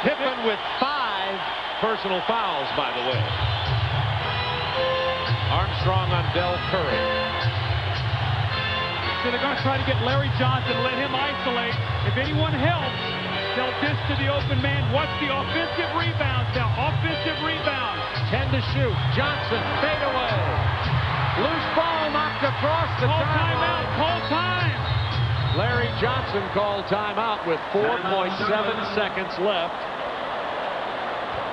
Pippen with 5 personal fouls, by the way. Armstrong on Del Curry. So they're going to try to get Larry Johnson, let him isolate. If anyone helps, they'll dish to the open man. Watch the offensive rebounds now. Offensive rebounds. 10 to shoot. Johnson, fade away. Loose ball knocked across the timeout. Call time. Larry Johnson called timeout with 4.7 seconds left.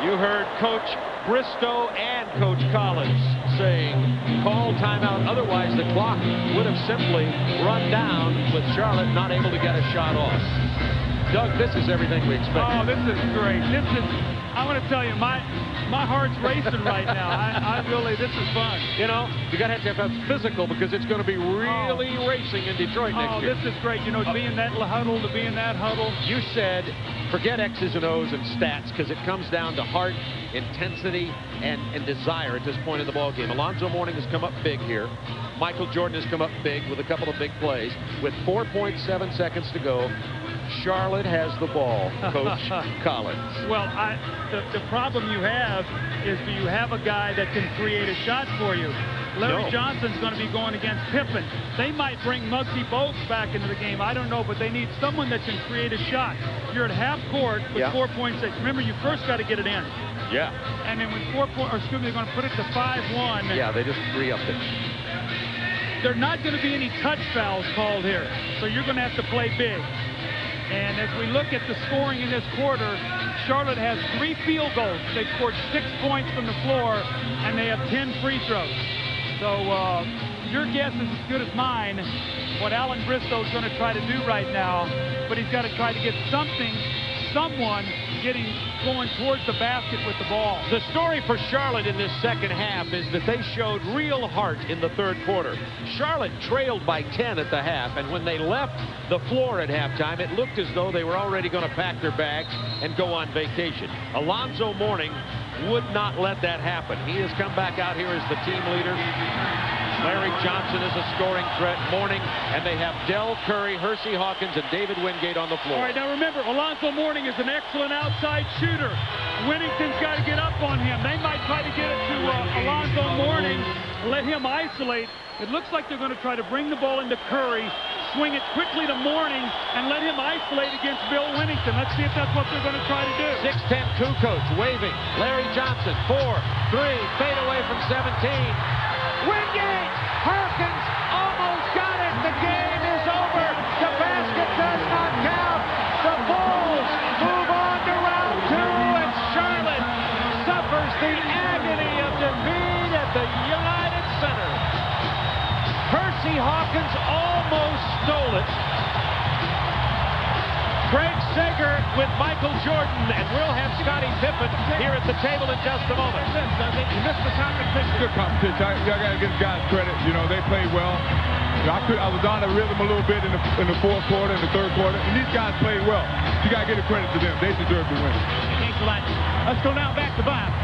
You heard Coach Bristow and Coach Collins saying call timeout, otherwise the clock would have simply run down with Charlotte not able to get a shot off. Doug, this is everything we expect. Oh, this is great. I want to tell you, my heart's racing right now. I really, this is fun. You know, you got to have physical because it's going to be really racing in Detroit next year. Oh, this is great. You know, to be in that huddle, to be in that huddle. You said forget X's and O's and stats because it comes down to heart, intensity, and desire at this point in the ball game. Alonzo Mourning has come up big here. Michael Jordan has come up big with a couple of big plays. With 4.7 seconds to go, Charlotte has the ball, Coach Collins. Well, the problem you have is, do you have a guy that can create a shot for you? Larry Johnson's going to be going against Pippen. They might bring Muggsy Bogues back into the game. I don't know, but they need someone that can create a shot. You're at half court with 4.6. Remember, you first got to get it in. Yeah. And then with they're going to put it to 5-1. Yeah, they just re-upped it. There's not going to be any touch fouls called here, so you're going to have to play big. And as we look at the scoring in this quarter, Charlotte has 3 field goals. They scored 6 points from the floor, and they have 10 free throws. So your guess is as good as mine what Alan Bristow's going to try to do right now, but he's got to try to get someone going towards the basket with the ball. The story for Charlotte in this second half is that they showed real heart in the third quarter. Charlotte trailed by 10 at the half, and when they left the floor at halftime, it looked as though they were already going to pack their bags and go on vacation. Alonzo Mourning would not let that happen. He has come back out here as the team leader. Larry Johnson is a scoring threat. Mourning, and they have Del Curry, Hersey Hawkins, and David Wingate on the floor. All right, now remember, Alonzo Mourning is an excellent outside shooter. Whittington's got to get up on him. They might try to get it to Alonzo Mourning, let him isolate. It looks like they're going to try to bring the ball into Curry, swing it quickly to Mourning, and let him isolate against Bill Whittington. Let's see if that's what they're going to try to do. 6'10" Kukoc waving. Larry Johnson, 4-3, fade away from 17. Wingate! Harkins almost got it. The game is over. The basket does not count. The Bulls move on to round 2, and Charlotte suffers the agony of defeat at the United Center. Hersey Hawkins almost stole it. Craig Sager with Michael Jordan, and we'll have Scottie Pippen here at the table in just a moment. You missed the competition. Good competition. I got to give guys credit. You know, they played well. I was on the rhythm a little bit in the fourth quarter, in the third quarter, and these guys played well. You got to give the credit to them. They deserve to win. Thanks a lot. Let's go now back to Bob.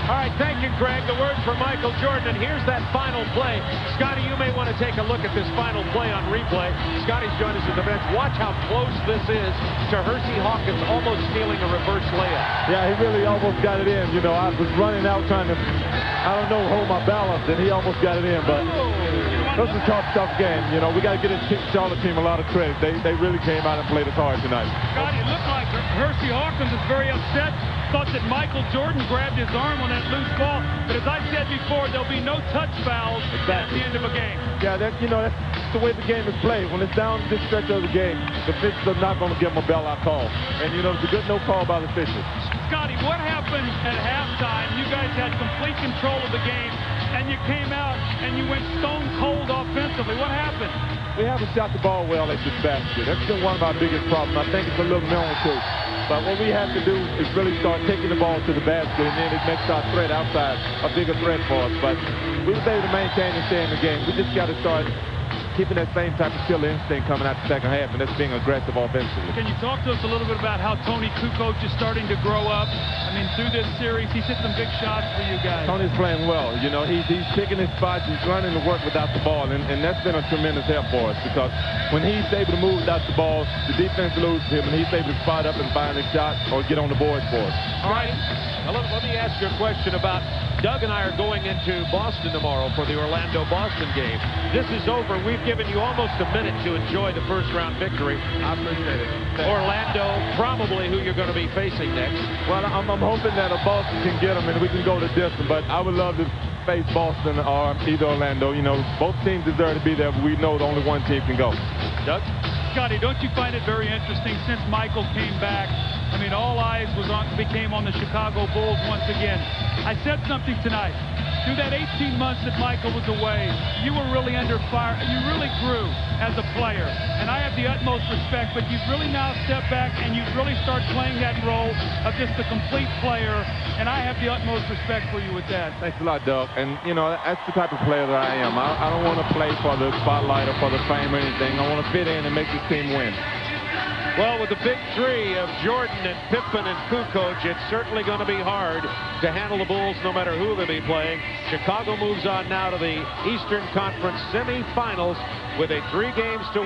All right, thank you, Greg. The word for Michael Jordan, and here's that final play. Scotty, you may want to take a look at this final play on replay. Scotty's joined us at the bench. Watch how close this is to Hersey Hawkins almost stealing a reverse layup. Yeah, he really almost got it in. You know, I was running out trying to, hold my balance, and he almost got it in, but this is a tough game. You know, we got to get this Charlotte team a lot of credit. They really came out and played us hard tonight. Scotty, it looked like Hersey Hawkins is very upset. Thought that Michael Jordan grabbed his arm on that loose ball, but as I said before, there'll be no touch fouls at the end of a game. Yeah, that's the way the game is played. When it's down this stretch of the game, the officials are not going to give them a bailout call, and it's a good no call by the officials. Scotty, what happened at halftime? You guys had complete control of the game, and you came out and you went stone cold offensively. What happened? We haven't shot the ball well at this basket. That's been one of our biggest problems. I think it's a little known too. But what we have to do is really start taking the ball to the basket, and then it makes our threat outside a bigger threat for us. But we were able to maintain and stay in the game. We just got to start keeping that same type of killer instinct coming out the second half, and that's being aggressive offensively. Can you talk to us a little bit about how Tony Kukoc is starting to grow up? I mean, through this series, he's hit some big shots for you guys. Tony's playing well. You know, he's picking his spots. He's running to work without the ball, and that's been a tremendous help for us, because when he's able to move without the ball, the defense loses him, and he's able to spot up and find a shot or get on the board for us. All right. Now, let me ask you a question about Doug and I are going into Boston tomorrow for the Orlando-Boston game. This is over. We've given you almost a minute to enjoy the first-round victory. I appreciate it. Orlando, probably who you're going to be facing next. Well, I'm hoping that Boston can get them and we can go the distance, but I would love to face Boston or either Orlando. You know, both teams deserve to be there, but we know that only one team can go. Doug? Scotty, don't you find it very interesting since Michael came back? I mean, all eyes became on the Chicago Bulls once again. I said something tonight. through that 18 months that Michael was away, you were really under fire. You really grew as a player. And I have the utmost respect, but you've really now stepped back and you've really started playing that role of just a complete player. And I have the utmost respect for you with that. Thanks a lot, Doug. And, you know, that's the type of player that I am. I don't want to play for the spotlight or for the fame or anything. I want to fit in and make this team win. Well, with the big three of Jordan and Pippen and Kukoc, it's certainly going to be hard to handle the Bulls no matter who they be playing. Chicago moves on now to the Eastern Conference semifinals with a 3-1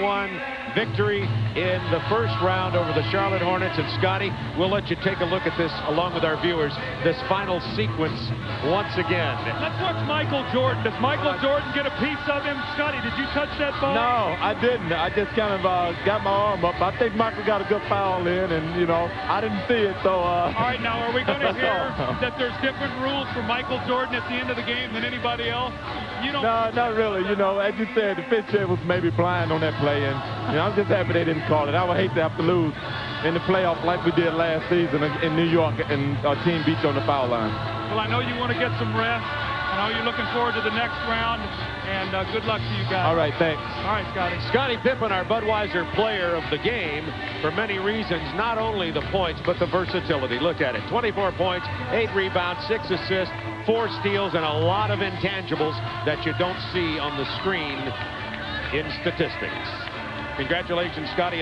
victory in the first round over the Charlotte Hornets. And Scotty, we'll let you take a look at this along with our viewers, this final sequence once again. Let's watch Michael Jordan. Does Michael Jordan get a piece of him? Scotty, did you touch that ball? No, I didn't. I just kind of got my arm up. I think Michael got a good foul in, and, you know, I didn't see it, so... All right, now, are we going to hear that there's different rules for Michael Jordan at the end of the game than anybody else? You don't... No, not really. You know, as you said, the pitcher was maybe blind on that play, and, you know, I'm just happy they didn't call it. I would hate to have to lose in the playoff like we did last season in New York, and our team beat you on the foul line. Well, I know you want to get some rest. I know you're looking forward to the next round, and good luck to you guys. All right, thanks. All right, Scotty. Scottie Pippen, our Budweiser player of the game, for many reasons, not only the points, but the versatility. Look at it. 24 points, 8 rebounds, 6 assists, 4 steals, and a lot of intangibles that you don't see on the screen in statistics. Congratulations, Scotty.